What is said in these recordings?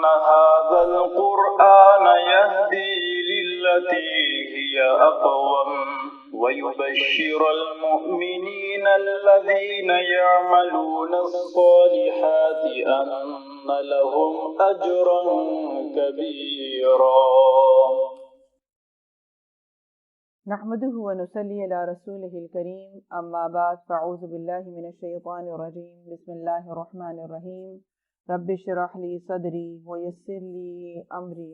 هذا القرآن يهدي للتي هي أقوم ويبشر المؤمنين الذين يعملون الصالحات أن لهم أجرا كبيرا. نحمده ونصلي على رسوله الكريم، اما بعد، فاعوذ بالله من الشيطان الرجيم. بسم الله الرحمن الرحيم. رب اشرح لي صدري ويسر لي امري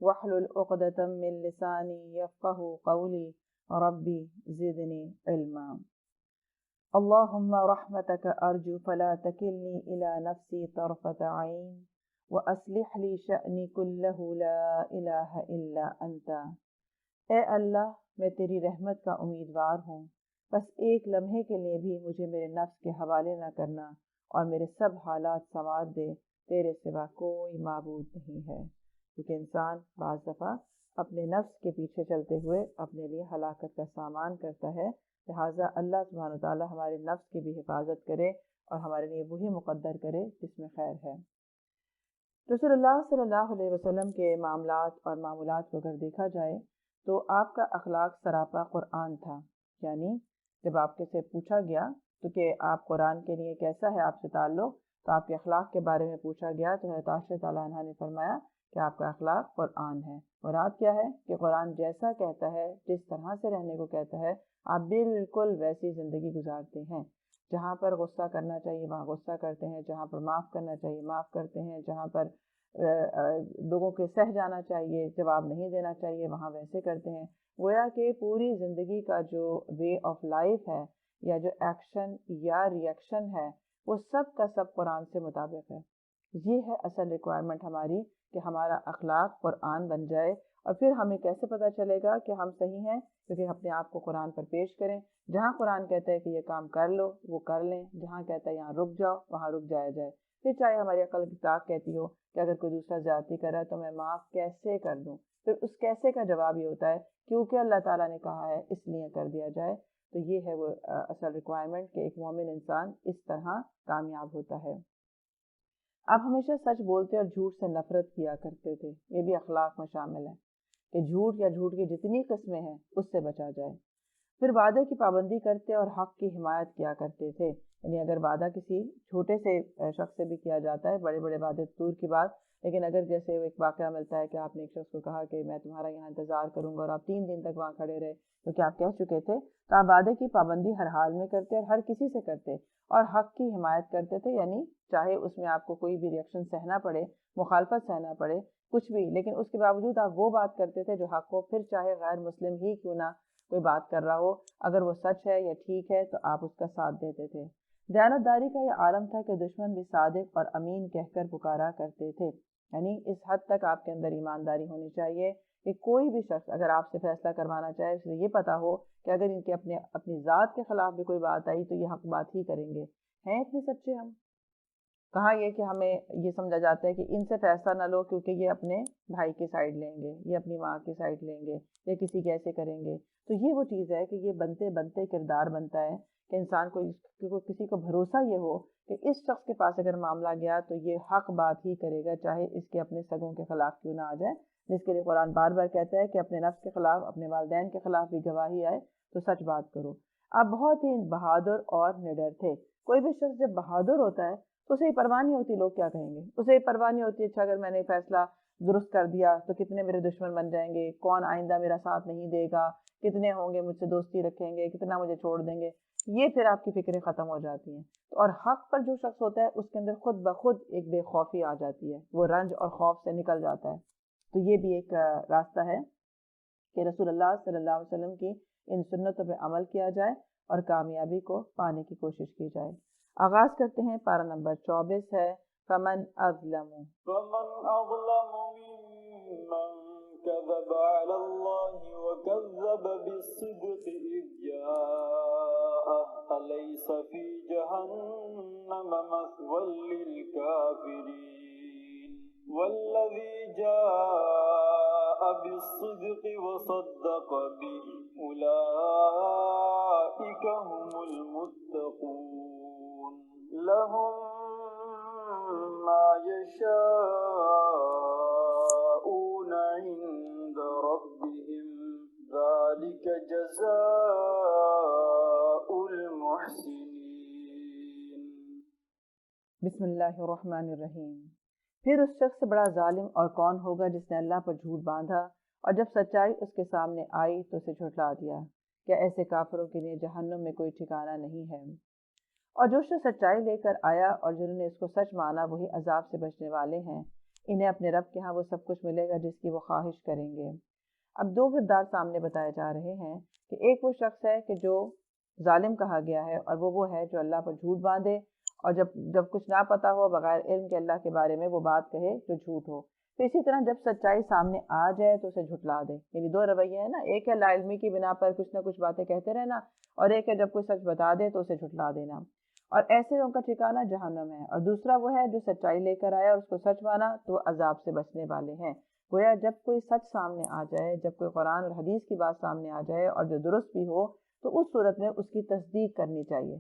واحلل عقدة من لساني يفقهوا قولي ربي زدني علما. اللهم رحمتك ارجو فلا تكلني الى نفسي طرفة عين واصلح لي شأني كله لا اله الا انت. اے اللہ، میں تیری رحمت کا امیدوار ہوں، بس ایک لمحے کے لیے بھی مجھے میرے نفس کے حوالے نہ کرنا اور میرے سب حالات سنوار دے، تیرے سوا کوئی معبود نہیں ہے۔ کیونکہ انسان بعض دفعہ اپنے نفس کے پیچھے چلتے ہوئے اپنے لیے ہلاکت کا سامان کرتا ہے، لہٰذا اللہ سبحانہ وتعالیٰ ہمارے نفس کی بھی حفاظت کرے اور ہمارے لیے وہی مقدر کرے جس میں خیر ہے۔ رسول اللہ صلی اللہ علیہ وسلم کے معاملات اور معمولات کو اگر دیکھا جائے تو آپ کا اخلاق سراپا قرآن تھا، یعنی جب آپ سے پوچھا گیا تو کہ آپ قرآن کے لیے کیسا ہے آپ سے تعلق، تو آپ کے اخلاق کے بارے میں پوچھا گیا تو حضرت عائشہ تعالیٰ عنہا نے فرمایا کہ آپ کا اخلاق قرآن ہے۔ مراد کیا ہے کہ قرآن جیسا کہتا ہے، جس طرح سے رہنے کو کہتا ہے، آپ بالکل ویسی زندگی گزارتے ہیں۔ جہاں پر غصہ کرنا چاہیے وہاں غصہ کرتے ہیں، جہاں پر معاف کرنا چاہیے معاف کرتے ہیں، جہاں پر لوگوں کے سہ جانا چاہیے، جواب نہیں دینا چاہیے، وہاں ویسے کرتے ہیں۔ گویا کہ پوری زندگی کا جو وے آف لائف ہے یا جو ایکشن یا ریئیکشن ہے وہ سب کا سب قرآن سے مطابق ہے۔ یہ ہے اصل ریکوائرمنٹ ہماری کہ ہمارا اخلاق قرآن بن جائے۔ اور پھر ہمیں کیسے پتہ چلے گا کہ ہم صحیح ہیں؟ کیونکہ اپنے آپ کو قرآن پر پیش کریں۔ جہاں قرآن کہتا ہے کہ یہ کام کر لو وہ کر لیں، جہاں کہتا ہے یہاں رک جاؤ وہاں رک جایا جائے۔ پھر چاہے ہماری عقل کی طاقت کہتی ہو کہ اگر کوئی دوسرا زیادتی کر رہا ہے تو میں معاف کیسے کر دوں، پھر اس کیسے کا جواب یہ ہوتا ہے کیونکہ اللہ تعالیٰ نے کہا ہے اس لیے کر دیا جائے۔ تو یہ ہے وہ اصل ریکوائرمنٹ کہ ایک مومن انسان اس طرح کامیاب ہوتا ہے۔ آپ ہمیشہ سچ بولتے اور جھوٹ سے نفرت کیا کرتے تھے، یہ بھی اخلاق میں شامل ہے کہ جھوٹ یا جھوٹ کی جتنی قسمیں ہیں اس سے بچا جائے۔ پھر وعدے کی پابندی کرتے اور حق کی حمایت کیا کرتے تھے، یعنی اگر وعدہ کسی چھوٹے سے شخص سے بھی کیا جاتا ہے، بڑے بڑے وعدے دور کی بات، لیکن اگر جیسے ایک واقعہ ملتا ہے کہ آپ نے ایک شخص کو کہا کہ میں تمہارا یہاں انتظار کروں گا اور آپ 3 دن تک وہاں کھڑے رہے کیونکہ آپ کہہ چکے تھے، تو آپ وعدے کی پابندی ہر حال میں کرتے اور ہر کسی سے کرتے اور حق کی حمایت کرتے تھے، یعنی چاہے اس میں آپ کو کوئی بھی ریئیکشن سہنا پڑے، مخالفت سہنا پڑے، کچھ بھی، لیکن اس کے باوجود آپ وہ بات کرتے تھے جو حق ہو، پھر چاہے غیر مسلم ہی کیوں نہ کوئی بات کر رہا ہو، اگر وہ سچ ہے یا ٹھیک ہے تو آپ اس کا ساتھ دیتے تھے۔ دیانت داری کا یہ عالم تھا کہ دشمن بھی صادق اور امین کہہ کر پکارا کرتے تھے، یعنی اس حد تک آپ کے اندر ایمانداری ہونی چاہیے کہ کوئی بھی شخص اگر آپ سے فیصلہ کروانا چاہے اسے یہ پتا ہو کہ اگر ان کے اپنی ذات کے خلاف بھی کوئی بات آئی تو یہ حق بات ہی کریں گے۔ ہیں اتنے سچے ہم؟ کہاں یہ کہ ہمیں یہ سمجھا جاتا ہے کہ ان سے فیصلہ نہ لو کیونکہ یہ اپنے بھائی کی سائڈ لیں گے، یہ اپنی ماں کی سائڈ لیں گے، یہ کسی کیسے کریں گے۔ تو یہ وہ چیز ہے کہ یہ بنتے بنتے کردار بنتا ہے کہ انسان کو کسی کو بھروسہ یہ ہو کہ اس شخص کے پاس اگر معاملہ گیا تو یہ حق بات ہی کرے گا، چاہے اس کے اپنے سگوں کے خلاف کیوں نہ آ جائے، جس کے لیے قرآن بار بار کہتا ہے کہ اپنے نفس کے خلاف، اپنے والدین کے خلاف بھی گواہی آئے تو سچ بات کرو۔ آپ بہت ہی بہادر اور نڈر تھے۔ کوئی بھی شخص جب بہادر ہوتا ہے تو اسے پرواہ نہیں ہوتی لوگ کیا کہیں گے، اسے پرواہ نہیں ہوتی اچھا اگر میں نے فیصلہ درست کر دیا تو کتنے میرے دشمن بن جائیں گے، کون آئندہ میرا ساتھ نہیں دے گا، کتنے ہوں گے مجھ سے دوستی رکھیں گے، کتنا مجھے چھوڑ دیں گے، یہ پھر آپ کی فکریں ختم ہو جاتی ہیں۔ اور حق پر جو شخص ہوتا ہے اس کے اندر خود بخود ایک بے خوفی آ جاتی ہے، وہ رنج اور خوف سے نکل جاتا ہے۔ تو یہ بھی ایک راستہ ہے کہ رسول اللہ صلی اللہ علیہ وسلم کی ان سنتوں پہ عمل کیا جائے اور کامیابی کو پانے کی کوشش کی جائے۔ آغاز کرتے ہیں، پارہ نمبر 24 ہے، فمن اظلم ممن كذب على الله وكذب بالصدق إذ جاءه أليس في جهنم مثوى للكافرين والذي جاء بالصدق وصدق به أولئك هم المتقون لهم ما يشاءون بسم اللہ الرحمن الرحیم۔ پھر اس شخص سے بڑا ظالم اور کون ہوگا جس نے اللہ پر جھوٹ باندھا اور جب سچائی اس کے سامنے آئی تو اسے جھٹلا دیا۔ کیا ایسے کافروں کے لیے جہنم میں کوئی ٹھکانہ نہیں ہے؟ اور جو شخص سچائی لے کر آیا اور جنہوں نے اس کو سچ مانا وہی عذاب سے بچنے والے ہیں، انہیں اپنے رب کے ہاں وہ سب کچھ ملے گا جس کی وہ خواہش کریں گے۔ اب دو کردار سامنے بتائے جا رہے ہیں کہ ایک وہ شخص ہے کہ جو ظالم کہا گیا ہے، اور وہ ہے جو اللہ پر جھوٹ باندھے اور جب کچھ نہ پتا ہو بغیر علم کے اللہ کے بارے میں وہ بات کہے جو جھوٹ ہو۔ تو اسی طرح جب سچائی سامنے آ جائے تو اسے جھٹلا دے، یعنی دو رویے ہیں نا، ایک ہے لا علمی کی بنا پر کچھ نہ کچھ باتیں کہتے رہنا، اور ایک ہے جب کوئی سچ بتا دے تو اسے جھٹلا دینا، اور ایسے لوگوں کا ٹھکانہ جہنم ہے۔ اور دوسرا وہ ہے جو سچائی لے کر آیا اور اس کو سچ مانا تو وہ عذاب سے بچنے والے ہیں۔ گویا جب کوئی سچ سامنے آ جائے، جب کوئی قرآن اور حدیث کی بات سامنے آ جائے اور جو درست بھی ہو تو اس صورت میں اس کی تصدیق کرنی چاہیے،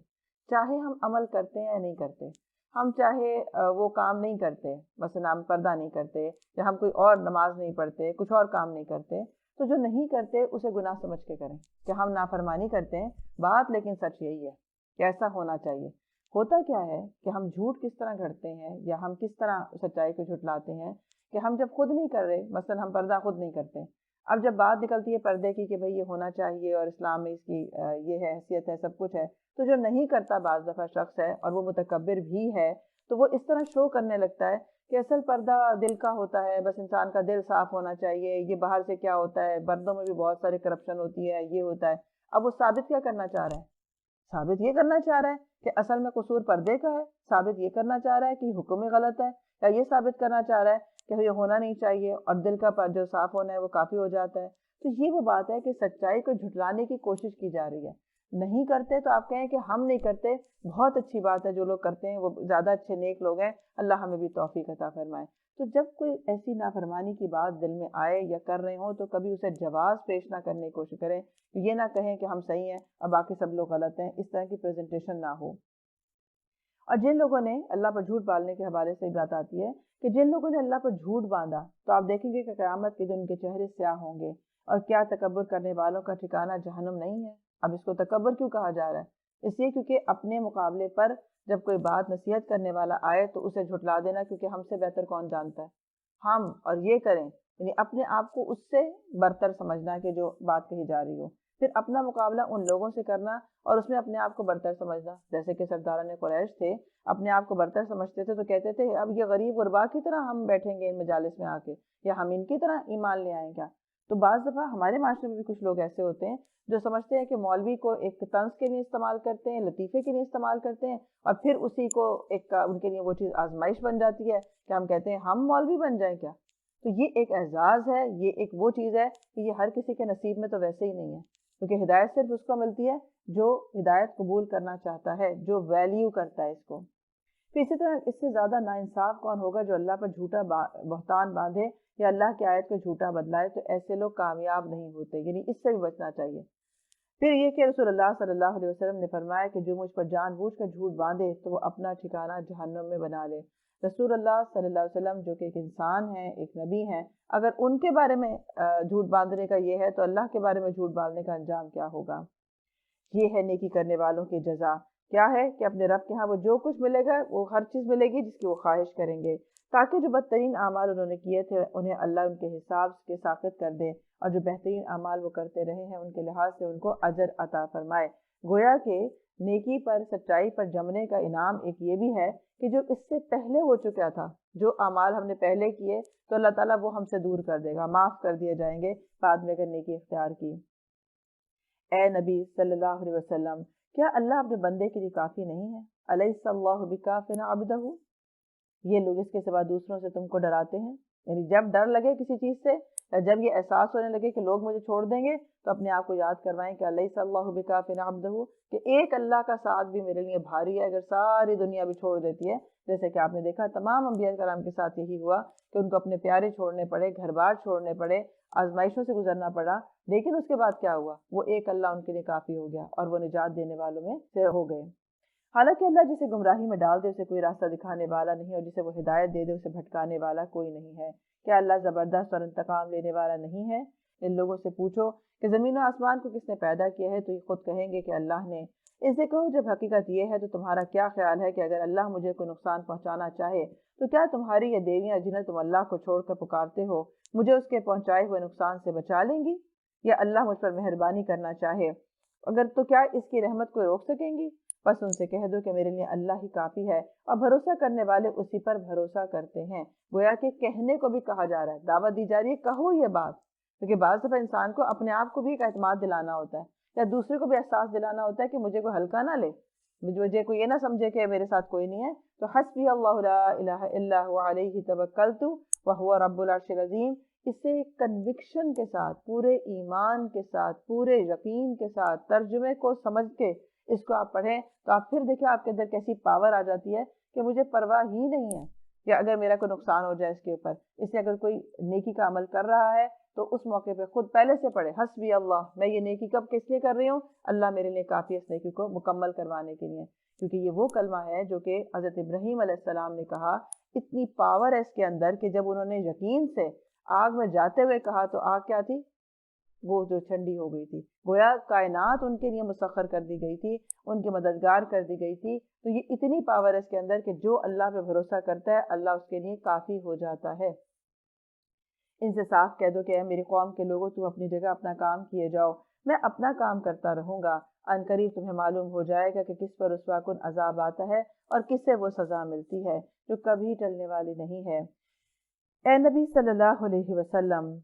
چاہے ہم عمل کرتے ہیں یا نہیں کرتے، ہم چاہے وہ کام نہیں کرتے، مثلا ہم پردہ نہیں کرتے یا ہم کوئی اور نماز نہیں پڑھتے، کچھ اور کام نہیں کرتے، تو جو نہیں کرتے اسے گناہ سمجھ کے کریں کہ ہم نافرمانی کرتے ہیں، بات لیکن سچ یہی ہے کہ ایسا ہونا چاہیے۔ ہوتا کیا ہے کہ ہم جھوٹ کس طرح گھڑتے ہیں یا ہم کس طرح سچائی کو جھٹلاتے ہیں کہ ہم جب خود نہیں کر رہے، مثلا ہم پردہ خود نہیں کرتے، اب جب بات نکلتی ہے پردے کی کہ بھئی یہ ہونا چاہیے اور اسلام میں اس کی یہ ہے حیثیت ہے، سب کچھ ہے، تو جو نہیں کرتا بعض دفعہ شخص ہے اور وہ متکبر بھی ہے تو وہ اس طرح شو کرنے لگتا ہے کہ اصل پردہ دل کا ہوتا ہے، بس انسان کا دل صاف ہونا چاہیے، یہ باہر سے کیا ہوتا ہے، پردوں میں بھی بہت سارے کرپشن ہوتی ہے، یہ ہوتا ہے۔ اب وہ ثابت کیا کرنا چاہ رہا ہے؟ ثابت یہ کرنا چاہ رہا ہے کہ اصل میں قصور پردے کا ہے، ثابت یہ کرنا چاہ رہا ہے کہ یہ حکم ہی غلط ہے، یا یہ ثابت کرنا چاہ رہا ہے کہ یہ ہونا نہیں چاہیے اور دل کا جو صاف ہونا ہے وہ کافی ہو جاتا ہے۔ تو یہ وہ بات ہے کہ سچائی کو جھٹلانے کی کوشش کی جا رہی ہے۔ نہیں کرتے تو آپ کہیں کہ ہم نہیں کرتے، بہت اچھی بات ہے، جو لوگ کرتے ہیں وہ زیادہ اچھے نیک لوگ ہیں، اللہ ہمیں بھی توفیق عطا فرمائے۔ تو جب کوئی ایسی نافرمانی کی بات دل میں آئے یا کر رہے ہوں تو کبھی اسے جواز پیش نہ کرنے کی کوشش کریں، یہ نہ کہیں کہ ہم صحیح ہیں اور باقی سب لوگ غلط ہیں، اس طرح کی پریزنٹیشن نہ ہو۔ اور جن لوگوں نے اللہ پر جھوٹ باندھنے کے حوالے سے بات آتی ہے کہ جن لوگوں نے اللہ پر جھوٹ باندھا تو آپ دیکھیں گے کہ قیامت کے دن ان کے چہرے سیاہ ہوں گے، اور کیا تکبر کرنے والوں کا ٹھکانہ جہنم نہیں ہے؟ اب اس کو تکبر کیوں کہا جا رہا ہے؟ اس لیے کیونکہ اپنے مقابلے پر جب کوئی بات نصیحت کرنے والا آئے تو اسے جھٹلا دینا، کیونکہ ہم سے بہتر کون جانتا ہے، ہم اور یہ کریں، یعنی اپنے آپ کو اس سے برتر سمجھنا کہ جو بات کہی جا رہی ہو، پھر اپنا مقابلہ ان لوگوں سے کرنا اور اس میں اپنے آپ کو برتر سمجھنا، جیسے کہ سرداران قریش تھے، اپنے آپ کو برتر سمجھتے تھے تو کہتے تھے اب یہ غریب غربا کی طرح ہم بیٹھیں گے ان مجالس میں آ کے، یا ہم ان کی طرح ایمان لے آئیں کیا؟ تو بعض دفعہ ہمارے معاشرے میں بھی کچھ لوگ ایسے ہوتے ہیں جو سمجھتے ہیں کہ مولوی کو ایک طنز کے لیے استعمال کرتے ہیں، لطیفے کے لیے استعمال کرتے ہیں، اور پھر اسی کو ایک ان کے لیے وہ چیز آزمائش بن جاتی ہے کہ ہم کہتے ہیں ہم مولوی بن جائیں کیا؟ تو یہ ایک اعزاز ہے، یہ ایک وہ چیز ہے کہ یہ ہر کسی کے نصیب میں تو ویسے ہی نہیں ہے، کیونکہ ہدایت صرف اس کو ملتی ہے جو ہدایت قبول کرنا چاہتا ہے، جو ویلیو کرتا ہے اس کو۔ پھر اسی طرح اس سے زیادہ ناانصاف کون ہوگا جو اللہ پر جھوٹا بہتان باندھے یا اللہ کی آیت کو جھوٹا بدلائے، تو ایسے لوگ کامیاب نہیں ہوتے، یعنی اس سے بھی بچنا چاہیے۔ پھر یہ کہ رسول اللہ صلی اللہ علیہ وسلم نے فرمایا کہ جو مجھ پر جان بوجھ کر جھوٹ باندھے تو وہ اپنا ٹھکانہ جہنم میں بنا لے۔ رسول اللہ صلی اللہ علیہ وسلم جو کہ ایک انسان ہیں، ایک نبی ہیں، اگر ان کے بارے میں جھوٹ باندھنے کا یہ ہے تو اللہ کے بارے میں جھوٹ باندھنے کا انجام کیا ہوگا؟ یہ ہے نیکی کرنے والوں کی جزا، کیا ہے کہ اپنے رب کے ہاں وہ جو کچھ ملے گا وہ ہر چیز ملے گی جس کی وہ خواہش کریں گے، تاکہ جو بدترین اعمال انہوں نے کیے تھے انہیں اللہ ان کے حساب کے ساقط کر دے، اور جو بہترین اعمال وہ کرتے رہے ہیں ان کے لحاظ سے ان کو اجر عطا فرمائے۔ گویا کہ نیکی پر، سچائی پر جمنے کا انعام ایک یہ بھی ہے کہ جو اس سے پہلے ہو چکا تھا، جو اعمال ہم نے پہلے کیے تو اللہ تعالیٰ وہ ہم سے دور کر دے گا، معاف کر دیے جائیں گے بعد میں اگر نیکی اختیار کی۔ اے نبی صلی اللہ علیہ وسلم، کیا اللہ اپنے بندے کے لیے کافی نہیں ہے؟ الیس اللہ بکاف عبدہ؟ یہ لوگ اس کے سوا دوسروں سے تم کو ڈراتے ہیں، یعنی جب ڈر لگے کسی چیز سے یا جب یہ احساس ہونے لگے کہ لوگ مجھے چھوڑ دیں گے تو اپنے آپ کو یاد کروائیں کہ الیس اللہ بکاف عبدہ، کہ ایک اللہ کا ساتھ بھی میرے لیے بھاری ہے اگر ساری دنیا بھی چھوڑ دیتی ہے۔ جیسے کہ آپ نے دیکھا تمام انبیاء کرام کے ساتھ یہی ہوا کہ ان کو اپنے پیارے چھوڑنے پڑے، گھر بار چھوڑنے پڑے، آزمائشوں سے گزرنا پڑا، لیکن اس کے بعد کیا ہوا؟ وہ ایک اللہ ان کے لیے کافی ہو گیا اور وہ نجات دینے والوں میں سے ہو گئے۔ حالانکہ اللہ جسے گمراہی میں ڈال دے اسے کوئی راستہ دکھانے والا نہیں، اور جسے وہ ہدایت دے دے اسے بھٹکانے والا کوئی نہیں ہے۔ کیا اللہ زبردست اور انتقام لینے والا نہیں ہے؟ ان لوگوں سے پوچھو کہ زمین و آسمان کو کس نے پیدا کیا ہے تو یہ خود کہیں گے کہ اللہ نے۔ ان سے کہو جب حقیقت یہ ہے تو تمہارا کیا خیال ہے کہ اگر اللہ مجھے کوئی نقصان پہنچانا چاہے تو کیا تمہاری یہ دیویاں جنہیں تم اللہ کو چھوڑ کر پکارتے ہو مجھے اس کے پہنچائے ہوئے نقصان سے بچا لیں گی؟ یا اللہ مجھ پر مہربانی کرنا چاہے اگر تو کیا اس کی رحمت کو روک سکیں گی؟ بس ان سے کہہ دو کہ میرے لیے اللہ ہی کافی ہے اور بھروسہ کرنے والے اسی پر بھروسہ کرتے ہیں۔ گویا کہ کہنے کو بھی کہا جا رہا ہے، دعوت دی جا رہی ہے کہو یہ بات، کیونکہ بعض دفعہ انسان کو اپنے آپ کو بھی ایک اعتماد دلانا ہوتا ہے یا دوسرے کو بھی احساس دلانا ہوتا ہے کہ مجھے کوئی ہلکا نہ لے، مجھے کوئی یہ نہ سمجھے کہ میرے ساتھ کوئی نہیں ہے۔ تو حسبی اللہ لا الہ الا هو علیہ توکلت وہو رب العرش العظیم، اسے کنوکشن کے ساتھ، پورے ایمان کے ساتھ، پورے یقین کے ساتھ ترجمے کو سمجھ کے اس کو آپ پڑھیں تو آپ پھر دیکھیں آپ کے اندر کیسی پاور آ جاتی ہے کہ مجھے پرواہ ہی نہیں ہے کہ اگر میرا کوئی نقصان ہو جائے اس کے اوپر۔ اس لیے اگر کوئی نیکی کا عمل کر رہا ہے تو اس موقع پہ خود پہلے سے پڑھے حسبی اللہ، میں یہ نیکی کب کس لیے کر رہی ہوں؟ اللہ میرے لیے کافی ہے اس نیکی کو مکمل کروانے کے لیے، کیونکہ یہ وہ کلمہ ہے جو کہ حضرت ابراہیم علیہ السلام نے کہا، اتنی پاور ہے اس کے اندر کہ جب انہوں نے یقین سے آگ میں جاتے ہوئے کہا تو آگ کیا تھی؟ وہ جو ٹھنڈی ہو گئی تھی، گویا کائنات ان کے لیے مسخر کر دی گئی تھی، ان کی مددگار کر دی گئی تھی۔ تو یہ اتنی پاور ہے اس کے اندر کہ جو اللہ پہ بھروسہ کرتا ہے اللہ اس کے لیے کافی ہو جاتا ہے۔ ان سے صاف کہہ دو کہ اے میری قوم کے لوگوں تم اپنی جگہ اپنا کام کیے جاؤ، میں اپنا کام کرتا رہوں گا، ان قریب تمہیں معلوم ہو جائے گا کہ کس پر رسوا کن عذاب آتا ہے اور کس سے وہ سزا ملتی ہے جو کبھی ٹلنے والی نہیں ہے۔ اے نبی صلی اللہ علیہ وسلم،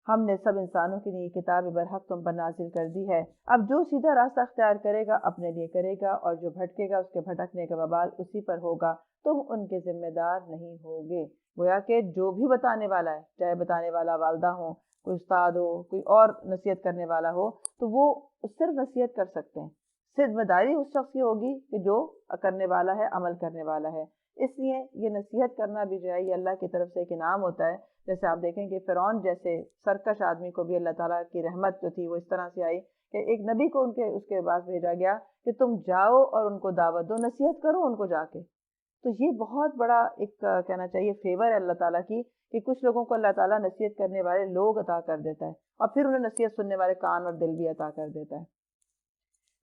ہم نے سب انسانوں کے لیے کتاب برحق تم پر نازل کر دی ہے، اب جو سیدھا راستہ اختیار کرے گا اپنے لیے کرے گا اور جو بھٹکے گا اس کے بھٹکنے کا وبال اسی پر ہوگا، تم ان کے ذمہ دار نہیں ہوگے۔ گویا کہ جو بھی بتانے والا ہے، چاہے بتانے والا والدہ ہو، کوئی استاد ہو، کوئی اور نصیحت کرنے والا ہو، تو وہ صرف نصیحت کر سکتے ہیں، ذمہ داری اس شخص کی ہوگی کہ جو کرنے والا ہے، عمل کرنے والا ہے۔ اس لیے یہ نصیحت کرنا بھی جو ہے یہ اللہ کی طرف سے ایک انعام ہوتا ہے۔ جیسے آپ دیکھیں کہ فرعون جیسے سرکش آدمی کو بھی اللہ تعالیٰ کی رحمت جو تھی وہ اس طرح سے آئی کہ ایک نبی کو اس کے پاس بھیجا گیا کہ تم جاؤ اور ان کو دعوت دو، نصیحت کرو ان کو جا کے۔ تو یہ بہت بڑا ایک کہنا چاہیے فیور ہے اللہ تعالیٰ کی کہ کچھ لوگوں کو اللہ تعالیٰ نصیحت کرنے والے لوگ عطا کر دیتا ہے اور پھر انہیں نصیحت سننے والے کان اور دل بھی عطا کر دیتا ہے۔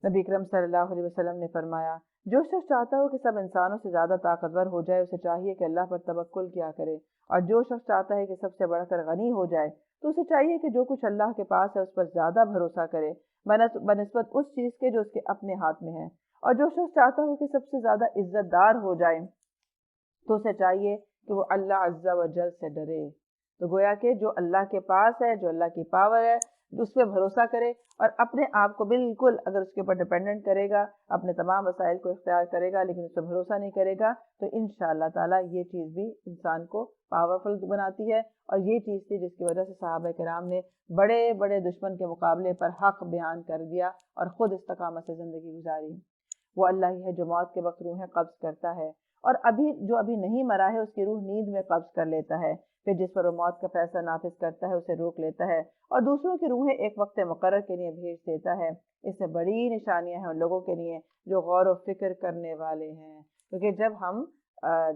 نبی اکرم صلی اللہ علیہ وسلم نے فرمایا، جو شخص چاہتا ہو کہ سب انسانوں سے زیادہ طاقتور ہو جائے اسے چاہیے کہ اللہ پر توکل کیا کرے، اور جو شخص چاہتا ہے کہ سب سے بڑھ کر غنی ہو جائے تو اسے چاہیے کہ جو کچھ اللہ کے پاس ہے اس پر زیادہ بھروسہ کرے بنسبت اس چیز کے جو اس کے اپنے ہاتھ میں ہے، اور جو شخص چاہتا ہو کہ سب سے زیادہ عزت دار ہو جائے تو اسے چاہیے کہ وہ اللہ عز و جل سے ڈرے۔ تو گویا کہ جو اللہ کے پاس ہے، جو اللہ کی پاور ہے، اس پہ بھروسہ کرے اور اپنے آپ کو بالکل اگر اس کے اوپر ڈیپینڈنٹ کرے گا، اپنے تمام وسائل کو اختیار کرے گا لیکن اس پہ بھروسہ نہیں کرے گا، تو انشاءاللہ تعالیٰ یہ چیز بھی انسان کو پاورفل بناتی ہے۔ اور یہ چیز تھی جس کی وجہ سے صحابہ کرام نے بڑے بڑے دشمن کے مقابلے پر حق بیان کر دیا اور خود استقامت سے زندگی گزاری۔ وہ اللہ ہی ہے جو موت کے وقت روحیں قبض کرتا ہے، اور جو ابھی نہیں مرا ہے اس کی روح نیند میں قبض کر لیتا ہے، پھر جس پر وہ موت کا فیصلہ نافذ کرتا ہے اسے روک لیتا ہے اور دوسروں کی روحیں ایک وقت مقرر کے لیے بھیج دیتا ہے۔ اس سے بڑی نشانیاں ہیں ان لوگوں کے لیے جو غور و فکر کرنے والے ہیں، کیونکہ جب ہم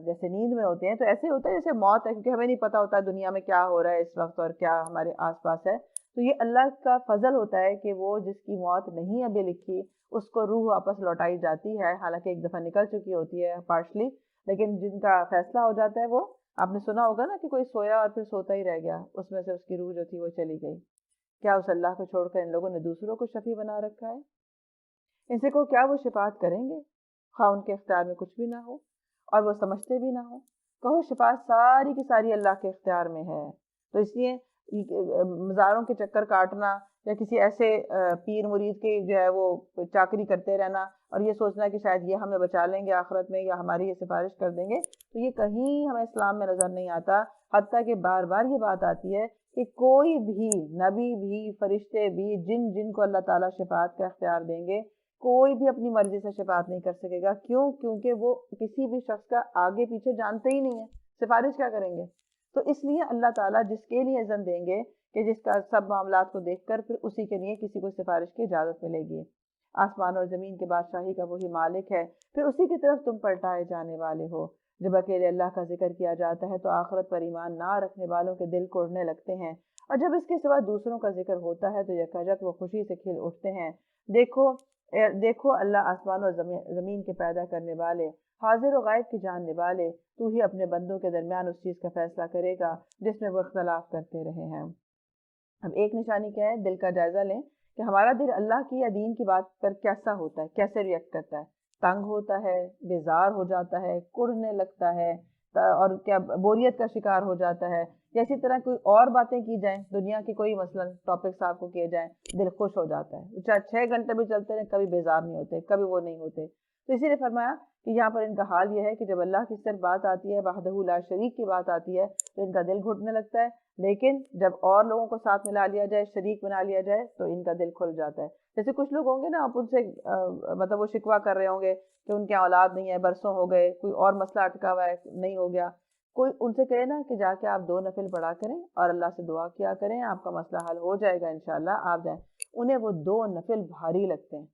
جیسے نیند میں ہوتے ہیں تو ایسے ہوتا ہے جیسے موت ہے، کیونکہ ہمیں نہیں پتہ ہوتا دنیا میں کیا ہو رہا ہے اس وقت اور کیا ہمارے آس پاس ہے۔ تو یہ اللہ کا فضل ہوتا ہے کہ وہ جس کی موت نہیں ابھی لکھی اس کو روح واپس لوٹائی جاتی ہے، حالانکہ ایک دفعہ نکل چکی ہوتی ہے پارشلی، لیکن جن کا فیصلہ ہو جاتا ہے وہ آپ نے سنا ہوگا نا کہ کوئی سویا اور پھر سوتا ہی رہ گیا، اس میں سے اس کی روح جو تھی وہ چلی گئی۔ کیا اس اللہ کو چھوڑ کر ان لوگوں نے دوسروں کو شفیع بنا رکھا ہے؟ ان سے کو کیا وہ شفاعت کریں گے خواہ ان کے اختیار میں کچھ بھی نہ ہو اور وہ سمجھتے بھی نہ ہو؟ کہو شفاعت ساری کی ساری اللہ کے اختیار میں ہے۔ تو اس لیے مزاروں کے چکر کاٹنا یا کسی ایسے پیر مرید کی جو ہے وہ چاکری کرتے رہنا اور یہ سوچنا کہ شاید یہ ہمیں بچا لیں گے آخرت میں یا ہماری یہ سفارش کر دیں گے، تو یہ کہیں ہمیں اسلام میں نظر نہیں آتا۔ حتیٰ کہ بار بار یہ بات آتی ہے کہ کوئی بھی نبی بھی، فرشتے بھی، جن کو اللہ تعالیٰ شفاعت کا اختیار دیں گے، کوئی بھی اپنی مرضی سے شفاعت نہیں کر سکے گا۔ کیوں؟ کیونکہ وہ کسی بھی شخص کا آگے پیچھے جانتے ہی نہیں ہیں، سفارش کیا کریں گے؟ تو اس لیے اللہ تعالیٰ جس کے لیے اذن دیں گے کہ جس کا سب معاملات کو دیکھ کر پھر اسی کے لیے کسی کو سفارش کی اجازت ملے گی۔ آسمان اور زمین کے بادشاہی کا وہی مالک ہے، پھر اسی کی طرف تم پلٹائے جانے والے ہو۔ جب اکیلے اللہ کا ذکر کیا جاتا ہے تو آخرت پر ایمان نہ رکھنے والوں کے دل کوڑنے لگتے ہیں، اور جب اس کے سوا دوسروں کا ذکر ہوتا ہے تو یکایک وہ خوشی سے کھل اٹھتے ہیں۔ دیکھو دیکھو اللہ آسمان اور زمین کے پیدا کرنے والے، حاضر و غائب کی جاننے والے، تو ہی اپنے بندوں کے درمیان اس چیز کا فیصلہ کرے گا جس میں وہ اختلاف کرتے رہے ہیں۔ اب ایک نشانی کیا ہے، دل کا جائزہ لیں کہ ہمارا دل اللہ کی یا دین کی بات پر کیسا ہوتا ہے، کیسے ریئیکٹ کرتا ہے۔ تنگ ہوتا ہے، بیزار ہو جاتا ہے، کڑنے لگتا ہے، اور کیا بوریت کا شکار ہو جاتا ہے، یا اسی طرح کوئی اور باتیں کی جائیں، دنیا کی کوئی مثلاً ٹاپکس آپ کو کیے جائیں، دل خوش ہو جاتا ہے، چاہے 6 گھنٹے بھی چلتے رہیں کبھی بیزار نہیں ہوتے، کبھی وہ نہیں ہوتے۔ تو اسی لیے فرمایا کہ یہاں پر ان کا حال یہ ہے کہ جب اللہ کی صرف بات آتی ہے، وحدہ لا شریک کی بات آتی ہے، تو ان کا دل گھٹنے لگتا ہے، لیکن جب اور لوگوں کو ساتھ ملا لیا جائے، شریک بنا لیا جائے، تو ان کا دل کھل جاتا ہے۔ جیسے کچھ لوگ ہوں گے نا، آپ ان سے مطلب وہ شکوہ کر رہے ہوں گے کہ ان کے اولاد نہیں ہے، برسوں ہو گئے، کوئی اور مسئلہ اٹکا ہوا ہے، نہیں ہو گیا، کوئی ان سے کہے نا کہ جا کے آپ 2 نفل پڑھا کریں اور اللہ سے دعا کیا کریں، آپ کا مسئلہ حل ہو جائے گا انشاءاللہ، آپ جائیں، انہیں وہ 2 نفل بھاری لگتے ہیں۔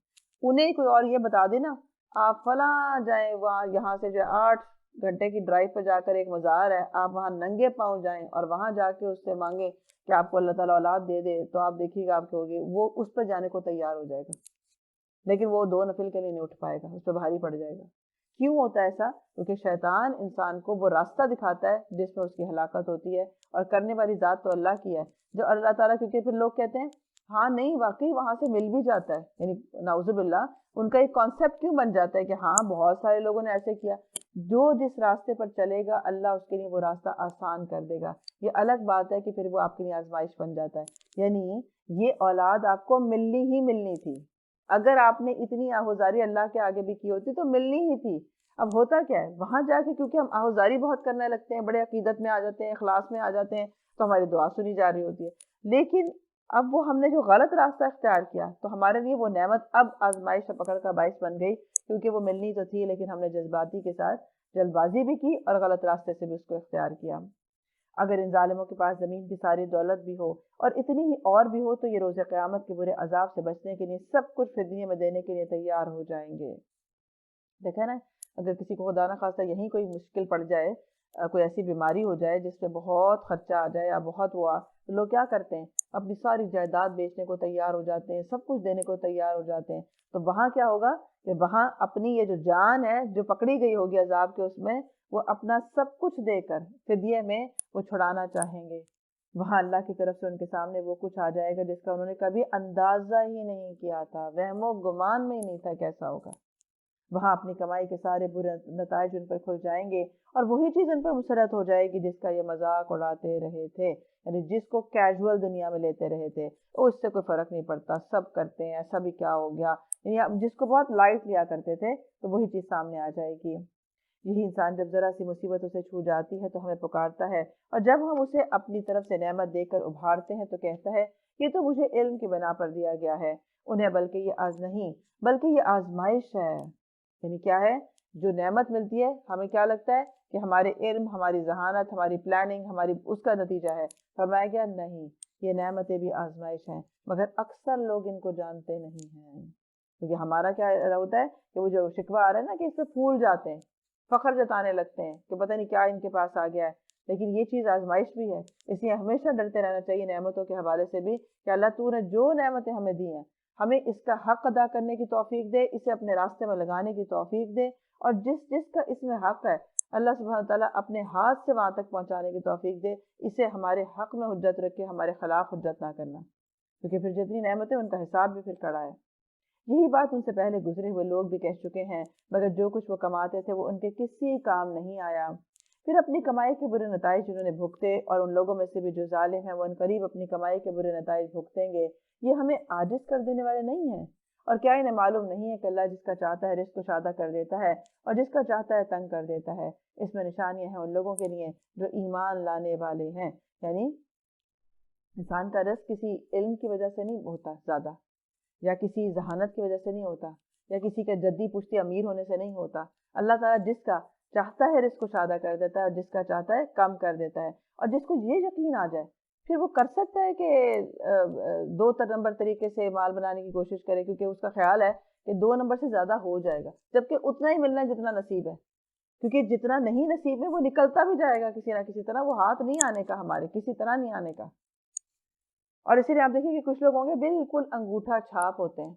انہیں کوئی اور یہ بتا دے نا، آپ فلاں جائیں، وہاں یہاں سے جو 8 گھنٹے کی ڈرائیو پہ جا کر ایک مزار ہے، آپ وہاں ننگے پاؤں جائیں اور وہاں جا کے اس سے مانگیں کہ آپ کو اللہ تعالیٰ اولاد دے دے، تو آپ دیکھیے گا آپ کے ہوگی، وہ اس پہ جانے کو تیار ہو جائے گا، لیکن وہ 2 نفل کے لیے نہیں اٹھ پائے گا، اس پہ بھاری پڑ جائے گا۔ کیوں ہوتا ہے ایسا؟ کیونکہ شیطان انسان کو وہ راستہ دکھاتا ہے جس میں اس کی ہلاکت ہوتی ہے، اور کرنے والی ذات تو اللہ کی ہے، جو اللہ تعالیٰ، کیونکہ پھر لوگ کہتے ہیں ہاں نہیں واقعی وہاں سے مل بھی جاتا ہے، یعنی نعوذ باللہ ان کا ایک کانسیپٹ کیوں بن جاتا ہے کہ ہاں بہت سارے لوگوں نے ایسے کیا۔ جو جس راستے پر چلے گا اللہ اس کے لیے وہ راستہ آسان کر دے گا۔ یہ الگ بات ہے کہ پھر وہ آپ کے لیے آزمائش بن جاتا ہے، یعنی یہ اولاد آپ کو ملنی ہی ملنی تھی، اگر آپ نے اتنی آہوزاری اللہ کے آگے بھی کی ہوتی تو ملنی ہی تھی۔ اب ہوتا کیا ہے، وہاں جا کے کیونکہ ہم آہوزاری بہت کرنے لگتے ہیں، بڑے عقیدت میں آ جاتے ہیں، اخلاص میں آ جاتے ہیں، تو ہماری دعا سنی جا رہی ہوتی ہے، لیکن اب وہ ہم نے جو غلط راستہ اختیار کیا تو ہمارے لیے وہ نعمت اب آزمائش پکڑ کا باعث بن گئی، کیونکہ وہ ملنی تو تھی لیکن ہم نے جذباتی کے ساتھ جلد بازی بھی کی اور غلط راستے سے بھی اس کو اختیار کیا۔ اگر ان ظالموں کے پاس زمین کی ساری دولت بھی ہو اور اتنی ہی اور بھی ہو، تو یہ روز قیامت کے برے عذاب سے بچنے کے لیے سب کچھ فدیے میں دینے کے لیے تیار ہو جائیں گے۔ دیکھیں نا، اگر کسی کو خدا نہ خواستہ یہیں کوئی مشکل پڑ جائے، کوئی ایسی بیماری ہو جائے جس پہ بہت خرچہ آ جائے یا بہت ہوا، تو لوگ کیا کرتے ہیں، اپنی ساری جائیداد بیچنے کو تیار ہو جاتے ہیں، سب کچھ دینے کو تیار ہو جاتے ہیں۔ تو وہاں کیا ہوگا کہ وہاں اپنی یہ جو جان ہے جو پکڑی گئی ہوگی عذاب کے، اس میں وہ اپنا سب کچھ دے کر فدیے میں وہ چھڑانا چاہیں گے۔ وہاں اللہ کی طرف سے ان کے سامنے وہ کچھ آ جائے گا جس کا انہوں نے کبھی اندازہ ہی نہیں کیا تھا، وہم و گمان میں ہی نہیں تھا کیسا ہوگا۔ وہاں اپنی کمائی کے سارے برے نتائج ان پر کھل جائیں گے، اور وہی چیز ان پر مسلط ہو جائے گی جس کا یہ مذاق اڑاتے رہے تھے، یعنی جس کو کیجول دنیا میں لیتے رہے تھے، اس سے کوئی فرق نہیں پڑتا، سب کرتے ہیں، ایسا بھی کیا ہو گیا، یعنی جس کو بہت لائٹ لیا کرتے تھے، تو وہی چیز سامنے آ جائے گی۔ یہی انسان جب ذرا سی مصیبت اسے چھو جاتی ہے تو ہمیں پکارتا ہے، اور جب ہم اسے اپنی طرف سے نعمت دے کر ابھارتے ہیں تو کہتا ہے یہ تو مجھے علم کی بنا پر دیا گیا ہے انہیں، بلکہ یہ نہیں بلکہ یہ آزمائش ہے۔ یعنی کیا ہے، جو نعمت ملتی ہے ہمیں کیا لگتا ہے کہ ہمارے علم، ہماری ذہانت، ہماری پلاننگ، ہماری اس کا نتیجہ ہے، فرمایا گیا نہیں، یہ نعمتیں بھی آزمائش ہیں، مگر اکثر لوگ ان کو جانتے نہیں ہیں۔ کیونکہ ہمارا کیا ہوتا ہے کہ وہ جو شکوہ آ رہا ہے نا کہ اس سے پھول جاتے ہیں، فخر جتانے لگتے ہیں کہ پتہ نہیں کیا ان کے پاس آ گیا ہے، لیکن یہ چیز آزمائش بھی ہے۔ اس لیے ہمیشہ ڈرتے رہنا چاہیے نعمتوں کے حوالے سے بھی کہ اللہ تو نے جو نعمتیں ہمیں دی ہیں ہمیں اس کا حق ادا کرنے کی توفیق دے، اسے اپنے راستے میں لگانے کی توفیق دے، اور جس جس کا اس میں حق ہے اللہ سبحانہ تعالیٰ اپنے ہاتھ سے وہاں تک پہنچانے کی توفیق دے، اسے ہمارے حق میں حجت رکھے، ہمارے خلاف حجت نہ کرنا، کیونکہ پھر جتنی نعمتیں ان کا حساب بھی پھر کڑا ہے۔ یہی بات ان سے پہلے گزرے ہوئے لوگ بھی کہہ چکے ہیں، مگر جو کچھ وہ کماتے تھے وہ ان کے کسی کام نہیں آیا۔ پھر اپنی کمائی کے برے نتائج انہوں نے بھگتے، اور ان لوگوں میں سے بھی جو ظالم ہیں وہ ان قریب اپنی کمائی کے برے نتائج بھگتیں گے۔ یہ ہمیں عاجز کر دینے والے نہیں ہیں، اور کیا انہیں معلوم نہیں ہے کہ اللہ جس کا چاہتا ہے رزق کشادہ کر دیتا ہے اور جس کا چاہتا ہے تنگ کر دیتا ہے۔ اس میں نشانیاں ہیں ان لوگوں کے لیے جو ایمان لانے والے ہیں، یعنی انسان کا رزق کسی علم کی وجہ سے نہیں ہوتا زیادہ، یا کسی ذہانت کی وجہ سے نہیں ہوتا، یا کسی کے جدی پشتی امیر ہونے سے نہیں ہوتا۔ اللہ تعالیٰ جس کا چاہتا ہے رزق کو شادہ کر دیتا ہے، اور جس کا چاہتا ہے کم کر دیتا ہے، اور جس کو یہ یقین آ جائے پھر وہ کر سکتا ہے کہ 2 نمبر طریقے سے مال بنانے کی کوشش کرے، کیونکہ اس کا خیال ہے کہ 2 نمبر سے زیادہ ہو جائے گا، جبکہ اتنا ہی ملنا ہے جتنا نصیب ہے، کیونکہ جتنا نہیں نصیب ہے وہ نکلتا بھی جائے گا کسی نہ کسی طرح، وہ ہاتھ نہیں آنے کا، ہمارے کسی طرح نہیں آنے کا۔ اور اسی لیے آپ دیکھیں کہ کچھ لوگ ہوں گے بالکل انگوٹھا چھاپ ہوتے ہیں،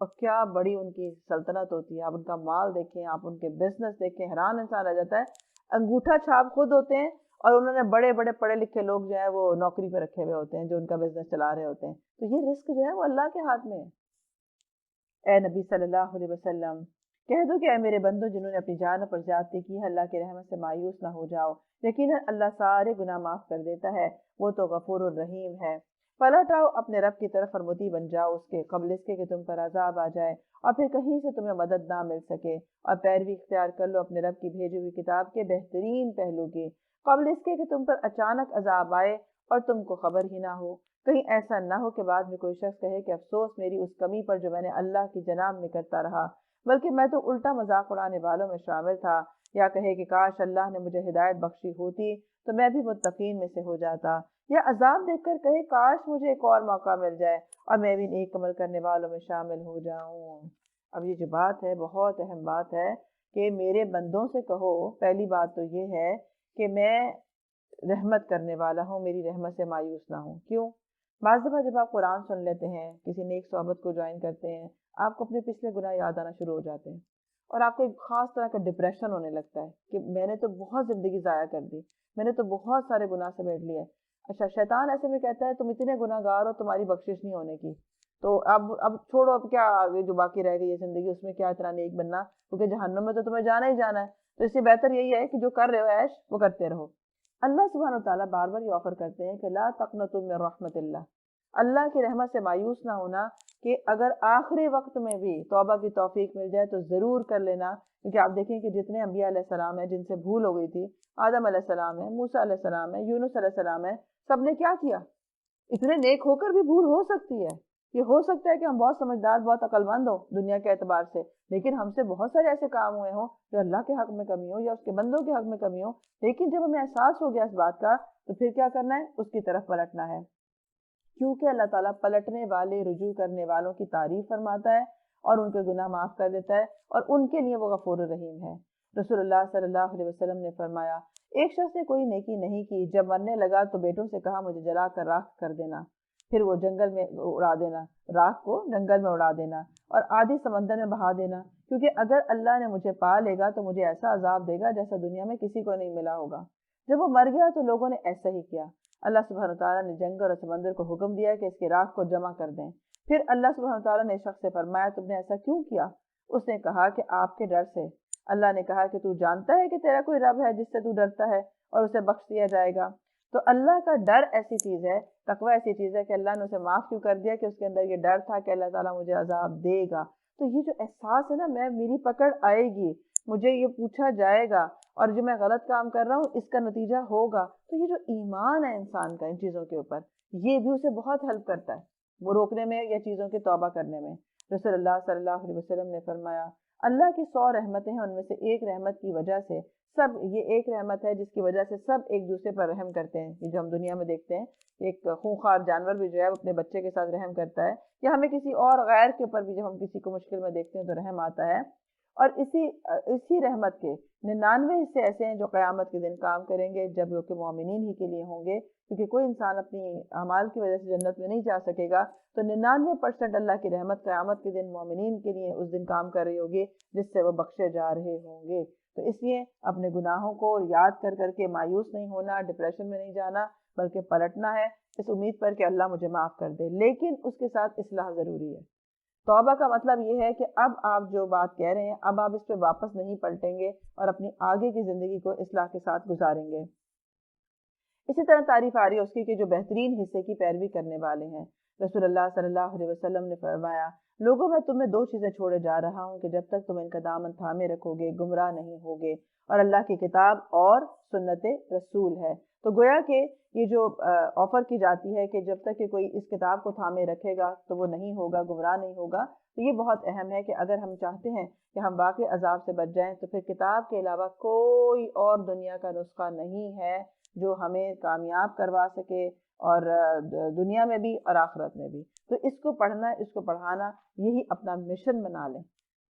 اور کیا بڑی ان کی سلطنت ہوتی ہے. آپ ان کا مال دیکھیں, آپ ان کے بزنس دیکھیں, حیران انسان رہ جاتا ہے. انگوٹھا چھاپ خود ہوتے ہیں اور انہوں نے بڑے بڑے پڑھے لکھے لوگ جو ہے وہ نوکری پہ رکھے ہوئے ہوتے ہیں جو ان کا بزنس چلا رہے ہوتے ہیں. تو یہ رزق جو ہے وہ اللہ کے ہاتھ میں ہے. اے نبی صلی اللہ علیہ وسلم کہہ دو کہ اے میرے بندو جنہوں نے اپنی جان پر زیادتی کی ہے, اللہ کی رحمت سے مایوس نہ ہو جاؤ. یقیناً اللہ سارے گناہ معاف کر دیتا ہے, وہ تو غفور الرحیم ہے. پلٹ آؤ اپنے رب کی طرف اور مطیع بن جاؤ اس کے, قبل اس کے کہ تم پر عذاب آ جائے اور پھر کہیں سے تمہیں مدد نہ مل سکے, اور پیروی اختیار کر لو اپنے رب کی بھیجی ہوئی کتاب کے بہترین پہلو کی, قبل اس کے کہ تم پر اچانک عذاب آئے اور تم کو خبر ہی نہ ہو. کہیں ایسا نہ ہو کہ بعد میں کوئی شخص کہے کہ افسوس میری اس کمی پر جو میں نے اللہ کی جناب میں کرتا رہا, بلکہ میں تو الٹا مذاق اڑانے والوں میں شامل تھا. یا کہے کہ کاش اللہ نے مجھے ہدایت بخشی ہوتی تو میں بھی متقین میں سے ہو جاتا. یا عذاب دیکھ کر کہے کاش مجھے ایک اور موقع مل جائے اور میں بھی نیک عمل کرنے والوں میں شامل ہو جاؤں. اب یہ جو بات ہے بہت اہم بات ہے کہ میرے بندوں سے کہو. پہلی بات تو یہ ہے کہ میں رحمت کرنے والا ہوں, میری رحمت سے مایوس نہ ہوں. کیوں؟ بعض دفعہ جب آپ قرآن سن لیتے ہیں, کسی نیک صحبت کو جوائن کرتے ہیں, آپ کو اپنے پچھلے گناہ یاد آنا شروع ہو جاتے ہیں اور آپ کو ایک خاص طرح کا ڈپریشن ہونے لگتا ہے کہ میں نے تو بہت زندگی ضائع کر دی, میں نے تو بہت سارے گناہ سمیٹ لیے. اچھا, شیطان ایسے میں کہتا ہے تم اتنے گناہ گار ہو, تمہاری بخشش نہیں ہونے کی, تو اب چھوڑو, اب کیا آگے جو باقی رہ گئی ہے زندگی اس میں کیا اتنا نیک بننا, کیونکہ جہنم میں تو تمہیں جانا ہی جانا ہے. تو اس سے بہتر یہی ہے کہ جو کر رہے ہو عیش وہ کرتے رہو. اللہ سبحانہ وتعالیٰ بار بار یہ آفر کرتے ہیں کہ لا تقنطوا من رحمت اللہ, اللہ کی رحمت سے مایوس نہ ہونا, کہ اگر آخری وقت میں بھی توبہ کی توفیق مل جائے تو ضرور کر لینا. کیونکہ آپ دیکھیں کہ جتنے انبیاء علیہ السلام ہیں جن سے بھول ہو گئی تھی, آدم علیہ السلام ہے, موسیٰ علیہ السلام ہے, یونس علیہ السلام ہے, سب نے کیا کیا؟ اتنے نیک ہو کر بھی بھول ہو سکتی ہے. یہ ہو سکتا ہے کہ ہم بہت سمجھدار, بہت عقل مند ہوں دنیا کے اعتبار سے, لیکن ہم سے بہت سارے ایسے کام ہوئے ہوں جو اللہ کے حق میں کمی ہو یا اس کے بندوں کے حق میں کمی ہو. لیکن جب ہمیں احساس ہو گیا اس بات کا تو پھر کیا کرنا ہے؟ اس کی طرف پلٹنا ہے. کیونکہ اللہ تعالیٰ پلٹنے والے, رجوع کرنے والوں کی تعریف فرماتا ہے اور ان کے گناہ معاف کر دیتا ہے, اور ان کے لیے وہ غفور الرحیم ہے. رسول اللہ صلی اللہ علیہ وسلم نے فرمایا, ایک شخص نے کوئی نیکی نہیں کی, جب مرنے لگا تو بیٹوں سے کہا مجھے جلا کر راکھ کر دینا, پھر وہ جنگل میں اڑا دینا, راکھ کو جنگل میں اڑا دینا اور آدھی سمندر میں بہا دینا, کیونکہ اگر اللہ نے مجھے پا لے گا تو مجھے ایسا عذاب دے گا جیسا دنیا میں کسی کو نہیں ملا ہوگا. جب وہ مر گیا تو لوگوں نے ایسا ہی کیا. اللہ سبحانہ تعالیٰ نے جنگل اور سمندر کو حکم دیا کہ اس کی راکھ کو جمع کر دیں. پھر اللہ سبحانہ تعالیٰ نے شخص سے فرمایا تم نے ایسا کیوں کیا؟ اس نے کہا کہ آپ کے ڈر سے. اللہ نے کہا کہ تو جانتا ہے کہ تیرا کوئی رب ہے جس سے تو ڈرتا ہے اور اسے بخش دیا جائے گا. تو اللہ کا ڈر ایسی چیز ہے, تقوی ایسی چیز ہے کہ اللہ نے اسے معاف کیوں کر دیا کہ اس کے اندر یہ ڈر تھا کہ اللہ تعالیٰ مجھے عذاب دے گا. تو یہ جو احساس ہے نا, میری پکڑ آئے گی, مجھے یہ پوچھا جائے گا, اور جو میں غلط کام کر رہا ہوں اس کا نتیجہ ہوگا. تو یہ جو ایمان ہے انسان کا ان چیزوں کے اوپر, یہ بھی اسے بہت ہیلپ کرتا ہے وہ روکنے میں یا چیزوں کی توبہ کرنے میں. رسول اللہ صلی اللہ علیہ وسلم نے فرمایا, اللہ کی 100 رحمتیں ہیں, ان میں سے ایک رحمت کی وجہ سے سب, یہ ایک رحمت ہے جس کی وجہ سے سب ایک دوسرے پر رحم کرتے ہیں. یہ جو ہم دنیا میں دیکھتے ہیں, ایک خونخوار جانور بھی جو ہے اپنے بچے کے ساتھ رحم کرتا ہے, یا ہمیں کسی اور غیر کے اوپر بھی جب ہم کسی کو مشکل میں دیکھتے ہیں تو رحم آتا ہے. اور اسی رحمت کے 99 حصے ایسے ہیں جو قیامت کے دن کام کریں گے, جب لوگ مومنین ہی کے لیے ہوں گے, کیونکہ کوئی انسان اپنی اعمال کی وجہ سے جنت میں نہیں جا سکے گا. تو 99% اللہ کی رحمت قیامت کے دن مومنین کے لیے اس دن کام کر رہی ہوگی, جس سے وہ بخشے جا رہے ہوں گے. تو اس لیے اپنے گناہوں کو یاد کر کر کے مایوس نہیں ہونا, ڈپریشن میں نہیں جانا, بلکہ پلٹنا ہے اس امید پر کہ اللہ مجھے معاف کر دے. لیکن اس کے ساتھ اصلاح ضروری ہے. توبہ کا مطلب یہ ہے کہ اب آپ جو بات کہہ رہے ہیں اب آپ اس پہ واپس نہیں پلٹیں گے اور اپنی آگے کی زندگی کو اصلاح کے ساتھ گزاریں گے. اسی طرح تعریف آ رہی ہے اس کی کہ جو بہترین حصے کی پیروی کرنے والے ہیں. رسول اللہ صلی اللہ علیہ وسلم نے فرمایا, لوگوں میں تمہیں 2 چیزیں چھوڑے جا رہا ہوں کہ جب تک تم ان کا دامن تھامے رکھو گے گمراہ نہیں ہوگے, اور اللہ کی کتاب اور سنت رسول ہے. تو گویا کہ یہ جو آفر کی جاتی ہے کہ جب تک کہ کوئی اس کتاب کو تھامے رکھے گا تو وہ نہیں ہوگا, گمراہ نہیں ہوگا. تو یہ بہت اہم ہے کہ اگر ہم چاہتے ہیں کہ ہم واقعی عذاب سے بچ جائیں تو پھر کتاب کے علاوہ کوئی اور دنیا کا نسخہ نہیں ہے جو ہمیں کامیاب کروا سکے, اور دنیا میں بھی اور آخرت میں بھی. تو اس کو پڑھنا, اس کو پڑھانا, یہی اپنا مشن بنا لیں.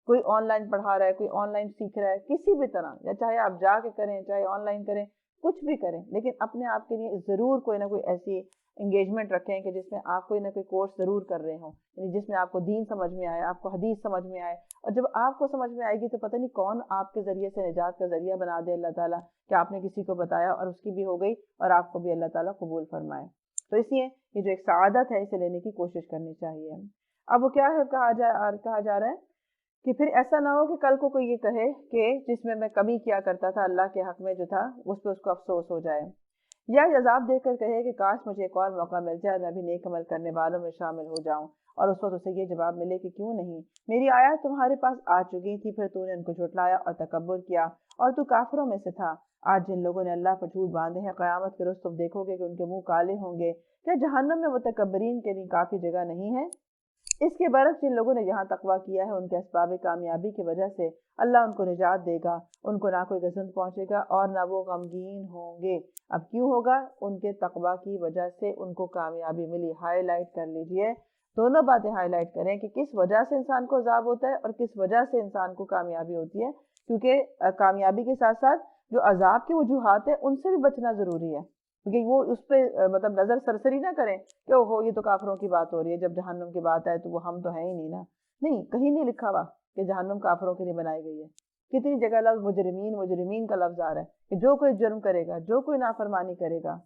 کوئی آن لائن پڑھا رہا ہے, کوئی آن لائن سیکھ رہا ہے, کسی بھی طرح, یا چاہے آپ جا کے کریں چاہے آن لائن کریں, کچھ بھی کریں، لیکن اپنے آپ کے لیے ضرور کوئی نہ کوئی ایسی انگیجمنٹ رکھیں کہ جس میں آپ کوئی نہ کوئی کورس ضرور کر رہے ہوں، یعنی جس میں آپ کو دین سمجھ میں آئے، آپ کو حدیث سمجھ میں آئے، اور جب آپ کو سمجھ میں آئے گی تو پتہ نہیں کون آپ کے ذریعے سے نجات کا ذریعہ بنا دے اللہ تعالیٰ، کہ آپ نے کسی کو بتایا اور اس کی بھی ہو گئی اور آپ کو بھی اللہ تعالیٰ قبول فرمائے۔ تو اس لیے یہ جو ایک سعادت ہے اسے لینے کی کوشش کرنی چاہیے۔ اب وہ کیا ہے کہا جا رہا ہے کہ پھر ایسا نہ ہو کہ کل کو کوئی یہ کہے کہ جس میں میں کمی کیا کرتا تھا اللہ کے حق میں جو تھا اس پہ اس کو افسوس ہو جائے، یا عذاب دیکھ کر کہے کہ کاش مجھے ایک اور موقع مل جائے، میں بھی نیک عمل کرنے والوں میں شامل ہو جاؤں، اور اس وقت اسے یہ جواب ملے کہ کیوں نہیں، میری آیات تمہارے پاس آ چکی تھی، پھر تو نے ان کو جھٹلایا اور تکبر کیا اور تو کافروں میں سے تھا۔ آج جن لوگوں نے اللہ پر جھوٹ باندھے ہیں، قیامت کے روز تم دیکھو گے کہ ان کے منہ کالے ہوں گے، کیا جہنم میں متکبرین کے لیے کافی جگہ نہیں ہے؟ اس کے برعکس جن لوگوں نے یہاں تقویٰ کیا ہے ان کے اسباب کامیابی کی وجہ سے اللہ ان کو نجات دے گا، ان کو نہ کوئی غضب پہنچے گا اور نہ وہ غمگین ہوں گے۔ اب کیوں ہوگا؟ ان کے تقویٰ کی وجہ سے ان کو کامیابی ملی۔ ہائی لائٹ کر لیجئے، دونوں باتیں ہائی لائٹ کریں کہ کس وجہ سے انسان کو عذاب ہوتا ہے اور کس وجہ سے انسان کو کامیابی ہوتی ہے، کیونکہ کامیابی کے ساتھ ساتھ جو عذاب کے وجوہات ہیں ان سے بھی بچنا ضروری ہے، کیونکہ وہ اس پہ مطلب نظر سرسری نہ کریں کہ اوہو یہ تو کافروں کی بات ہو رہی ہے، جب جہنم کی بات آئے تو وہ ہم تو ہیں ہی نہیں نا۔ نہیں، کہیں نہیں لکھا ہوا کہ جہنم کافروں کے لیے بنائی گئی ہے۔ کتنی جگہ لفظ مجرمین کا لفظ آ رہا ہے کہ جو کوئی جرم کرے گا، جو کوئی نافرمانی کرے گا۔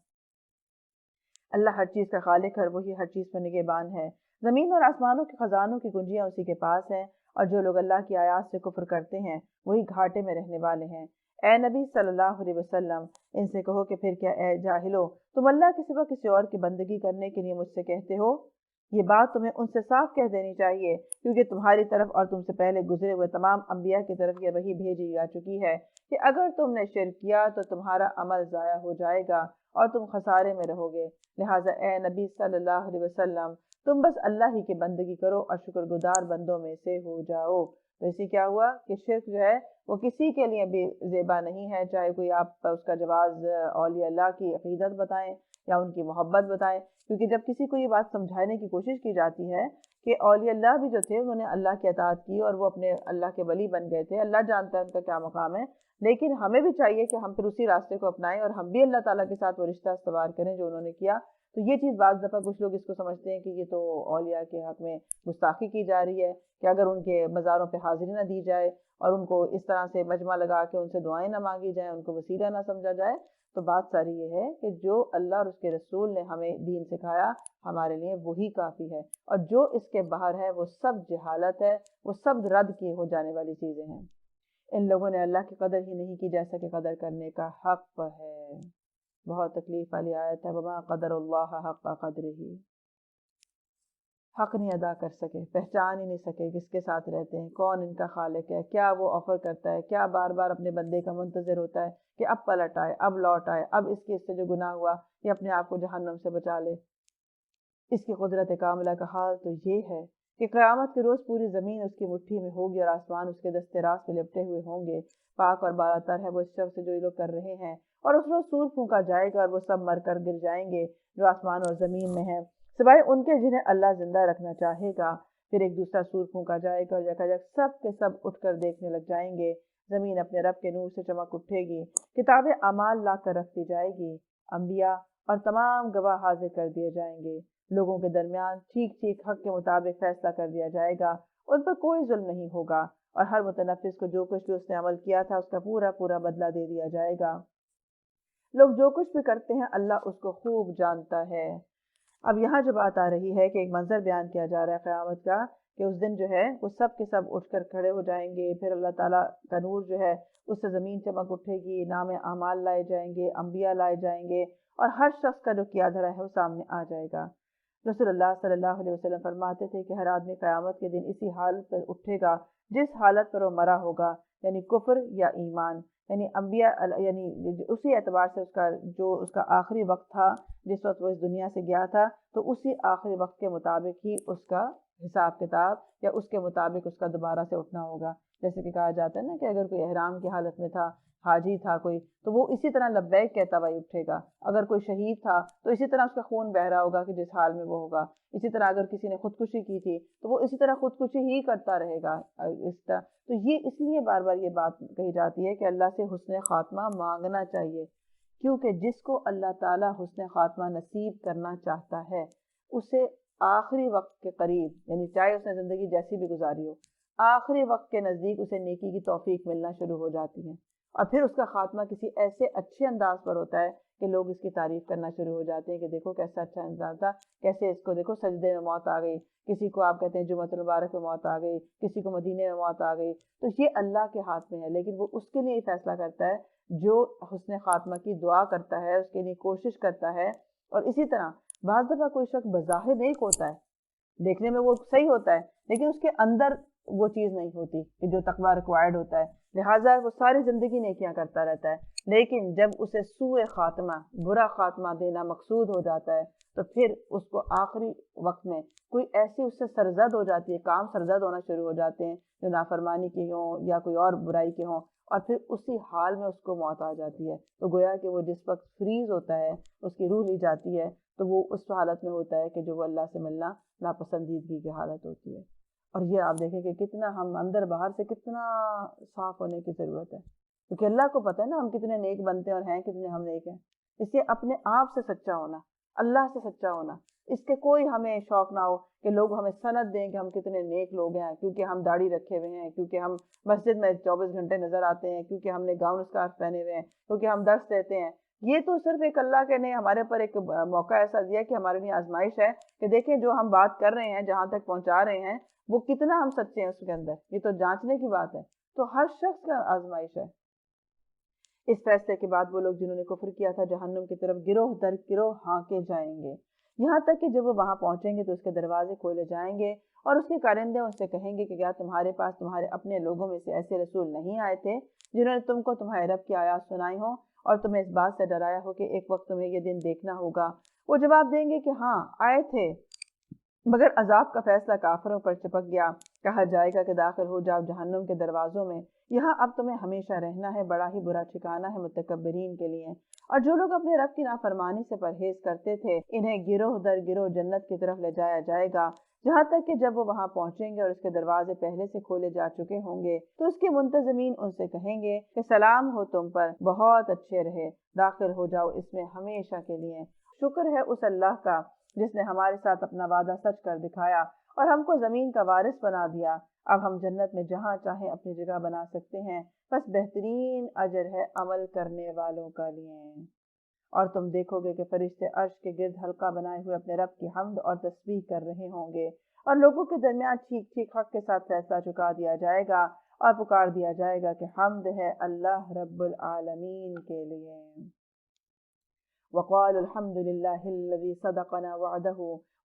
اللہ ہر چیز کا خالق ہے، وہی ہر چیز پر نگہبان ہے۔ زمین اور آسمانوں کے خزانوں کی کنجیاں اسی کے پاس ہیں، اور جو لوگ اللہ کی آیات سے کفر کرتے ہیں وہی گھاٹے میں رہنے والے ہیں۔ اے نبی صلی اللہ علیہ وسلم، ان سے کہو کہ پھر کیا اے جاہلو، تم اللہ کے سوا کسی اور کی بندگی کرنے کے لیے مجھ سے کہتے ہو؟ یہ بات تمہیں ان سے صاف کہہ دینی چاہیے، کیونکہ تمہاری طرف اور تم سے پہلے گزرے ہوئے تمام انبیاء کی طرف یہ وحی بھیجی جا چکی ہے کہ اگر تم نے شرک کیا تو تمہارا عمل ضائع ہو جائے گا اور تم خسارے میں رہو گے۔ لہٰذا اے نبی صلی اللہ علیہ وسلم، تم بس اللہ ہی کی بندگی کرو اور شکر گزار بندوں میں سے ہو جاؤ۔ تو اسی کیا ہوا کہ شرک جو ہے وہ کسی کے لیے بھی زیبا نہیں ہے، چاہے کوئی آپ اس کا جواز اولیاء اللہ کی عقیدت بتائیں یا ان کی محبت بتائیں، کیونکہ جب کسی کو یہ بات سمجھانے کی کوشش کی جاتی ہے کہ اولیاء اللہ بھی جو تھے انہوں نے اللہ کی اطاعت کی اور وہ اپنے اللہ کے ولی بن گئے تھے، اللہ جانتا ہے ان کا کیا مقام ہے، لیکن ہمیں بھی چاہیے کہ ہم پھر اسی راستے کو اپنائیں اور ہم بھی اللہ تعالیٰ کے ساتھ وہ رشتہ استوار کریں جو انہوں نے کیا۔ تو یہ چیز بعض دفعہ کچھ لوگ اس کو سمجھتے ہیں کہ یہ تو اولیاء کے حق میں گستاخی کی جا رہی ہے کہ اگر ان کے مزاروں پہ حاضری نہ دی جائے اور ان کو اس طرح سے مجمع لگا کے ان سے دعائیں نہ مانگی جائیں، ان کو وسیلہ نہ سمجھا جائے۔ تو بات ساری یہ ہے کہ جو اللہ اور اس کے رسول نے ہمیں دین سکھایا ہمارے لیے وہی کافی ہے، اور جو اس کے باہر ہے وہ سب جہالت ہے، وہ سب رد کیے ہو جانے والی چیزیں ہیں۔ ان لوگوں نے اللہ کی قدر ہی نہیں کی جیسا کہ قدر کرنے کا حق ہے۔ بہت تکلیف والی آیت ہے، وما قدر اللہ حق قدرہ، حق نہیں ادا کر سکے، پہچان ہی نہیں سکے کس کے ساتھ رہتے ہیں، کون ان کا خالق ہے، کیا وہ آفر کرتا ہے، کیا بار بار اپنے بندے کا منتظر ہوتا ہے کہ اب پلٹ آئے، اب لوٹ آئے، اب اس کے اس سے جو گناہ ہوا یہ اپنے آپ کو جہنم سے بچا لے۔ اس کی قدرت کاملہ کا حال تو یہ ہے کہ قیامت کے روز پوری زمین اس کی مٹھی میں ہوگی اور آسمان اس کے دست راست میں لپٹے ہوئے ہوں گے۔ پاک اور بالا تر ہے وہ اس شخص سے جو یہ لوگ کر رہے ہیں، اور اس روز سور پھونکا جائے گا اور وہ سب مر کر گر جائیں گے جو آسمان اور زمین میں ہیں، سوائے ان کے جنہیں اللہ زندہ رکھنا چاہے گا۔ پھر ایک دوسرا سور پھونکا جائے گا اور یکایک سب کے سب اٹھ کر دیکھنے لگ جائیں گے۔ زمین اپنے رب کے نور سے چمک اٹھے گی، کتاب اعمال لا کر رکھ دی جائے گی، انبیاء اور تمام گواہ حاضر کر دیے جائیں گے، لوگوں کے درمیان ٹھیک ٹھیک حق کے مطابق فیصلہ کر دیا جائے گا، ان پر کوئی ظلم نہیں ہوگا، اور ہر متنفس کو جو کچھ بھی اس نے عمل کیا تھا اس کا پورا پورا بدلہ دے دیا جائے گا۔ لوگ جو کچھ بھی کرتے ہیں اللہ اس کو خوب جانتا ہے۔ اب یہاں جو بات آ رہی ہے کہ ایک منظر بیان کیا جا رہا ہے قیامت کا، کہ اس دن جو ہے وہ سب کے سب اٹھ کر کھڑے ہو جائیں گے، پھر اللہ تعالیٰ کا نور جو ہے اس سے زمین چمک اٹھے گی، نام اعمال لائے جائیں گے، انبیاء لائے جائیں گے، اور ہر شخص کا جو کیا دھرا ہے وہ سامنے آ جائے گا۔ رسول اللہ صلی اللہ علیہ وسلم فرماتے تھے کہ ہر آدمی قیامت کے دن اسی حالت پر اٹھے گا جس حالت پر وہ مرا ہوگا، یعنی کفر یا ایمان، یعنی انبیاء یعنی اسی اعتبار سے اس کا آخری وقت تھا جس وقت وہ اس دنیا سے گیا تھا، تو اسی آخری وقت کے مطابق ہی اس کا حساب کتاب یا اس کے مطابق اس کا دوبارہ سے اٹھنا ہوگا۔ جیسے کہ کہا جاتا ہے نا کہ اگر کوئی احرام کی حالت میں تھا، حاجی تھا کوئی، تو وہ اسی طرح لبیک کہتا ہوا اٹھے گا۔ اگر کوئی شہید تھا تو اسی طرح اس کا خون بہ رہا ہوگا کہ جس حال میں وہ ہوگا۔ اسی طرح اگر کسی نے خودکشی کی تھی تو وہ اسی طرح خودکشی ہی کرتا رہے گا اس طرح۔ تو یہ اس لیے بار بار یہ بات کہی جاتی ہے کہ اللہ سے حسن خاتمہ مانگنا چاہیے۔ کیونکہ جس کو اللہ تعالیٰ حسن خاتمہ نصیب کرنا چاہتا ہے اسے آخری وقت کے قریب، یعنی چاہے اس نے زندگی جیسی بھی گزاری ہو، آخری وقت کے نزدیک اسے نیکی کی توفیق ملنا شروع ہو جاتی ہے، اور پھر اس کا خاتمہ کسی ایسے اچھے انداز پر ہوتا ہے کہ لوگ اس کی تعریف کرنا شروع ہو جاتے ہیں کہ دیکھو کیسا اچھا انسان تھا، کیسے اس کو دیکھو سجدے میں موت آ گئی، کسی کو آپ کہتے ہیں جمعۃ المبارک میں موت آ گئی، کسی کو مدینے میں موت آ گئی۔ تو یہ اللہ کے ہاتھ میں ہے، لیکن وہ اس کے لیے فیصلہ کرتا ہے جو حسن خاتمہ کی دعا کرتا ہے، اس کے لیے کوشش کرتا ہے۔ اور اسی طرح بعض دفعہ کوئی شخص بظاہر نیک ہوتا ہے، دیکھنے میں وہ صحیح ہوتا ہے، لیکن اس کے اندر وہ چیز نہیں ہوتی کہ جو تقویٰ ریکوائرڈ ہوتا ہے، لہٰذا وہ ساری زندگی نیکیاں کرتا رہتا ہے، لیکن جب اسے سوء خاتمہ، برا خاتمہ دینا مقصود ہو جاتا ہے تو پھر اس کو آخری وقت میں کوئی ایسی اس سے سرزد ہو جاتی ہے، کام سرزد ہونا شروع ہو جاتے ہیں جو نافرمانی کے ہوں یا کوئی اور برائی کے ہوں، اور پھر اسی حال میں اس کو موت آ جاتی ہے۔ تو گویا کہ وہ جس وقت فریز ہوتا ہے، اس کی روح لی جاتی ہے، تو وہ اس حالت میں ہوتا ہے کہ جو وہ اللہ سے ملنا ناپسندیدگی کی حالت ہوتی ہے۔ اور یہ آپ دیکھیں کہ کتنا ہم اندر باہر سے کتنا صاف ہونے کی ضرورت ہے، کیونکہ اللہ کو پتہ ہے نا ہم کتنے نیک بنتے ہیں اور ہیں کتنے ہم نیک ہیں۔ اس لیے اپنے آپ سے سچا ہونا، اللہ سے سچا ہونا، اس کے کوئی ہمیں شوق نہ ہو کہ لوگ ہمیں سند دیں کہ ہم کتنے نیک لوگ ہیں، کیونکہ ہم داڑھی رکھے ہوئے ہیں، کیونکہ ہم مسجد میں 24 گھنٹے نظر آتے ہیں، کیونکہ ہم نے گاؤن اسکارف پہنے ہوئے ہیں، کیونکہ ہم درس دیتے ہیں۔ یہ تو صرف ایک اللہ کے نے ہمارے پر ایک موقع ایسا دیا کہ ہمارے لیے آزمائش ہے کہ دیکھیں جو ہم بات کر رہے ہیں، جہاں تک پہنچا رہے ہیں، وہ کتنا ہم سچے ہیں اس کے اندر۔ یہ تو جانچنے کی بات ہے، تو ہر شخص کا آزمائش ہے۔ اس فیصلے کے بعد وہ لوگ جنہوں نے کفر کیا تھا جہنم کی طرف گروہ در گروہ ہانکے جائیں گے، یہاں تک کہ جب وہ وہاں پہنچیں گے تو اس کے دروازے کھولے جائیں گے اور اس کے کارندے ان سے کہیں گے کہ کیا تمہارے پاس تمہارے اپنے لوگوں میں سے ایسے رسول نہیں آئے تھے جنہوں نے تم کو تمہارے رب کی آیات سنائی ہوں اور تمہیں اس بات سے ڈرایا ہو کہ ایک وقت تمہیں یہ دن دیکھنا ہوگا؟ وہ جواب دیں گے کہ ہاں آئے تھے، مگر عذاب کا فیصلہ کافروں پر چپک گیا۔ کہا جائے گا کہ داخل ہو جاؤ جہنم کے دروازوں میں، یہاں اب تمہیں ہمیشہ رہنا ہے، بڑا ہی برا ٹھکانہ ہے متکبرین کے لیے۔ اور جو لوگ اپنے رب کی نافرمانی سے پرہیز کرتے تھے انہیں گروہ در گروہ جنت کی طرف لے جایا جائے گا، جہاں تک کہ جب وہ وہاں پہنچیں گے اور اس کے دروازے پہلے سے کھولے جا چکے ہوں گے تو اس کے منتظمین ان سے کہیں گے کہ سلام ہو تم پر، بہت اچھے رہے، داخل ہو جاؤ اس میں ہمیشہ کے لیے۔ شکر ہے اس اللہ کا جس نے ہمارے ساتھ اپنا وعدہ سچ کر دکھایا اور ہم کو زمین کا وارث بنا دیا۔ اب ہم جنت میں جہاں چاہیں اپنی جگہ بنا سکتے ہیں، بس بہترین اجر ہے عمل کرنے والوں کا لیے۔ اور تم دیکھو گے کہ فرشتے عرش کے گرد حلقہ بنائے ہوئے اپنے رب کی حمد اور تسبیح کر رہے ہوں گے، اور لوگوں کے درمیان ٹھیک ٹھیک حق کے ساتھ فیصلہ چکا دیا جائے گا اور پکار دیا جائے گا کہ حمد ہے اللہ رب العالمین کے لیے۔ وقالوا الحمد لله الذي صدقنا وعده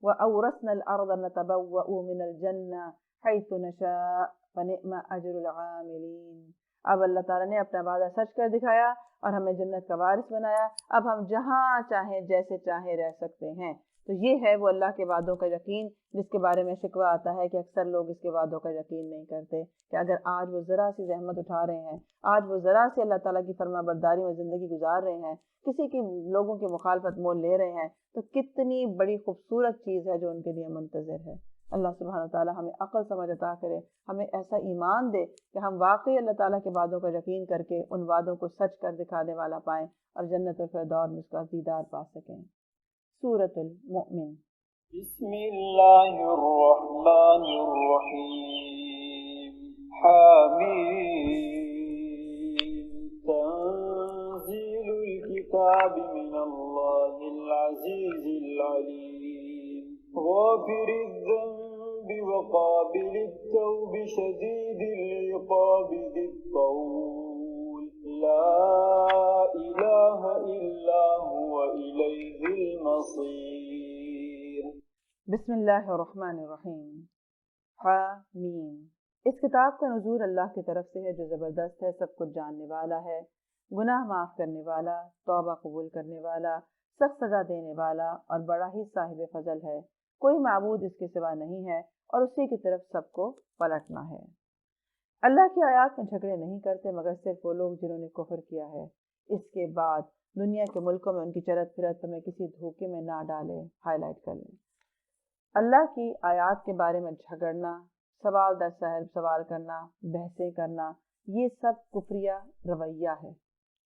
وأورثنا الأرض نتبوأ من الجنة حيث نشاء فنعم أجر العاملين۔ اب اللہ تعالیٰ نے اپنا وعدہ سچ کر دکھایا اور ہمیں جنت کا وارث بنایا، اب ہم جہاں چاہیں جیسے چاہیں رہ سکتے ہیں۔ تو یہ ہے وہ اللہ کے وعدوں کا یقین جس کے بارے میں شکوہ آتا ہے کہ اکثر لوگ اس کے وعدوں کا یقین نہیں کرتے، کہ اگر آج وہ ذرا سی زحمت اٹھا رہے ہیں، آج وہ ذرا سی اللہ تعالیٰ کی فرما برداری میں زندگی گزار رہے ہیں، کسی کی لوگوں کی مخالفت مول لے رہے ہیں، تو کتنی بڑی خوبصورت چیز ہے جو ان کے لیے منتظر ہے۔ اللہ سبحانہ وتعالیٰ ہمیں عقل سمجھ عطا کرے، ہمیں ایسا ایمان دے کہ ہم واقعی اللہ تعالیٰ کے وعدوں کا یقین کر کے ان وعدوں کو سچ کر دکھانے والا پائیں اور جنت الفردوس میں اس کا دیدار پا سکیں۔ سورۃ المؤمن۔ بسم اللہ الرحمن الرحیم۔ حامیم تنزیل الکتاب من اللہ العزیز العلیم غافر الذنب وقابل التوب شدید العقاب ذی الطول لا الہ الا هو الیہ المصیر۔ بسم اللہ الرحمن الرحیم۔ حامیم۔ اس کتاب کا نزول اللہ کی طرف سے ہے جو زبردست ہے، سب کچھ جاننے والا ہے، گناہ معاف کرنے والا، توبہ قبول کرنے والا، سخت سزا دینے والا اور بڑا ہی صاحب فضل ہے۔ کوئی معبود اس کے سوا نہیں ہے اور اسی کی طرف سب کو پلٹنا ہے۔ اللہ کی آیات میں جھگڑے نہیں کرتے مگر صرف وہ لوگ جنہوں نے کفر کیا ہے۔ اس کے بعد دنیا کے ملکوں میں ان کی چرت پھرت تمہیں کسی دھوکے میں نہ ڈالے۔ ہائی لائٹ کر لیں۔ اللہ کی آیات کے بارے میں جھگڑنا، سوال در سوال کرنا، بحثیں کرنا، یہ سب کفریہ رویہ ہے۔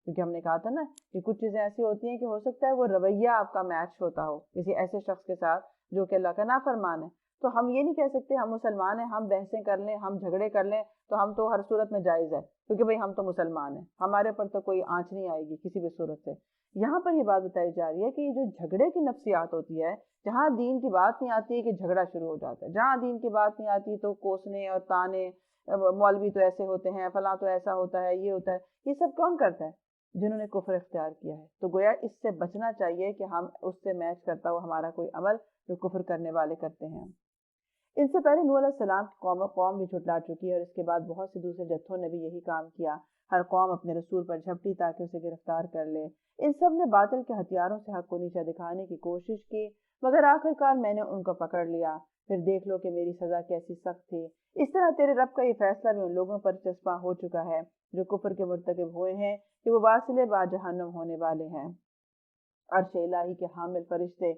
کیونکہ ہم نے کہا تھا نا کہ کچھ چیزیں ایسی ہوتی ہیں کہ ہو سکتا ہے وہ رویہ آپ کا میچ ہوتا ہو کسی ایسے شخص کے ساتھ جو کہ اللہ کا نافرمان ہے، تو ہم یہ نہیں کہہ سکتے ہم مسلمان ہیں، ہم بحثیں کر لیں، ہم جھگڑے کر لیں تو ہم تو ہر صورت میں جائز ہے، کیونکہ بھئی ہم تو مسلمان ہیں، ہمارے پر تو کوئی آنچ نہیں آئے گی کسی بھی صورت سے۔ یہاں پر یہ بات بتائی جا رہی ہے کہ یہ جو جھگڑے کی نفسیات ہوتی ہے، جہاں دین کی بات نہیں آتی ہے کہ جھگڑا شروع ہو جاتا ہے، جہاں دین کی بات نہیں آتی تو کوسنے اور تانے، مولوی تو ایسے ہوتے ہیں، فلاں تو ایسا ہوتا ہے، یہ ہوتا ہے، یہ سب کون کرتا ہے؟ جنہوں نے کفر اختیار کیا ہے۔ تو گویا اس سے بچنا چاہیے کہ ہم اس سے میچ کرتا ہو ہمارا کوئی عمل جو کفر کرنے والے کرتے ہیں۔ ان سے پہلے نوح علیہ السلام کی قوم بھی جھٹلا چکی ہے، اور اس کے بعد بہت سے دوسرے جتھوں نے بھی یہی کام کیا، ہر قوم اپنے رسول پر جھپٹی تاکہ اسے گرفتار کر لے۔ ان سب نے باطل کے ہتھیاروں سے حق کو نیچا دکھانے کی کوشش کی، مگر آخرکار میں نے ان کو پکڑ لیا، پھر دیکھ لو کہ میری سزا کیسی سخت تھی۔ اس طرح تیرے رب کا یہ فیصلہ بھی ان لوگوں پر چسپاں ہو چکا ہے جو کفر کے مرتکب ہوئے ہیں کہ وہ واصل با جہنم ہونے والے ہیں۔ عرش الہی کے حامل فرشتے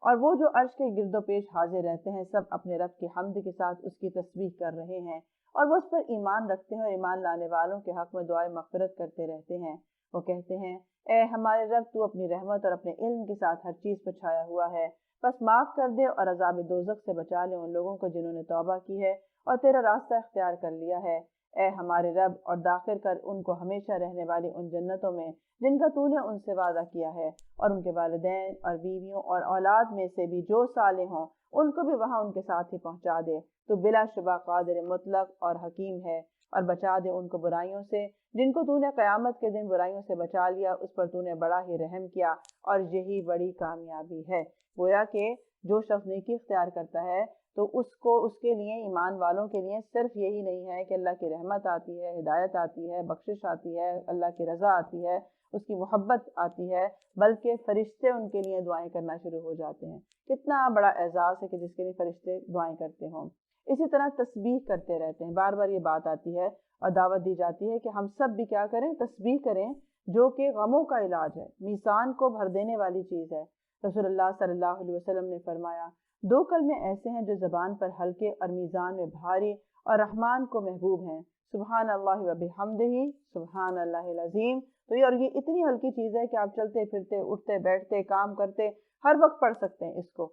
اور وہ جو عرش کے گرد و پیش حاضر رہتے ہیں، سب اپنے رب کی حمد کے ساتھ اس کی تسبیح کر رہے ہیں، اور وہ اس پر ایمان رکھتے ہیں اور ایمان لانے والوں کے حق میں دعائے مغفرت کرتے رہتے ہیں۔ وہ کہتے ہیں، اے ہمارے رب، تو اپنی رحمت اور اپنے علم کے ساتھ ہر چیز پر چھایا ہوا ہے، بس معاف کر دے اور عذاب دوزخ سے بچا لے ان لوگوں کو جنہوں نے توبہ کی ہے اور تیرا راستہ اختیار کر لیا ہے۔ اے ہمارے رب، اور داخل کر ان کو ہمیشہ رہنے والی ان جنتوں میں جن کا تو نے ان سے وعدہ کیا ہے، اور ان کے والدین اور بیویوں اور اولاد میں سے بھی جو صالح ہوں ان کو بھی وہاں ان کے ساتھ ہی پہنچا دے۔ تو بلا شبہ قادر مطلق اور حکیم ہے، اور بچا دے ان کو برائیوں سے جن کو تو نے قیامت کے دن برائیوں سے بچا لیا، اس پر تو نے بڑا ہی رحم کیا، اور یہی بڑی کامیابی ہے۔ گویا کہ جو شخص نیکی اختیار کرتا ہے تو اس کے لیے، ایمان والوں کے لیے صرف یہی نہیں ہے کہ اللہ کی رحمت آتی ہے، ہدایت آتی ہے، بخشش آتی ہے، اللہ کی رضا آتی ہے، اس کی محبت آتی ہے، بلکہ فرشتے ان کے لیے دعائیں کرنا شروع ہو جاتے ہیں۔ کتنا بڑا اعزاز ہے کہ جس کے لیے فرشتے دعائیں کرتے ہوں۔ اسی طرح تسبیح کرتے رہتے ہیں، بار بار یہ بات آتی ہے اور دعوت دی جاتی ہے کہ ہم سب بھی کیا کریں؟ تسبیح کریں، جو کہ غموں کا علاج ہے، میزان کو بھر دینے والی چیز ہے۔ رسول اللہ صلی اللہ علیہ وسلم نے فرمایا، دو کلمے ایسے ہیں جو زبان پر ہلکے اور میزان میں بھاری اور رحمان کو محبوب ہیں، سبحان اللہ و بحمدہ، سبحان اللہ العظیم۔ تو یہ اتنی ہلکی چیز ہے کہ آپ چلتے پھرتے، اٹھتے بیٹھتے، کام کرتے ہر وقت پڑھ سکتے ہیں اس کو۔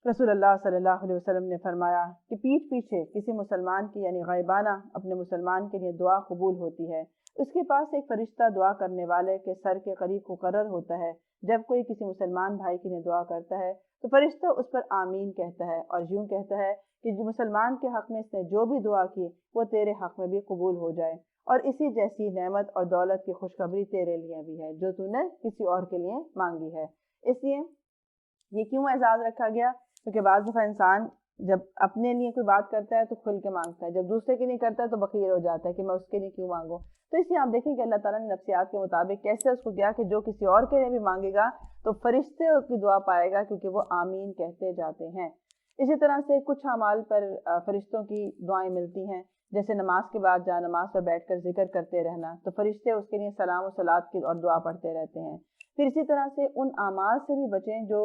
رسول اللہ صلی اللہ علیہ وسلم نے فرمایا کہ پیٹھ پیچھے کسی مسلمان کی، یعنی غائبانہ اپنے مسلمان کے لیے دعا قبول ہوتی ہے۔ اس کے پاس ایک فرشتہ دعا کرنے والے کے سر کے قریب مقرر ہوتا ہے۔ جب کوئی کسی مسلمان بھائی کے لیے دعا کرتا ہے تو فرشتہ اس پر آمین کہتا ہے، اور یوں کہتا ہے کہ جو مسلمان کے حق میں اس نے جو بھی دعا کی وہ تیرے حق میں بھی قبول ہو جائے، اور اسی جیسی نعمت اور دولت کی خوشخبری تیرے لیے بھی ہے جو تو نے کسی اور کے لیے مانگی ہے۔ اس لیے یہ کیوں اعزاز رکھا گیا؟ کیونکہ بعض دفعہ انسان جب اپنے لیے کوئی بات کرتا ہے تو کھل کے مانگتا ہے، جب دوسرے کے لیے کرتا ہے تو بخیل ہو جاتا ہے کہ میں اس کے لیے کیوں مانگوں۔ تو اس لیے آپ دیکھیں کہ اللہ تعالیٰ نے نفسیات کے مطابق کیسے اس کو کیا کہ جو کسی اور کے لیے بھی مانگے گا تو فرشتے کی دعا پائے گا، کیونکہ وہ آمین کہتے جاتے ہیں۔ اسی طرح سے کچھ اعمال پر فرشتوں کی دعائیں ملتی ہیں، جیسے نماز کے بعد جہاں نماز پر بیٹھ کر ذکر کرتے رہنا، تو فرشتے اس کے لیے سلام و صلات کی اور دعا پڑھتے رہتے ہیں۔ پھر اسی طرح سے ان اعمال سے بھی بچیں جو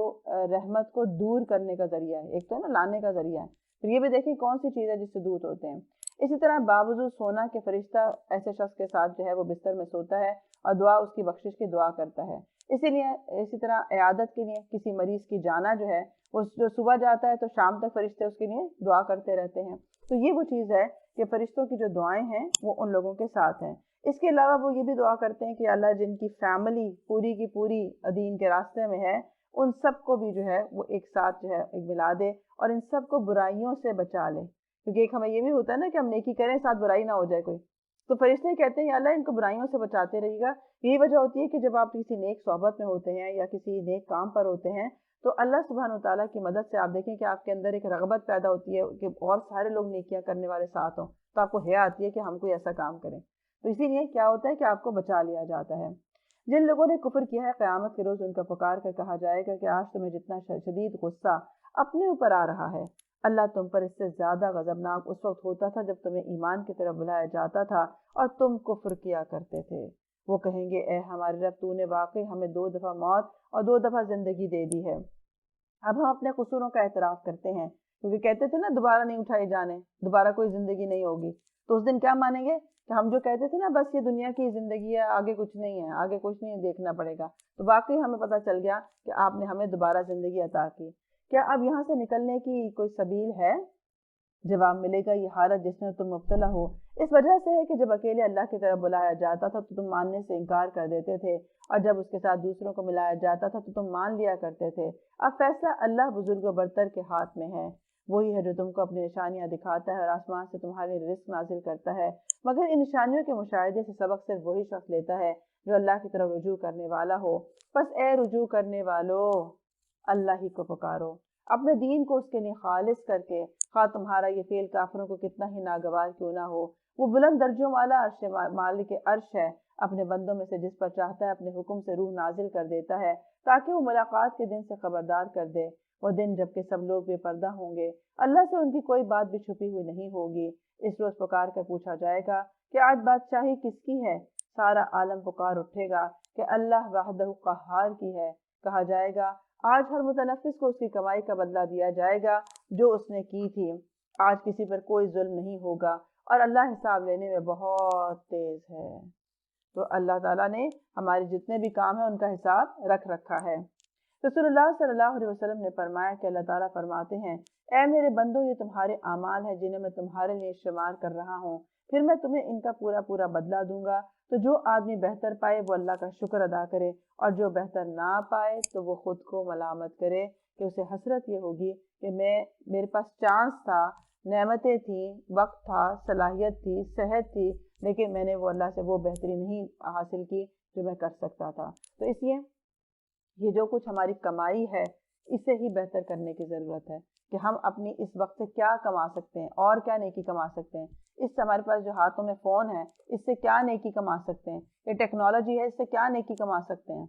رحمت کو دور کرنے کا ذریعہ ہے، ایک تو ہے نا لانے کا ذریعہ ہے، پھر یہ بھی دیکھیں کون سی چیز ہے جس سے دور ہوتے ہیں۔ اسی طرح باوضو سونا کے فرشتہ ایسے شخص کے ساتھ جو ہے وہ بستر میں سوتا ہے اور دعا اس کی بخشش کی دعا کرتا ہے۔ اسی طرح عیادت کے لیے کسی مریض کی جانا جو ہے وہ جو صبح جاتا ہے تو شام تک فرشتے اس کے لیے دعا کرتے رہتے ہیں۔ تو یہ وہ چیز ہے کہ فرشتوں کی جو دعائیں ہیں وہ ان لوگوں کے ساتھ ہیں۔ اس کے علاوہ وہ یہ بھی دعا کرتے ہیں کہ اللہ جن کی فیملی پوری کی پوری دین کے راستے میں ہے ان سب کو بھی جو ہے وہ ایک ساتھ جو ہے ایک ملا دے اور ان سب کو برائیوں سے بچا لے، کیونکہ ایک ہمیں یہ بھی ہوتا ہے نا کہ ہم نیکی کریں ساتھ برائی نہ ہو جائے کوئی، تو فرشتے کہتے ہیں یا اللہ ان کو برائیوں سے بچاتے رہیے گا۔ یہی وجہ ہوتی ہے کہ جب آپ کسی نیک صحبت میں ہوتے ہیں یا کسی نیک کام پر ہوتے ہیں تو اللہ سبحانہ وتعالیٰ کی مدد سے آپ دیکھیں کہ آپ کے اندر ایک رغبت پیدا ہوتی ہے کہ اور سارے لوگ نیکیاں کرنے والے ساتھ ہوں، تو آپ کو حیا آتی ہے کہ ہم کوئی ایسا کام کریں۔ تو اسی لیے کیا ہوتا ہے کہ آپ کو بچا لیا جاتا ہے۔ جن لوگوں نے کفر کیا ہے قیامت کے روز ان کا پکار کر کہا جائے گا کہ آج تمہیں جتنا شدید غصہ اپنے اوپر آ رہا ہے، اللہ تم پر اس سے زیادہ غضبناک اس وقت ہوتا تھا جب تمہیں ایمان کی طرف بلایا جاتا تھا اور تم کفر کیا کرتے تھے۔ وہ کہیں گے اے ہمارے رب، تو نے واقعی ہمیں 2 دفعہ موت اور 2 دفعہ زندگی دے دی ہے۔ اب ہم اپنے قصوروں کا اعتراف کرتے ہیں، کیونکہ کہتے تھے نا دوبارہ نہیں اٹھائے جانے، دوبارہ کوئی زندگی نہیں ہوگی، تو اس دن کیا مانیں گے؟ کہ ہم جو کہتے تھے نا بس یہ دنیا کی زندگی ہے، آگے کچھ نہیں ہے، آگے کچھ نہیں دیکھنا پڑے گا، تو واقعی ہمیں پتہ چل گیا کہ آپ نے ہمیں دوبارہ زندگی عطا کی۔ کیا اب یہاں سے نکلنے کی کوئی سبیل ہے؟ جواب ملے گا، یہ حالت جس میں تم مبتلا ہو اس وجہ سے ہے کہ جب اکیلے اللہ کی طرف بلایا جاتا تھا تو تم ماننے سے انکار کر دیتے تھے، اور جب اس کے ساتھ دوسروں کو ملایا جاتا تھا تو تم مان لیا کرتے تھے۔ اب فیصلہ اللہ بزرگ و برتر کے ہاتھ میں ہے، وہی ہے جو تم کو اپنی نشانیاں دکھاتا ہے اور آسمان سے تمہارے رزق نازل کرتا ہے، مگر ان نشانیوں کے مشاہدے سے سبق صرف وہی شخص لیتا ہے جو اللہ کی طرف رجوع کرنے والا ہو۔ پس اے رجوع کرنے والو، اللہ ہی کو پکارو، اپنے دین کو اس کے لیے خالص کر کے، خواہ تمہارا یہ فعل کافروں کو کتنا ہی ناگوار کیوں نہ ہو۔ وہ بلند درجوں والا عرش مالک عرش ہے، اپنے بندوں میں سے جس پر چاہتا ہے اپنے حکم سے روح نازل کر دیتا ہے تاکہ وہ ملاقات کے دن سے خبردار کر دے، وہ دن جب کہ سب لوگ بے پردہ ہوں گے، اللہ سے ان کی کوئی بات بھی چھپی ہوئی نہیں ہوگی۔ اس روز پکار کر پوچھا جائے گا کہ آج بادشاہی کس کی ہے؟ سارا عالم پکار اٹھے گا کہ اللہ وحدہ قہار کی ہے۔ کہا جائے گا آج ہر متنفس کو اس کی کمائی کا بدلہ دیا جائے گا جو اس نے کی تھی، آج کسی پر کوئی ظلم نہیں ہوگا اور اللہ حساب لینے میں بہت تیز ہے۔ تو اللہ تعالیٰ نے ہمارے جتنے بھی کام ہیں ان کا حساب رکھ رکھا ہے۔ رسول اللہ صلی اللہ علیہ وسلم نے فرمایا کہ اللہ تعالیٰ فرماتے ہیں، اے میرے بندو، یہ تمہارے اعمال ہیں جنہیں میں تمہارے لیے شمار کر رہا ہوں، پھر میں تمہیں ان کا پورا پورا بدلہ دوں گا۔ تو جو آدمی بہتر پائے وہ اللہ کا شکر ادا کرے، اور جو بہتر نہ پائے تو وہ خود کو ملامت کرے کہ اسے حسرت یہ ہوگی کہ میرے پاس چانس تھا، نعمتیں تھیں، وقت تھا، صلاحیت تھی، صحت تھی، لیکن میں نے وہ اللہ سے وہ بہتری نہیں حاصل کی جو میں کر سکتا تھا۔ تو اس لیے یہ جو کچھ ہماری کمائی ہے اسے ہی بہتر کرنے کی ضرورت ہے کہ ہم اپنی اس وقت سے کیا کما سکتے ہیں اور کیا نیکی کما سکتے ہیں۔ اس سے ہمارے پاس جو ہاتھوں میں فون ہے اس سے کیا نیکی کما سکتے ہیں، یہ ٹیکنالوجی ہے اس سے کیا نیکی کما سکتے ہیں۔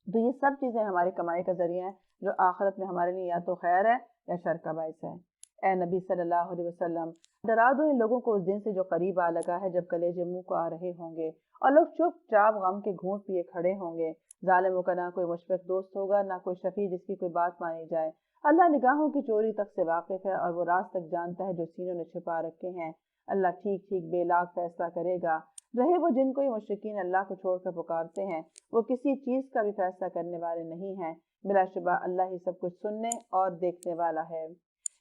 تو یہ سب چیزیں ہماری کمائی کا ذریعہ ہیں جو آخرت میں ہمارے لیے یا تو خیر ہے یا شر کا باعث ہے۔ اے نبی صلی اللہ علیہ وسلم، ڈرا دو ان لوگوں کو اس دن سے جو قریب آ لگا ہے جب کلیجے منہ کو آ رہے ہوں گے اور لوگ چپ چاپ غم کے گھونٹ پیے کھڑے ہوں گے۔ ظالموں کا نہ کوئی مشفق دوست ہوگا، نہ کوئی شفیع جس کی کوئی بات مانی جائے۔ اللہ نگاہوں کی چوری تک سے واقف ہے اور وہ راز تک جانتا ہے جو سینوں نے چھپا رکھے ہیں۔ اللہ ٹھیک ٹھیک بے لاگ فیصلہ کرے گا۔ رہے وہ جن کو یہ مشرکین اللہ کو چھوڑ کر پکارتے ہیں، وہ کسی چیز کا بھی فیصلہ کرنے والے نہیں ہیں، بلا شبہ اللہ ہی سب کچھ سننے اور دیکھنے والا ہے۔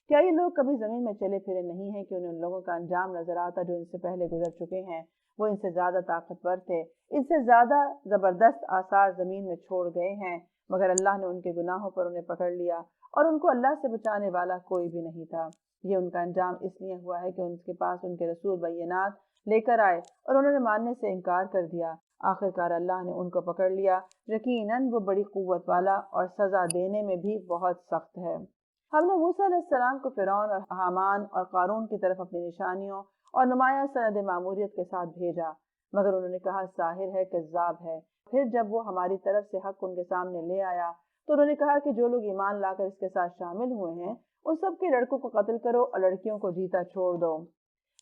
کیا یہ لوگ کبھی زمین میں چلے پھرے نہیں ہیں کہ انہیں ان لوگوں کا انجام نظر آتا جو ان سے پہلے گزر چکے ہیں؟ وہ ان سے زیادہ طاقتور تھے، ان سے زیادہ زبردست آثار زمین میں چھوڑ گئے ہیں، مگر اللہ نے ان کے گناہوں پر انہیں پکڑ لیا اور ان کو اللہ سے بچانے والا کوئی بھی نہیں تھا۔ یہ ان کا انجام اس لیے ہوا ہے کہ ان کے پاس ان کے رسول بینات لے کر آئے اور انہوں نے ماننے سے انکار کر دیا۔ آخرکار اللہ نے ان کو پکڑ لیا، یقیناً وہ بڑی قوت والا اور سزا دینے میں بھی بہت سخت ہے۔ ہم نے موسیٰ علیہ السلام کو فرعون اور حامان اور قارون کی طرف اپنی نشانیوں اور نمایاں سند معموریت کے ساتھ بھیجا، مگر انہوں نے کہا ساحر ہے، کذاب ہے۔ پھر جب وہ ہماری طرف سے حق ان کے سامنے لے آیا تو انہوں نے کہا کہ جو لوگ ایمان لا کر اس کے ساتھ شامل ہوئے ہیں ان سب کے لڑکوں کو قتل کرو اور لڑکیوں کو جیتا چھوڑ دو۔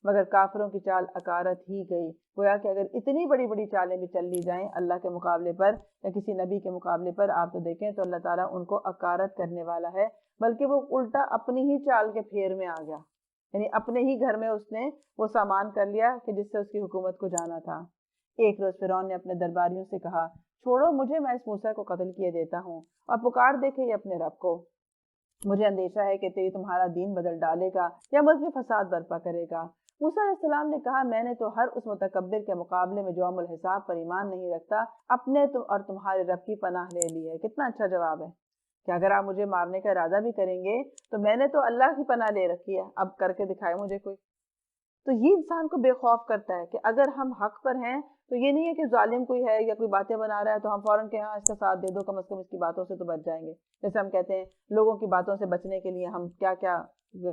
مگر کافروں کی چال اکارت ہی گئی، گویا کہ اگر اتنی بڑی بڑی چالیں بھی چل لی جائیں اللہ کے مقابلے پر یا کسی نبی کے مقابلے پر، آپ تو دیکھیں تو اللہ تعالیٰ ان کو اکارت کرنے والا ہے، بلکہ وہ الٹا اپنی ہی چال کے پھیر میں آ گیا، یعنی اپنے ہی گھر میں اس نے وہ سامان کر لیا کہ جس سے اس کی حکومت کو جانا تھا۔ ایک روز فرعون نے اپنے درباریوں سے کہا، چھوڑو مجھے، میں اس موسیٰ کو قتل کیے دیتا ہوں، اور پکار دیکھے یہ اپنے رب کو۔ مجھے اندیشہ ہے کہ تمہارا دین بدل ڈالے گا یا ملک میں فساد برپا کرے گا۔ موسیٰ علیہ السلام نے کہا، میں نے تو ہر اس متکبر کے مقابلے میں جو یوم الحساب پر ایمان نہیں رکھتا اپنے اور تمہارے رب کی پناہ لے لی ہے۔ کتنا اچھا جواب ہے کہ اگر آپ مجھے مارنے کا ارادہ بھی کریں گے تو میں نے تو اللہ کی پناہ لے رکھی ہے، اب کر کے دکھائے مجھے کوئی۔ تو یہ انسان کو بے خوف کرتا ہے کہ اگر ہم حق پر ہیں تو یہ نہیں ہے کہ ظالم کوئی ہے یا کوئی باتیں بنا رہا ہے تو ہم فوراً کہ ہاں اس کا ساتھ دے دو، کم از کم اس کی باتوں سے تو بچ جائیں گے۔ جیسے ہم کہتے ہیں لوگوں کی باتوں سے بچنے کے لیے ہم کیا کیا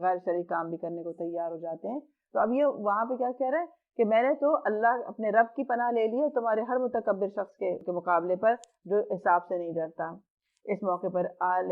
غیر شرعی کام بھی کرنے کو تیار ہو جاتے ہیں۔ تو اب یہ وہاں پہ کیا کہہ رہا ہے کہ میں نے تو اللہ اپنے رب کی پناہ لے لی ہے تمہارے ہر متکبر شخص کے مقابلے پر جو حساب سے نہیں ڈرتا۔ اس موقع پر آل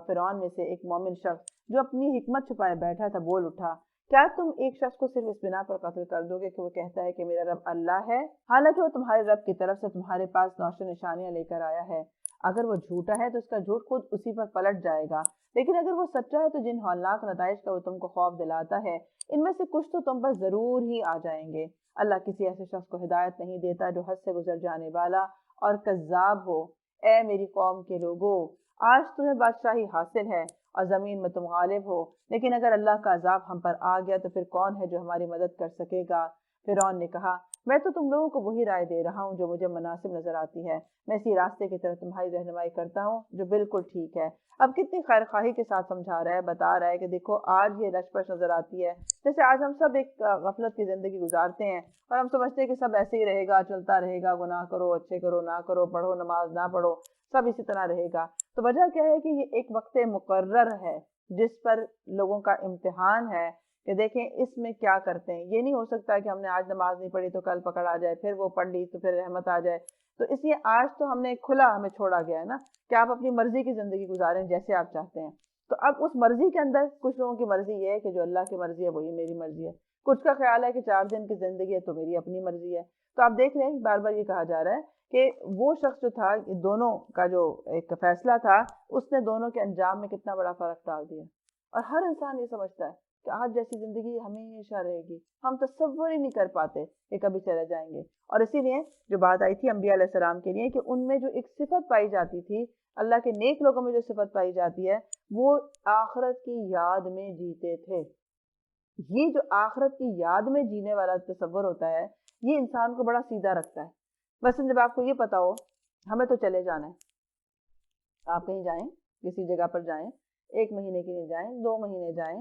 فرعون میں سے ایک مومن شخص جو اپنی حکمت چھپائے بیٹھا تھا بول اٹھا، کیا تم ایک شخص کو صرف اس بنا پر قتل کر دو گے کہ وہ کہتا ہے کہ میرا رب اللہ ہے، حالانکہ وہ تمہارے رب کی طرف سے تمہارے پاس نوشہ نشانیاں لے کر آیا ہے؟ اگر وہ جھوٹا ہے تو اس کا جھوٹ خود اسی پر پلٹ جائے گا، لیکن اگر وہ سچا ہے تو جن ہولناک نتائج کا وہ تم کو خوف دلاتا ہے ان میں سے کچھ تو تم پر ضرور ہی آ جائیں گے۔ اللہ کسی ایسے شخص کو ہدایت نہیں دیتا جو حد سے گزر جانے والا اور کذاب ہو۔ اے میری قوم کے لوگو، آج تمہیں بادشاہی حاصل ہے اور زمین میں تم غالب ہو، لیکن اگر اللہ کا عذاب ہم پر آ گیا تو پھر کون ہے جو ہماری مدد کر سکے گا؟ فرعون نے کہا، میں تو تم لوگوں کو وہی رائے دے رہا ہوں جو مجھے مناسب نظر آتی ہے، میں اسی راستے کی طرف تمہاری رہنمائی کرتا ہوں جو بالکل ٹھیک ہے۔ اب کتنی خیر خواہی کے ساتھ سمجھا رہا ہے، بتا رہا ہے کہ دیکھو آج یہ لشپش نظر آتی ہے، جیسے آج ہم سب ایک غفلت کی زندگی گزارتے ہیں اور ہم سمجھتے ہیں کہ سب ایسے ہی رہے گا، چلتا رہے گا، گناہ کرو، اچھے کرو، نہ کرو، پڑھو نماز، نہ پڑھو، سب اسی طرح رہے گا۔ تو وجہ کیا ہے کہ یہ ایک وقت مقرر ہے جس پر لوگوں کا امتحان ہے کہ دیکھیں اس میں کیا کرتے ہیں۔ یہ نہیں ہو سکتا کہ ہم نے آج نماز نہیں پڑھی تو کل پکڑ آ جائے، پھر وہ پڑھ لی تو پھر رحمت آ جائے۔ تو اس لیے آج تو ہم نے کھلا ہمیں چھوڑا گیا ہے نا کہ آپ اپنی مرضی کی زندگی گزاریں جیسے آپ چاہتے ہیں۔ تو اب اس مرضی کے اندر کچھ لوگوں کی مرضی یہ ہے کہ جو اللہ کی مرضی ہے وہی میری مرضی ہے، کچھ کا خیال ہے کہ 4 دن کی زندگی ہے تو میری اپنی مرضی ہے۔ تو آپ دیکھ لیں بار بار یہ کہا جا رہا ہے کہ وہ شخص جو تھا، دونوں کا جو ایک فیصلہ تھا، اس نے دونوں کے انجام میں کتنا بڑا فرق ڈال دیا۔ اور ہر انسان یہ سمجھتا ہے کہ آج جیسی زندگی ہمیشہ رہے گی، ہم تصور ہی نہیں کر پاتے کہ کبھی چلے جائیں گے۔ اور اسی لیے جو بات آئی تھی انبیاء علیہ السلام کے لیے کہ ان میں جو ایک صفت پائی جاتی تھی، اللہ کے نیک لوگوں میں جو صفت پائی جاتی ہے، وہ آخرت کی یاد میں جیتے تھے۔ یہ جو آخرت کی یاد میں جینے والا تصور ہوتا ہے، یہ انسان کو بڑا سیدھا رکھتا ہے۔ مثلا جب آپ کو یہ پتا ہو ہمیں تو چلے جانا ہے، آپ کہیں جائیں، کسی جگہ پر جائیں، 1 مہینے کے لیے جائیں، 2 مہینے جائیں،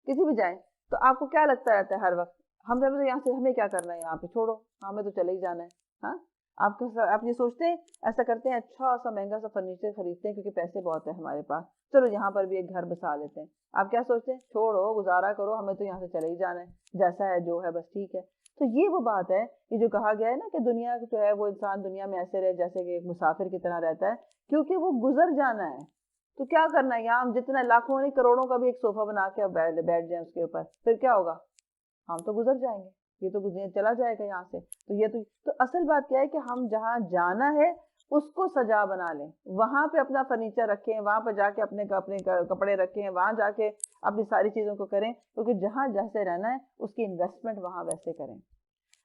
کسی بھی جائیں، تو آپ کو کیا لگتا رہتا ہے ہر وقت؟ ہم جب یہاں سے ہمیں کیا کرنا ہے، یہاں پہ چھوڑو، ہمیں تو چلے ہی جانا ہے۔ ہاں، آپ یہ سوچتے ہیں، ایسا کرتے ہیں، اچھا سا مہنگا سا فرنیچر خریدتے ہیں کیونکہ پیسے بہت ہیں ہمارے پاس، چلو یہاں پر بھی ایک گھر بسا لیتے ہیں۔ آپ کیا سوچتے ہیں؟ چھوڑو، گزارا کرو، ہمیں تو یہاں سے چلے ہی جانا ہے، جیسا ہے جو ہے بس ٹھیک ہے۔ تو یہ وہ بات ہے، یہ جو کہا گیا ہے نا کہ دنیا جو ہے وہ انسان دنیا میں ایسے رہے جیسے کہ ایک مسافر کی طرح رہتا ہے، کیونکہ وہ گزر جانا ہے۔ تو کیا کرنا ہے، یہاں ہم جتنا لاکھوں نہیں کروڑوں کا بھی ایک صوفہ بنا کے بیٹھ جائیں اس کے اوپر، پھر کیا ہوگا؟ ہم تو گزر جائیں گے، یہ تو چلا جائے گا یہاں سے۔ تو یہ تو اصل بات کیا ہے کہ ہم جہاں جانا ہے اس کو سجا بنا لیں، وہاں پہ اپنا فرنیچر رکھیں، وہاں پہ جا کے اپنے کپڑے رکھیں، وہاں جا کے اپنی ساری چیزوں کو کریں، کیونکہ جہاں جیسے رہنا ہے اس کی انویسٹمنٹ وہاں ویسے کریں۔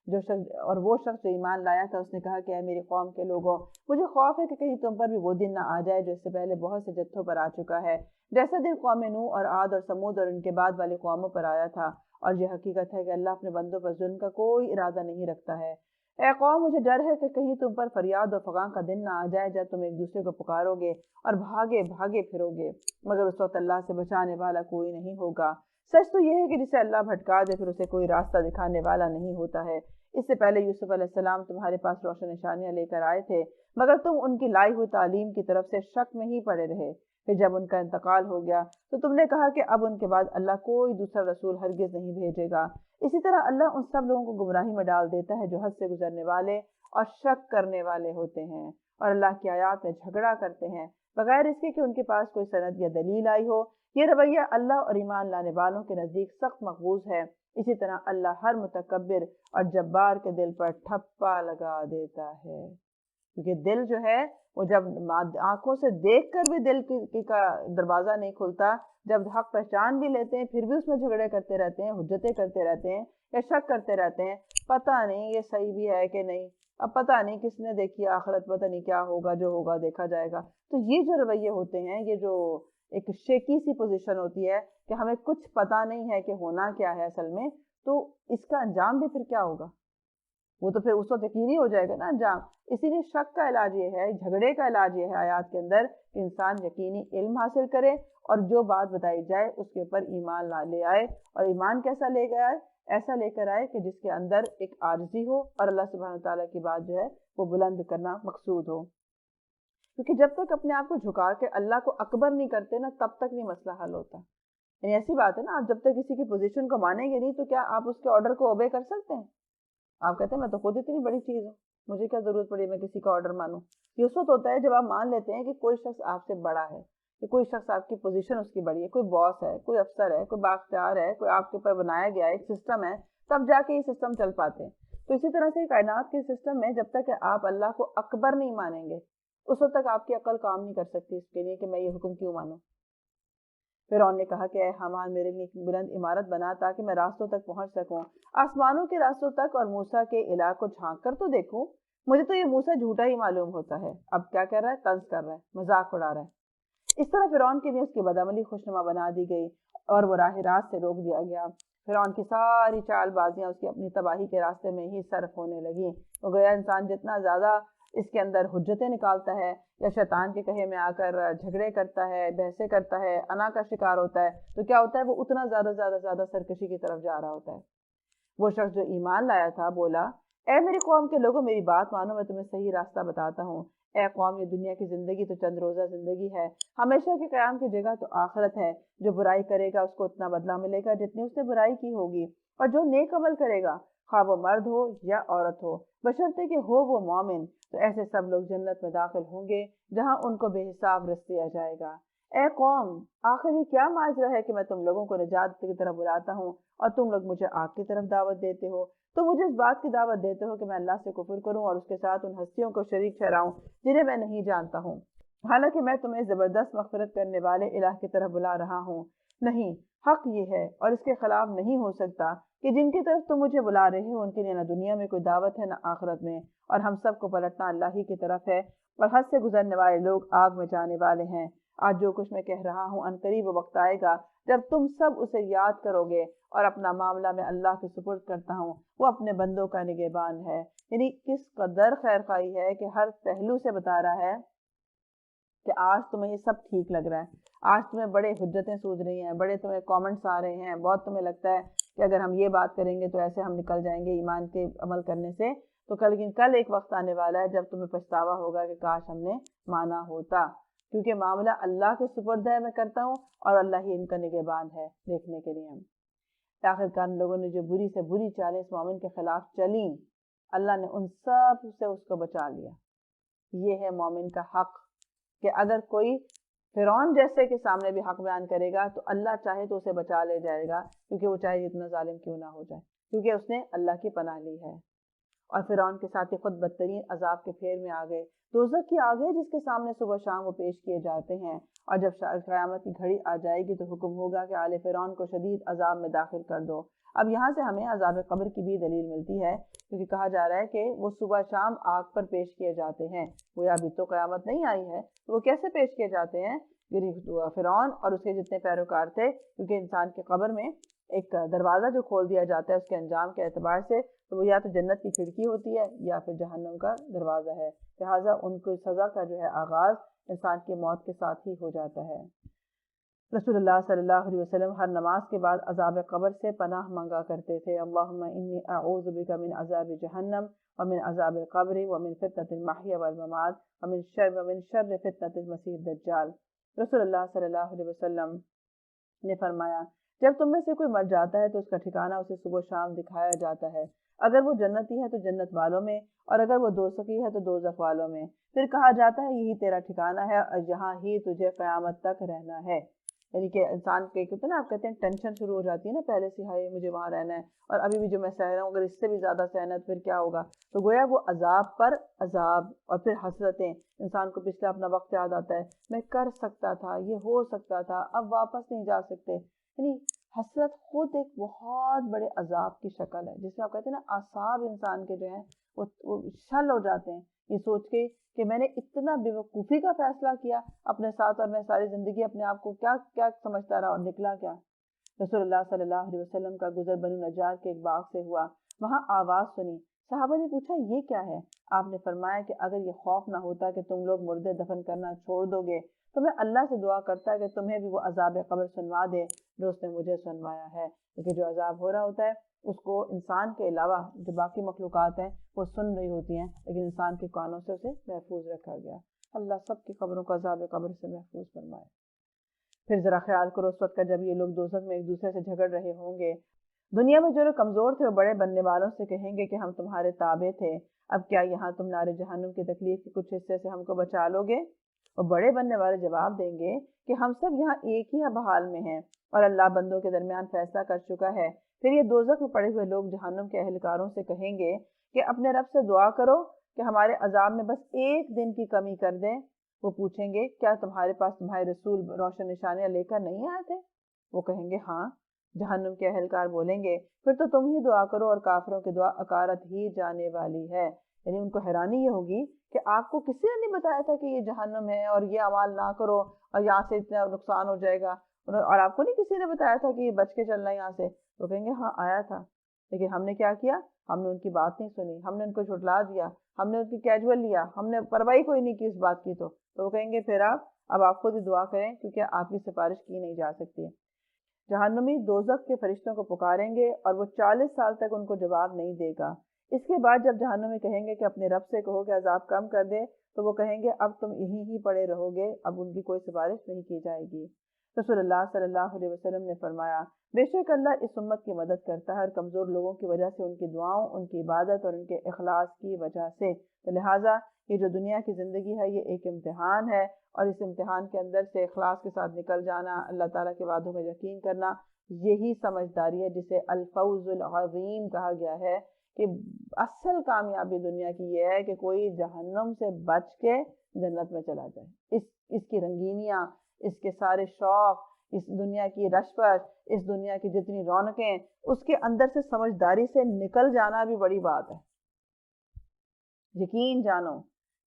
اور وہ شخص جو ایمان لایا تھا اس نے کہا کہ اے میری قوم کے لوگوں، مجھے خوف ہے کہ کہیں تم پر بھی وہ دن نہ آ جائے جو اس سے پہلے بہت سے جتھوں پر آ چکا ہے، جیسا دن قوم نوح اور عاد اور سمود اور ان کے بعد والی قوموں پر آیا تھا۔ اور یہ حقیقت ہے کہ اللہ اپنے بندوں پر ظلم کا کوئی ارادہ نہیں رکھتا ہے۔ اے قوم، مجھے ڈر ہے کہ کہیں تم پر فریاد اور فغاں کا دن نہ آ جائے جب تم ایک دوسرے کو پکارو گے اور بھاگے بھاگے پھرو گے، مگر اس وقت اللہ سے بچانے والا کوئی نہیں ہوگا۔ سچ تو یہ ہے کہ جسے اللہ بھٹکا دے پھر اسے کوئی راستہ دکھانے والا نہیں ہوتا ہے۔ اس سے پہلے یوسف علیہ السلام تمہارے پاس روشن نشانیاں لے کر آئے تھے، مگر تم ان کی لائی ہوئی تعلیم کی طرف سے شک میں ہی پڑے رہے۔ پھر جب ان کا انتقال ہو گیا تو تم نے کہا کہ اب ان کے بعد اللہ کوئی دوسرا رسول ہرگز نہیں بھیجے گا۔ اسی طرح اللہ ان سب لوگوں کو گمراہی میں ڈال دیتا ہے جو حد سے گزرنے والے اور شک کرنے والے ہوتے ہیں اور اللہ کی آیات میں جھگڑا کرتے ہیں بغیر اس کے کہ ان کے پاس کوئی سند یا دلیل آئی ہو۔ یہ رویہ اللہ اور ایمان لانے والوں کے نزدیک سخت مقبوض ہے۔ اسی طرح اللہ ہر متکبر اور جبار کے دل پر ٹھپا لگا دیتا ہے، کیونکہ دل جو ہے وہ جب آنکھوں سے دیکھ کر بھی دل کا دروازہ نہیں کھلتا، جب حق پہچان بھی لیتے ہیں پھر بھی اس میں جھگڑے کرتے رہتے ہیں، حجتیں کرتے رہتے ہیں یا شک کرتے رہتے ہیں، پتہ نہیں یہ صحیح بھی ہے کہ نہیں، اب پتہ نہیں کس نے دیکھی آخرت، پتہ نہیں کیا ہوگا، جو ہوگا دیکھا جائے گا۔ تو یہ جو رویے ہوتے ہیں، یہ جو ایک شیکی سی پوزیشن ہوتی ہے کہ ہمیں کچھ پتہ نہیں ہے کہ ہونا کیا ہے اصل میں، تو اس کا انجام بھی پھر کیا ہوگا؟ وہ تو پھر اس وقت یقینی ہو جائے گا نا انجام۔ اسی لیے شک کا علاج یہ ہے، جھگڑے کا علاج یہ ہے آیات کے اندر کہ انسان یقینی علم حاصل کرے اور جو بات بتائی جائے اس کے اوپر ایمان لے آئے، اور ایمان کیسا لے گیا ہے؟ ایسا لے کر آئے کہ جس کے اندر ایک عاجزی ہو اور اللہ سبحانہ تعالیٰ کی بات جو ہے وہ بلند کرنا مقصود ہو۔ کیونکہ جب تک اپنے آپ کو جھکا کے اللہ کو اکبر نہیں کرتے نا تب تک نہیں مسئلہ حل ہوتا۔ یعنی ایسی بات ہے نا، آپ جب تک کسی کی پوزیشن کو مانیں گے نہیں تو کیا آپ اس کے آرڈر کو اوبے کر سکتے ہیں؟ آپ کہتے ہیں میں تو خود اتنی بڑی چیز ہوں، مجھے کیا ضرورت پڑی میں کسی کا آرڈر مانوں۔ یہ اس وقت ہوتا ہے جب آپ مان لیتے ہیں کہ کوئی شخص آپ سے بڑا ہے، کہ کوئی شخص آپ کی پوزیشن اس کی بڑی ہے، کوئی باس ہے، کوئی افسر ہے، کوئی بااختیار ہے، کوئی آپ کے اوپر بنایا گیا ایک سسٹم ہے، تب جا کے یہ سسٹم چل پاتے ہیں۔ تو اسی طرح سے کائنات کے سسٹم میں جب تک کہ آپ اللہ کو اکبر نہیں مانیں گے اس وقت تک آپ کی عقل کام نہیں کر سکتی اس کے لیے کہ میں یہ حکم کیوں مانوں۔ فرعون نے کہا کہ اے حامان میرے لیے ایک بلند عمارت بنا تاکہ میں راستوں تک پہنچ سکوں، آسمانوں کے راستوں تک، اور موسیٰ کے علاقے کو جھانک کر تو دیکھوں۔ مجھے تو یہ موسیٰ جھوٹا ہی معلوم ہوتا ہے۔ اب کیا کر رہا ہے؟ طنز کر رہا ہے، مذاق اڑا رہا ہے۔ اس طرح فرعون کے لیے اس کی بدعملی خوشنما بنا دی گئی اور وہ راہ راست سے روک دیا گیا۔ فرعون کی ساری چال بازیاں اس کی اپنی تباہی کے راستے میں ہی صرف ہونے لگیں۔ وہ گویا انسان جتنا زیادہ اس کے اندر حجتیں نکالتا ہے یا شیطان کے کہے میں آ کر جھگڑے کرتا ہے، بحثیں کرتا ہے، انا کا شکار ہوتا ہے، تو کیا ہوتا ہے؟ وہ اتنا زیادہ سرکشی کی طرف جا رہا ہوتا ہے۔ وہ شخص جو ایمان لایا تھا بولا، اے میری قوم کے لوگوں میری بات مانو، میں تمہیں صحیح راستہ بتاتا ہوں۔ اے قوم، یہ دنیا کی زندگی تو چند روزہ زندگی ہے، ہمیشہ کے قیام کی جگہ تو آخرت ہے۔ جو برائی کرے گا اس کو اتنا بدلہ ملے گا جتنی اس نے برائی کی ہوگی، اور جو نیک عمل کرے گا خواہ وہ مرد ہو یا عورت ہو، بشرطے کہ ہو وہ مومن، تو ایسے سب لوگ جنت میں داخل ہوں گے جہاں ان کو بے حساب رزق دیا جائے گا۔ اے قوم، آخر یہ کیا ماجرا ہے کہ میں تم لوگوں کو نجات کی طرف بلاتا ہوں اور تم لوگ مجھے آگ کی طرف دعوت دیتے ہو؟ تو مجھے اس بات کی دعوت دیتے ہو کہ میں اللہ سے کفر کروں اور اس کے ساتھ ان ہستیوں کو شریک ٹھہراؤں جنہیں میں نہیں جانتا ہوں، حالانکہ میں تمہیں زبردست مغفرت کرنے والے الہ کی طرف بلا رہا ہوں۔ نہیں، حق یہ ہے اور اس کے خلاف نہیں ہو سکتا کہ جن کی طرف تم مجھے بلا رہے ہو ان کے لیے نہ دنیا میں کوئی دعوت ہے نہ آخرت میں، اور ہم سب کو پلٹنا اللہ ہی کی طرف ہے، اور حد سے گزرنے والے لوگ آگ میں جانے والے ہیں۔ آج جو کچھ میں کہہ رہا ہوں ان قریب وہ وقت آئے گا جب تم سب اسے یاد کرو گے، اور اپنا معاملہ میں اللہ کے سپرد کرتا ہوں، وہ اپنے بندوں کا نگہبان ہے۔ یعنی کس قدر خیر خواہی ہے کہ ہر پہلو سے بتا رہا ہے کہ آج تمہیں یہ سب ٹھیک لگ رہا ہے، آج تمہیں بڑے حجتیں سوج رہی ہیں، بڑے تمہیں کامنٹس آ رہے ہیں، بہت تمہیں لگتا ہے کہ اگر ہم یہ بات کریں گے تو ایسے ہم نکل جائیں گے ایمان کے عمل کرنے سے، تو کل ایک وقت آنے والا ہے جب تمہیں پچھتاوا ہوگا کہ کاش ہم نے مانا ہوتا، کیونکہ معاملہ اللہ کے سپرد ہے، میں کرتا ہوں، اور اللہ ہی ان کا نگہبان ہے دیکھنے کے لیے۔ ہم آخر کار لوگوں نے جو بری سے بری چالیں اس مومن کے خلاف چلیں، اللہ نے ان سب سے اس کو بچا لیا۔ یہ ہے مومن کا حق کہ اگر کوئی فرعون جیسے کے سامنے بھی حق بیان کرے گا تو اللہ چاہے تو اسے بچا لے جائے گا، کیونکہ وہ چاہے جتنا ظالم کیوں نہ ہو جائے، کیونکہ اس نے اللہ کی پناہ لی ہے۔ اور فرعون کے ساتھ خود بدترین عذاب کے پھیر میں آ گئے، دوزخ کی آگ ہے جس کے سامنے صبح شام وہ پیش کیے جاتے ہیں، اور جب قیامت کی گھڑی آ جائے گی تو حکم ہوگا کہ آل فرعون کو شدید عذاب میں داخل کر دو۔ اب یہاں سے ہمیں عذاب قبر کی بھی دلیل ملتی ہے، کیونکہ کہا جا رہا ہے کہ وہ صبح شام آگ پر پیش کیے جاتے ہیں۔ وہ ابھی تو قیامت نہیں آئی ہے تو وہ کیسے پیش کیے جاتے ہیں؟ فرعون اور اس کے جتنے پیروکار تھے، کیونکہ انسان کی قبر میں ایک دروازہ جو کھول دیا جاتا ہے اس کے انجام کے اعتبار سے، تو وہ یا تو جنت کی کھڑکی ہوتی ہے یا پھر جہنم کا دروازہ ہے، لہٰذا ان کو سزا کا جو ہے آغاز انسان کی موت کے ساتھ ہی ہو جاتا ہے۔ رسول اللہ صلی اللہ علیہ وسلم ہر نماز کے بعد عذاب قبر سے پناہ مانگا کرتے تھے۔ اللہم انی اعوذ بک من عذاب جہنم ومن عذاب القبر ومن فتنة المحیا والممات ومن شر فتنة المسیح الدجال۔ رسول اللہ صلی اللہ علیہ وسلم نے فرمایا، جب تم میں سے کوئی مر جاتا ہے تو اس کا ٹھکانہ اسے صبح و شام دکھایا جاتا ہے، اگر وہ جنتی ہے تو جنت والوں میں، اور اگر وہ دوزخی ہے تو دوزخ والوں میں، پھر کہا جاتا ہے یہی تیرا ٹھکانہ ہے اور یہاں ہی تجھے قیامت تک رہنا ہے۔ یعنی کہ انسان کے کہتے ہیں نا، آپ کہتے ہیں ٹینشن شروع ہو جاتی ہے نا پہلے سے، ہائے مجھے وہاں رہنا ہے اور ابھی بھی جو میں سہ رہا ہوں اگر اس سے بھی زیادہ سہنا تو پھر کیا ہوگا، تو گویا وہ عذاب پر عذاب اور پھر حسرتیں، انسان کو پچھلا اپنا وقت یاد آتا ہے، میں کر سکتا تھا، یہ ہو سکتا تھا، اب واپس نہیں جا سکتے۔ یعنی حسرت خود ایک بہت بڑے عذاب کی شکل ہے، جس میں آپ کہتے ہیں نا اعصاب انسان کے جو ہیں وہ شل ہو جاتے ہیں یہ سوچ کے کہ میں نے اتنا بے وقوفی کا فیصلہ کیا اپنے ساتھ، اور میں ساری زندگی اپنے آپ کو کیا سمجھتا رہا اور نکلا کیا۔ رسول اللہ صلی اللہ علیہ وسلم کا گزر بنو نجار کے ایک باغ سے ہوا، وہاں آواز سنی، صحابہ نے پوچھا یہ کیا ہے؟ آپ نے فرمایا کہ اگر یہ خوف نہ ہوتا کہ تم لوگ مردے دفن کرنا چھوڑ دو گے تو میں اللہ سے دعا کرتا کہ تمہیں بھی وہ عذاب قبر سنوا دے جو اس نے مجھے سنوایا ہے، کیونکہ جو عذاب ہو رہا ہوتا ہے اس کو انسان کے علاوہ جو باقی مخلوقات ہیں وہ سن رہی ہوتی ہیں، لیکن انسان کے کانوں سے اسے محفوظ رکھا گیا۔ اللہ سب کی قبروں کو عذاب قبر سے محفوظ فرمائے۔ پھر ذرا خیال کرو اس وقت کا جب یہ لوگ دوزخ میں ایک دوسرے سے جھگڑ رہے ہوں گے، دنیا میں جو لوگ کمزور تھے وہ بڑے بننے والوں سے کہیں گے کہ ہم تمہارے تابع تھے، اب کیا یہاں تم نار جہنم کی تکلیف کے کچھ حصے سے ہم کو بچا لو گے؟ اور بڑے بننے والے جواب دیں گے کہ ہم سب یہاں ایک ہی بحال میں ہیں اور اللہ بندوں کے درمیان فیصلہ کر چکا ہے۔ پھر یہ دوزخ میں پڑے ہوئے لوگ جہنم کے اہلکاروں سے کہیں گے کہ اپنے رب سے دعا کرو کہ ہمارے عذاب میں بس ایک دن کی کمی کر دیں وہ پوچھیں گے کیا تمہارے پاس تمہارے رسول روشن نشانیاں لے کر نہیں آئے تھے؟ وہ کہیں گے ہاں۔ جہنم کے اہلکار بولیں گے پھر تو تم ہی دعا کرو اور کافروں کی دعا اکارت ہی جانے والی ہے۔ یعنی ان کو حیرانی یہ ہوگی کہ آپ کو کسی نے نہیں بتایا تھا کہ یہ جہنم ہے اور یہ اعمال نہ کرو اور یہاں سے اتنا نقصان ہو جائے گا، اور آپ کو نہیں کسی نے بتایا تھا کہ یہ بچ کے چلنا یہاں سے؟ وہ کہیں گے ہاں آیا تھا، لیکن ہم نے کیا کیا؟ ہم نے ان کی بات نہیں سنی، ہم نے ان کو جھٹلا دیا، ہم نے ان کی کیجول لیا، ہم نے پرواہی کوئی نہیں کی اس بات کی۔ تو وہ کہیں گے پھر اب آپ خود ہی دعا کریں کیونکہ آپ کی سفارش کی نہیں جا سکتی۔ جہنمی دوزخ کے فرشتوں کو پکاریں گے اور وہ 40 سال تک ان کو جواب نہیں دے گا۔ اس کے بعد جب جہنمی کہیں گے کہ اپنے رب سے کہو کہ عذاب کم کر دے، تو وہ کہیں گے اب تم یہیں ہی پڑے رہو گے، اب ان کی کوئی سفارش نہیں کی جائے گی۔ رسول اللہ صلی اللہ علیہ وسلم نے فرمایا بے شک اللہ اس امت کی مدد کرتا ہے کمزور لوگوں کی وجہ سے، ان کی دعاؤں، ان کی عبادت اور ان کے اخلاص کی وجہ سے۔ تو لہٰذا یہ جو دنیا کی زندگی ہے یہ ایک امتحان ہے، اور اس امتحان کے اندر سے اخلاص کے ساتھ نکل جانا، اللہ تعالیٰ کے وعدوں میں یقین کرنا، یہی سمجھداری ہے جسے الفوز العظیم کہا گیا ہے۔ کہ اصل کامیابی دنیا کی یہ ہے کہ کوئی جہنم سے بچ کے جنت میں چلا جائے۔ اس کی رنگینیاں، اس کے سارے شوق، اس دنیا کی رشوت، اس دنیا کی جتنی رونقیں، اس کے اندر سے سمجھداری سے نکل جانا بھی بڑی بات ہے۔ یقین جانو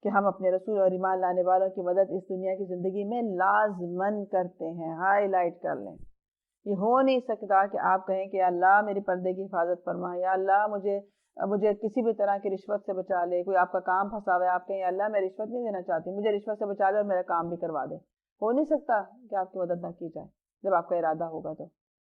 کہ ہم اپنے رسول اور ایمان لانے والوں کی مدد اس دنیا کی زندگی میں لازماً کرتے ہیں۔ ہائی لائٹ کر لیں، یہ ہو نہیں سکتا کہ آپ کہیں کہ یا اللہ میری پردے کی حفاظت فرما، یا اللہ مجھے کسی بھی طرح کی رشوت سے بچا لے۔ کوئی آپ کا کام پھنسا ہوا ہے، آپ کہیں یا اللہ میں رشوت نہیں دینا چاہتی، مجھے رشوت سے بچا لے اور میرا کام بھی کروا دے۔ ہو نہیں سکتا کہ آپ کی مدد نہ کی جائے جب آپ کا ارادہ ہوگا۔ تو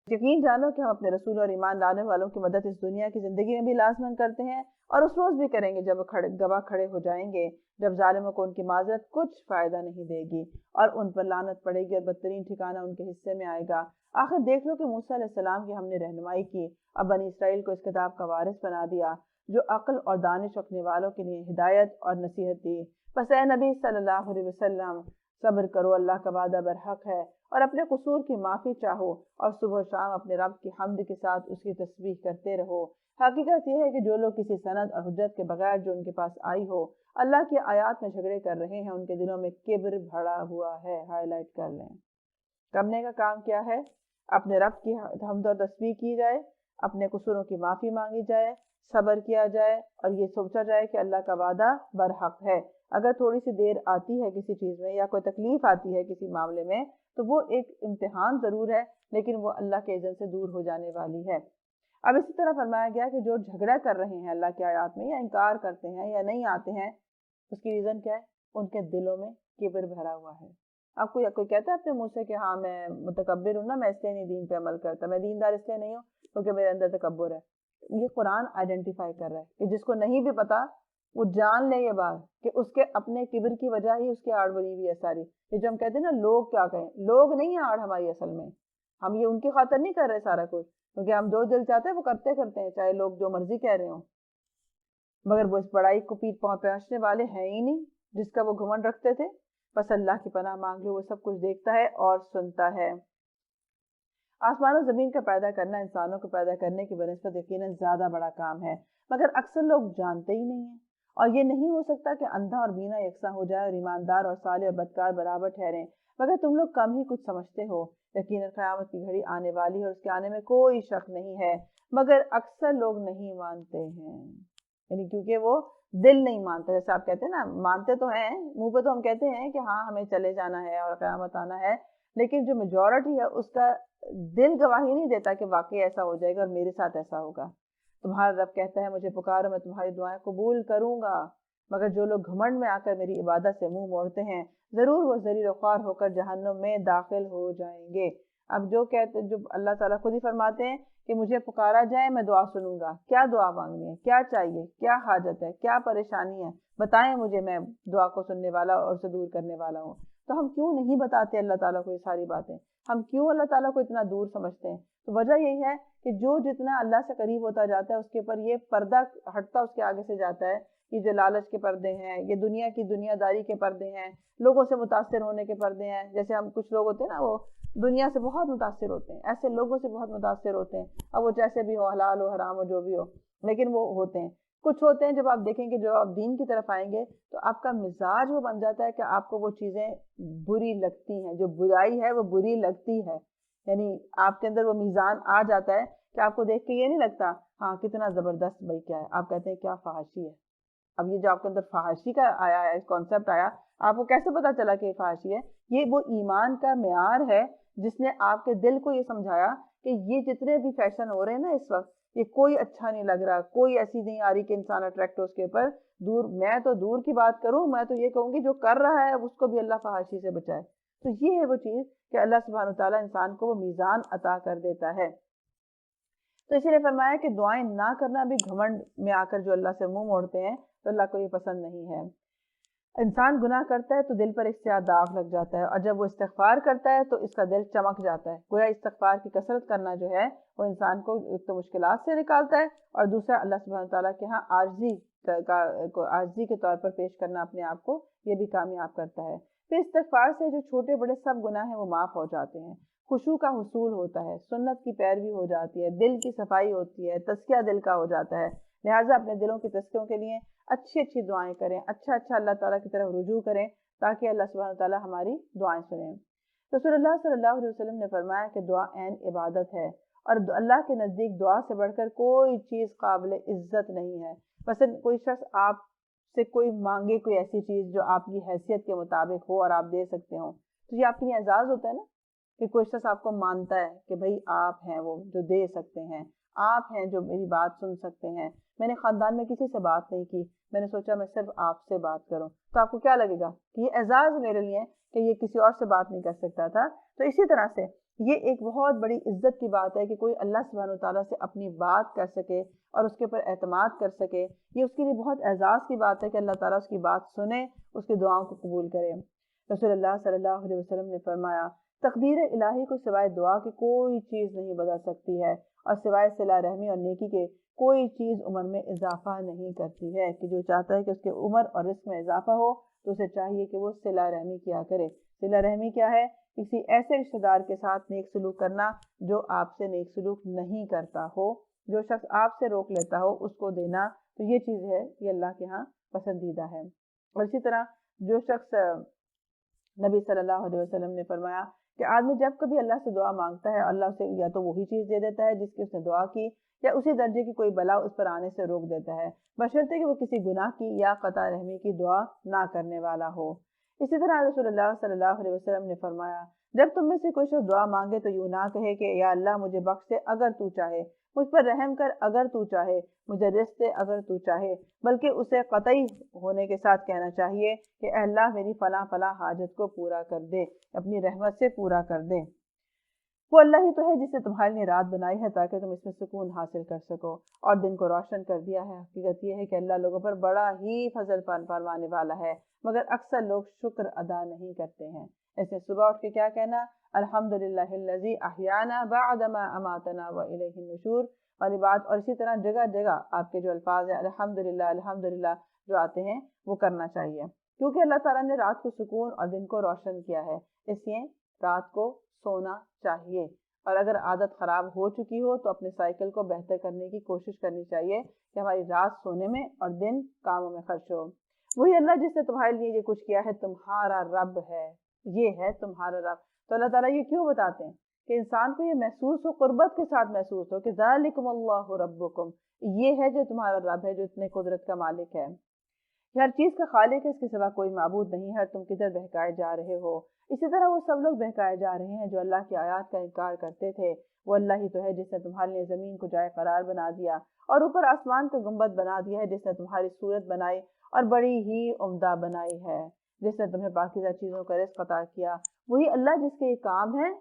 یقین جانو کہ ہم اپنے رسول اور ایمان لانے والوں کی مدد اس دنیا کی زندگی میں بھی لازماً کرتے ہیں، اور اس روز بھی کریں گے جب گواہ کھڑے ہو جائیں گے، جب ظالموں کو ان کی معذرت کچھ فائدہ نہیں دے گی اور ان پر لعنت پڑے گی اور بدترین ٹھکانہ ان کے حصے میں آئے گا۔ آخر دیکھ لو کہ موسیٰ علیہ السلام کی ہم نے رہنمائی کی، اب بنی اسرائیل کو اس کتاب کا وارث بنا دیا جو عقل اور دانش رکھنے والوں کے لیے ہدایت اور نصیحت دی۔ پس اے نبی صلی اللہ علیہ وسلم صبر کرو، اللہ کا وعدہ برحق ہے، اور اپنے قصور کی معافی چاہو اور صبح و شام اپنے رب کی حمد کے ساتھ اس کی تسبیح کرتے رہو۔ حقیقت یہ ہے کہ جو لوگ کسی سند اور حجت کے بغیر جو ان کے پاس آئی ہو اللہ کی آیات میں جھگڑے کر رہے ہیں، ان کے دلوں میں کبر بھرا ہوا ہے۔ ہائی لائٹ کر لیں۔ کرنے کا کام کیا ہے؟ اپنے رب کی حمد اور تسبیح کی جائے، اپنے قصوروں کی معافی مانگی جائے، صبر کیا جائے، اور یہ سوچا جائے کہ اللہ کا وعدہ برحق ہے۔ اگر تھوڑی سی دیر آتی ہے کسی چیز میں یا کوئی تکلیف آتی ہے کسی معاملے میں تو وہ ایک امتحان ضرور ہے، لیکن وہ اللہ کے اذن سے دور ہو جانے والی ہے۔ اب اسی طرح فرمایا گیا کہ جو جھگڑا کر رہے ہیں اللہ کی آیات میں، یا انکار کرتے ہیں یا نہیں آتے ہیں، اس کی ریزن کیا ہے؟ ان کے دلوں میں کبر بھرا ہوا ہے۔ اب کوئی کہتا ہے اپنے منہ سے کہ ہاں میں متکبر ہوں نا، میں اس لیے نہیں دین پہ عمل کرتا، میں دیندار اس لیے نہیں ہوں کیونکہ میرے اندر تکبر ہے۔ یہ قرآن آئیڈینٹیفائی کر رہا ہے کہ جس کو نہیں بھی پتا وہ جان لے یہ بات کہ اس کے اپنے کبر کی وجہ ہی اس کی آڑ بنی ہوئی ہے ساری۔ یہ جو ہم کہتے ہیں نا لوگ کیا کہیں، لوگ نہیں ہیں آڑ ہماری اصل میں، ہم یہ ان کی خاطر نہیں کر رہے سارا کچھ، کیونکہ ہم جو دل چاہتے ہیں وہ کرتے ہیں چاہے لوگ جو مرضی کہہ رہے ہوں، مگر وہ اس بڑائی کو پیٹ پہنچنے والے ہیں ہی نہیں جس کا وہ گھمنڈ رکھتے تھے۔ بس اللہ کی پناہ مانگ لو، وہ سب کچھ دیکھتا ہے اور سنتا ہے۔ آسمان و زمین کا پیدا کرنا انسانوں کو پیدا کرنے کی بنسبت یقیناً زیادہ بڑا کام ہے، مگر اکثر لوگ جانتے ہی نہیں ہیں، اور یہ نہیں ہو سکتا کہ اندھا اور بینا یکساں ہو جائے اور ایماندار اور صالح اور بدکار برابر ٹھہریں، مگر تم لوگ کم ہی کچھ سمجھتے ہو۔ یقیناً قیامت کی گھڑی آنے والی ہے اور اس کے آنے میں کوئی شک نہیں ہے، مگر اکثر لوگ نہیں مانتے ہیں، یعنی کیونکہ وہ دل نہیں مانتا۔ جیسے آپ کہتے ہیں نا، مانتے تو ہیں منہ پہ، تو ہم کہتے ہیں کہ ہاں ہمیں چلے جانا ہے اور قیامت آنا ہے، لیکن جو میجورٹی ہے اس کا دل گواہی نہیں دیتا کہ واقعی ایسا ہو جائے گا اور میرے ساتھ ایسا ہوگا۔ تمہارا رب کہتا ہے مجھے پکارو میں تمہاری دعائیں قبول کروں گا، مگر جو لوگ گھمنڈ میں آ کر میری عبادت سے منہ موڑتے ہیں ضرور وہ ذلیل و خوار ہو کر جہنم میں داخل ہو جائیں گے۔ اب جو اللہ تعالیٰ خود ہی فرماتے ہیں کہ مجھے پکارا جائے میں دعا سنوں گا، کیا دعا مانگنی ہے، کیا چاہیے، کیا حاجت ہے، کیا پریشانی ہے، بتائیں مجھے، میں دعا کو سننے والا اور اسے دور کرنے والا ہوں۔ تو ہم کیوں نہیں بتاتے اللہ تعالیٰ کو یہ ساری باتیں؟ ہم کیوں اللہ تعالیٰ کو اتنا دور سمجھتے ہیں؟ تو وجہ یہی ہے کہ جو جتنا اللہ سے قریب ہوتا جاتا ہے اس کے اوپر یہ پردہ ہٹتا اس کے آگے سے جاتا ہے۔ یہ جو لالچ کے پردے ہیں، یہ دنیا کی دنیا داری کے پردے ہیں، لوگوں سے متاثر ہونے کے پردے ہیں، جیسے ہم کچھ لوگ ہوتے ہیں نا وہ دنیا سے بہت متاثر ہوتے ہیں، ایسے لوگوں سے بہت متاثر ہوتے ہیں، اب وہ جیسے بھی ہو، حلال ہو حرام ہو جو بھی ہو، لیکن وہ ہوتے ہیں۔ کچھ ہوتے ہیں جب آپ دیکھیں گے جو آپ دین کی طرف آئیں گے تو آپ کا مزاج وہ بن جاتا ہے کہ آپ کو وہ چیزیں بری لگتی ہیں، جو برائی ہے وہ بری لگتی ہے، یعنی آپ کے اندر وہ میزان آ جاتا ہے کہ آپ کو دیکھ کے یہ نہیں لگتا ہاں کتنا زبردست بھائی کیا ہے، آپ کہتے ہیں کیا فحاشی ہے۔ اب یہ جو آپ کے اندر فحاشی کا آیا ہے، کانسیپٹ آیا، آپ کو کیسے پتا چلا کہ یہ فحاشی ہے؟ یہ وہ ایمان کا معیار ہے جس نے آپ کے دل کو یہ سمجھایا کہ یہ جتنے بھی فیشن ہو رہے ہیں نا اس وقت، یہ کوئی اچھا نہیں لگ رہا، کوئی ایسی نہیں آ رہی کہ انسان اٹریکٹ ہو اس کے اوپر۔ میں تو دور کی بات کروں، میں تو یہ کہوں گی جو کر رہا ہے اس کو بھی اللہ فحاشی سے بچائے۔ تو یہ ہے وہ چیز کہ اللہ سبحانہ وتعالیٰ انسان کو وہ میزان عطا کر دیتا ہے۔ تو اسی لیے فرمایا کہ دعائیں نہ کرنا بھی گھمنڈ میں آ کر جو اللہ سے منہ موڑتے ہیں تو اللہ کو یہ پسند نہیں ہے۔ انسان گناہ کرتا ہے تو دل پر ایک سیاہ داغ لگ جاتا ہے، اور جب وہ استغفار کرتا ہے تو اس کا دل چمک جاتا ہے۔ گویا استغفار کی کثرت کرنا جو ہے وہ انسان کو ایک تو مشکلات سے نکالتا ہے، اور دوسرا اللہ سبحانہ تعالیٰ کے ہاں عاجزی کے طور پر پیش کرنا اپنے آپ کو، یہ بھی کامیاب کرتا ہے۔ پھر استغفار سے جو چھوٹے بڑے سب گناہ ہیں وہ معاف ہو جاتے ہیں، خشوع کا حصول ہوتا ہے، سنت کی پیروی ہو جاتی ہے، دل کی صفائی ہوتی ہے، تزکیہ دل کا ہو جاتا ہے۔ لہٰذا اپنے دلوں کی تزکیوں کے لیے اچھی اچھی دعائیں کریں، اچھا اللہ تعالیٰ کی طرف رجوع کریں تاکہ اللہ سبحانہ تعالیٰ ہماری دعائیں سنیں۔ رسول اللہ صلی اللہ علیہ وسلم نے فرمایا کہ دعا عین عبادت ہے، اور اللہ کے نزدیک دعا سے بڑھ کر کوئی چیز قابل عزت نہیں ہے۔ مثلا کوئی شخص آپ سے کوئی مانگے کوئی ایسی چیز جو آپ کی حیثیت کے مطابق ہو اور آپ دے سکتے ہوں، تو یہ آپ کے لیے اعزاز ہوتا ہے نا، کہ کوئی شخص آپ کو مانتا ہے کہ بھائی آپ ہیں وہ جو دے سکتے ہیں، آپ ہیں جو میری بات سن سکتے ہیں۔ میں نے خاندان میں کسی سے بات نہیں کی، میں نے سوچا میں صرف آپ سے بات کروں، تو آپ کو کیا لگے گا کہ یہ اعزاز میرے لیے کہ یہ کسی اور سے بات نہیں کر سکتا تھا۔ تو اسی طرح سے یہ ایک بہت بڑی عزت کی بات ہے کہ کوئی اللہ سبحانہ وتعالیٰ سے اپنی بات کر سکے اور اس کے اوپر اعتماد کر سکے، یہ اس کے لیے بہت اعزاز کی بات ہے کہ اللہ تعالیٰ اس کی بات سنے، اس کی دعاؤں کو قبول کرے۔ رسول اللہ صلی اللہ علیہ وسلم نے فرمایا تقدیر الہی کو سوائے دعا کی کوئی چیز نہیں بدل سکتی ہے، اور سوائے صلہ رحمی اور نیکی کے کوئی چیز عمر میں اضافہ نہیں کرتی ہے، کہ جو چاہتا ہے کہ اس کے عمر اور رزق میں اضافہ ہو تو اسے چاہیے کہ وہ صلہ رحمی کیا کرے۔ صلہ رحمی کیا ہے؟ کسی ایسے رشتہ دار کے ساتھ نیک سلوک کرنا جو آپ سے نیک سلوک نہیں کرتا ہو، جو شخص آپ سے روک لیتا ہو اس کو دینا، تو یہ چیز ہے یہ اللہ کے ہاں پسندیدہ ہے۔ اور اسی طرح جو شخص نبی صلی اللہ علیہ وسلم نے فرمایا کہ آدمی جب کبھی اللہ سے دعا مانگتا ہے اللہ سے یا تو وہی چیز دے دیتا ہے جس کی اس نے دعا کی، یا اسی درجے کی کوئی بلا اس پر آنے سے روک دیتا ہے، بشرطے کہ وہ کسی گناہ کی یا قطع رحمی کی دعا نہ کرنے والا ہو۔ اسی طرح رسول اللہ صلی اللہ علیہ وسلم نے فرمایا جب تم میں سے کوئی شخص دعا مانگے تو یوں نہ کہے کہ یا اللہ مجھے بخش دے اگر تو چاہے، مجھ پر رحم کر اگر تو چاہے، مجھے رزق دے اگر تو چاہے، بلکہ اسے قطعی ہونے کے ساتھ کہنا چاہیے کہ اے اللہ میری فلاں فلاں حاجت کو پورا کر دے، اپنی رحمت سے پورا کر دے۔ وہ اللہ ہی تو ہے جس نے تمہارے لیے رات بنائی ہے تاکہ تم اس میں سکون حاصل کر سکو، اور دن کو روشن کر دیا ہے۔ حقیقت یہ ہے کہ اللہ لوگوں پر بڑا ہی فضل فرمانے والا ہے، مگر اکثر لوگ شکر ادا نہیں کرتے ہیں۔ ایسے صبح اٹھ کے کیا کہنا؟ الحمدللہ الذی احیانا بعد ما اماتنا والیہ النشور والی بات، اور اسی طرح جگہ جگہ آپ کے جو الفاظ ہیں الحمدللہ جو آتے ہیں وہ کرنا چاہیے، کیونکہ اللہ تعالیٰ نے رات کو سکون اور دن کو روشن کیا ہے، اس لیے رات کو سونا چاہیے، اور اگر عادت خراب ہو چکی ہو تو اپنے سائیکل کو بہتر کرنے کی کوشش کرنی چاہیے کہ ہماری رات سونے میں اور دن کاموں میں خرچ ہو۔ وہی اللہ جس نے تمہارے لیے یہ کچھ کیا ہے تمہارا رب ہے، یہ ہے تمہارا رب۔ تو اللہ تعالیٰ یہ کیوں بتاتے ہیں کہ انسان کو یہ محسوس ہو، قربت کے ساتھ محسوس ہو کہ ذالکم اللہ ربکم، یہ ہے جو تمہارا رب ہے جو اتنے قدرت کا مالک ہے، ہر چیز کا خالق ہے، اس کے سوا کوئی معبود نہیں ہے، تم کدھر بہکائے جا رہے ہو۔ اسی طرح وہ سب لوگ بہکائے جا رہے ہیں جو اللہ کی آیات کا انکار کرتے تھے۔ وہ اللہ ہی تو ہے جس نے تمہارے لیے زمین کو جائے قرار بنا دیا اور اوپر آسمان کو گنبد بنا دیا ہے، جس نے تمہاری صورت بنائی اور بڑی ہی عمدہ بنائی ہے، جس نے تمہیں پاکیزہ چیزوں کا رزق عطا کیا۔ وہی اللہ جس کے یہ کام ہے،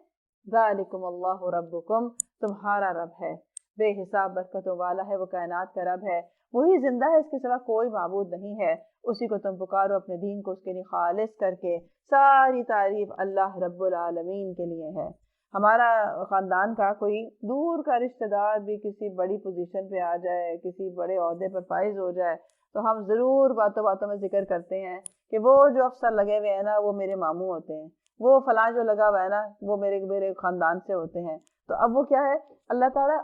ذالکم اللہ ربکم، تمہارا رب ہے، بے حساب برکتوں والا ہے، وہ کائنات کا رب ہے، وہی زندہ ہے، اس کے سوا کوئی معبود نہیں ہے، اسی کو تم پکارو، اپنے دین کو اس کے لیے خالص کر کے۔ ساری تعریف اللہ رب العالمین کے لیے ہے۔ ہمارا خاندان کا کوئی دور کا رشتہ دار بھی کسی بڑی پوزیشن پہ آ جائے، کسی بڑے عہدے پر فائز ہو جائے، تو ہم ضرور باتوں باتوں میں ذکر کرتے ہیں کہ وہ جو افسر لگے ہوئے ہیں نا وہ میرے ماموں ہوتے ہیں، وہ فلاں جو لگا ہوا ہے نا وہ میرے خاندان سے ہوتے ہیں۔ تو اب وہ کیا ہے، اللہ تعالیٰ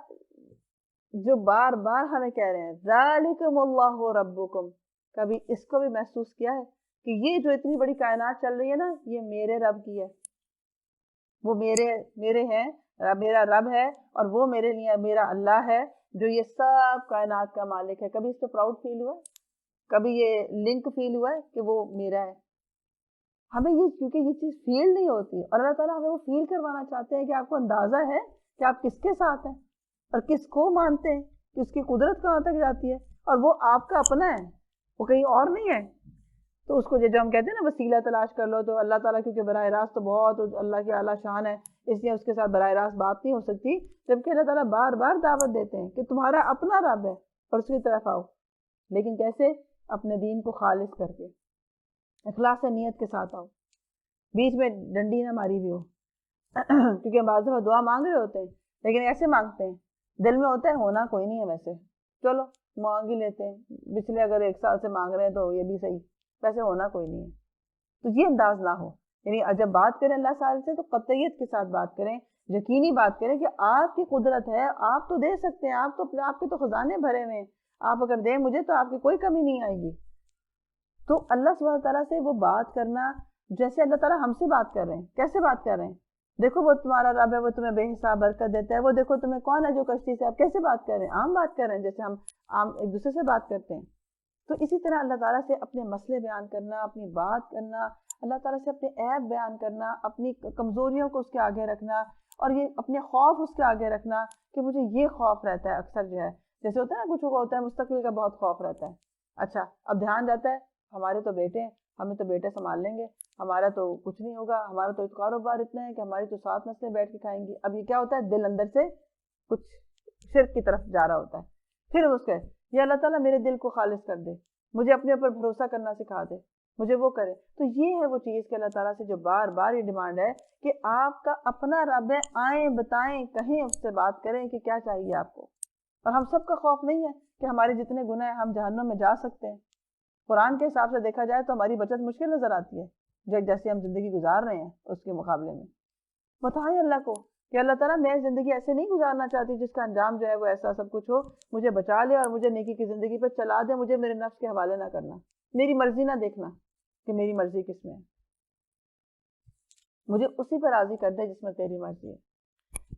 جو بار بار ہمیں کہہ رہے ہیں ذالکم اللہ ربکم، کبھی اس کو بھی محسوس کیا ہے کہ یہ جو اتنی بڑی کائنات چل رہی ہے نا، یہ میرے رب کی ہے، وہ میرے ہیں، میرا رب ہے، اور وہ میرے لیے میرا اللہ ہے جو یہ سب کائنات کا مالک ہے. کبھی اس پہ پراؤڈ فیل ہوا ہے؟ کبھی یہ لنک فیل ہوا ہے کہ وہ میرا ہے؟ ہمیں یہ، کیونکہ یہ چیز فیل نہیں ہوتی، اور اللہ تعالیٰ ہمیں وہ فیل کروانا چاہتے ہیں کہ آپ کو اندازہ ہے کہ آپ کس کے ساتھ ہیں اور کس کو مانتے ہیں، کہ اس کی قدرت کہاں تک جاتی ہے، اور وہ آپ کا اپنا ہے، وہ کہیں اور نہیں ہے. تو اس کو جو ہم کہتے ہیں نا وسیلہ تلاش کر لو، تو اللہ تعالیٰ کیونکہ براہ راست تو بہت اللہ کی اعلیٰ شان ہے، اس لیے اس کے ساتھ براہ راست بات نہیں ہو سکتی، جبکہ اللہ تعالیٰ بار بار دعوت دیتے ہیں کہ تمہارا اپنا رب ہے اور اس کی طرف آؤ. لیکن کیسے؟ اپنے دین کو خالص کر کے، اخلاص نیت کے ساتھ آؤ، بیچ میں ڈنڈی نہ ماری بھی ہو. کیونکہ ہم بعض دفعہ دعا مانگ رہے ہوتے ہیں لیکن ایسے مانگتے ہیں، دل میں ہوتا ہے ہونا کوئی نہیں ہے، ویسے چلو مانگ ہی لیتے ہیں، پچھلے اگر 1 سال سے مانگ رہے ہیں تو یہ بھی صحیح، ویسے ہونا کوئی نہیں ہے. تو یہ انداز نہ ہو، یعنی جب بات کریں اللہ تعالیٰ سے تو قطعیت کے ساتھ بات کریں، یقینی بات کریں کہ آپ کی قدرت ہے، آپ تو دے سکتے ہیں، آپ کے تو خزانے بھرے ہوئے ہیں، آپ اگر دیں مجھے تو آپ کی کوئی کمی نہیں آئے گی. تو اللہ سبحانہ تعالیٰ سے وہ بات کرنا جیسے اللہ تعالیٰ ہم سے بات کر رہے ہیں. کیسے بات کر رہے ہیں؟ دیکھو وہ تمہارا رب ہے، وہ تمہیں بے حساب برکت دیتا ہے، وہ دیکھو تمہیں کون ہے جو کشتی سے، آپ کیسے بات کر رہے ہیں؟ عام بات کر رہے ہیں جیسے ہم عام ایک دوسرے سے بات کرتے ہیں. تو اسی طرح اللہ تعالیٰ سے اپنے مسئلے بیان کرنا، اپنی بات کرنا، اللہ تعالیٰ سے اپنے عیب بیان کرنا، اپنی کمزوریوں کو اس کے آگے رکھنا، اور یہ اپنے خوف اس کے آگے رکھنا کہ مجھے یہ خوف رہتا ہے اکثر جو ہے، جیسے ہوتا ہے نا کچھ ہوتا ہے مستقبل کا بہت خوف رہتا ہے. اچھا اب دھیان جاتا ہے ہمارے تو بیٹے ہیں، ہمیں تو بیٹے سنبھال لیں گے، ہمارا تو کچھ نہیں ہوگا، ہمارا تو کاروبار اتنا ہے کہ ہماری تو 7 نسلیں بیٹھ کے کھائیں گی. اب یہ کیا ہوتا ہے؟ دل اندر سے کچھ شرک کی طرف جا رہا ہوتا ہے. پھر اس کے یہ اللہ تعالیٰ میرے دل کو خالص کر دے، مجھے اپنے اوپر بھروسہ کرنا سکھا دے، مجھے وہ کرے. تو یہ ہے وہ چیز کہ اللہ تعالیٰ سے جو بار بار یہ ڈیمانڈ ہے کہ آپ کا اپنا رب ہے، آئیں بتائیں کہیں اس سے بات کریں کہ کیا چاہیے آپ کو. اور ہم سب کا خوف نہیں ہے کہ ہمارے جتنے گناہ ہیں ہم جہنم میں جا سکتے ہیں. قرآن کے حساب سے دیکھا جائے تو ہماری بچت مشکل نظر آتی ہے جیسے ہم زندگی گزار رہے ہیں اس کے مقابلے میں. بتائیں اللہ کو کہ اللہ تعالیٰ میں زندگی ایسے نہیں گزارنا چاہتی جس کا انجام جو ہے وہ ایسا سب کچھ ہو، مجھے بچا لے اور مجھے نیکی کی زندگی پہ چلا دے، مجھے میرے نفس کے حوالے نہ کرنا، میری مرضی نہ دیکھنا کہ میری مرضی کس میں ہے، مجھے اسی پر راضی کر دے جس میں تیری مرضی ہے.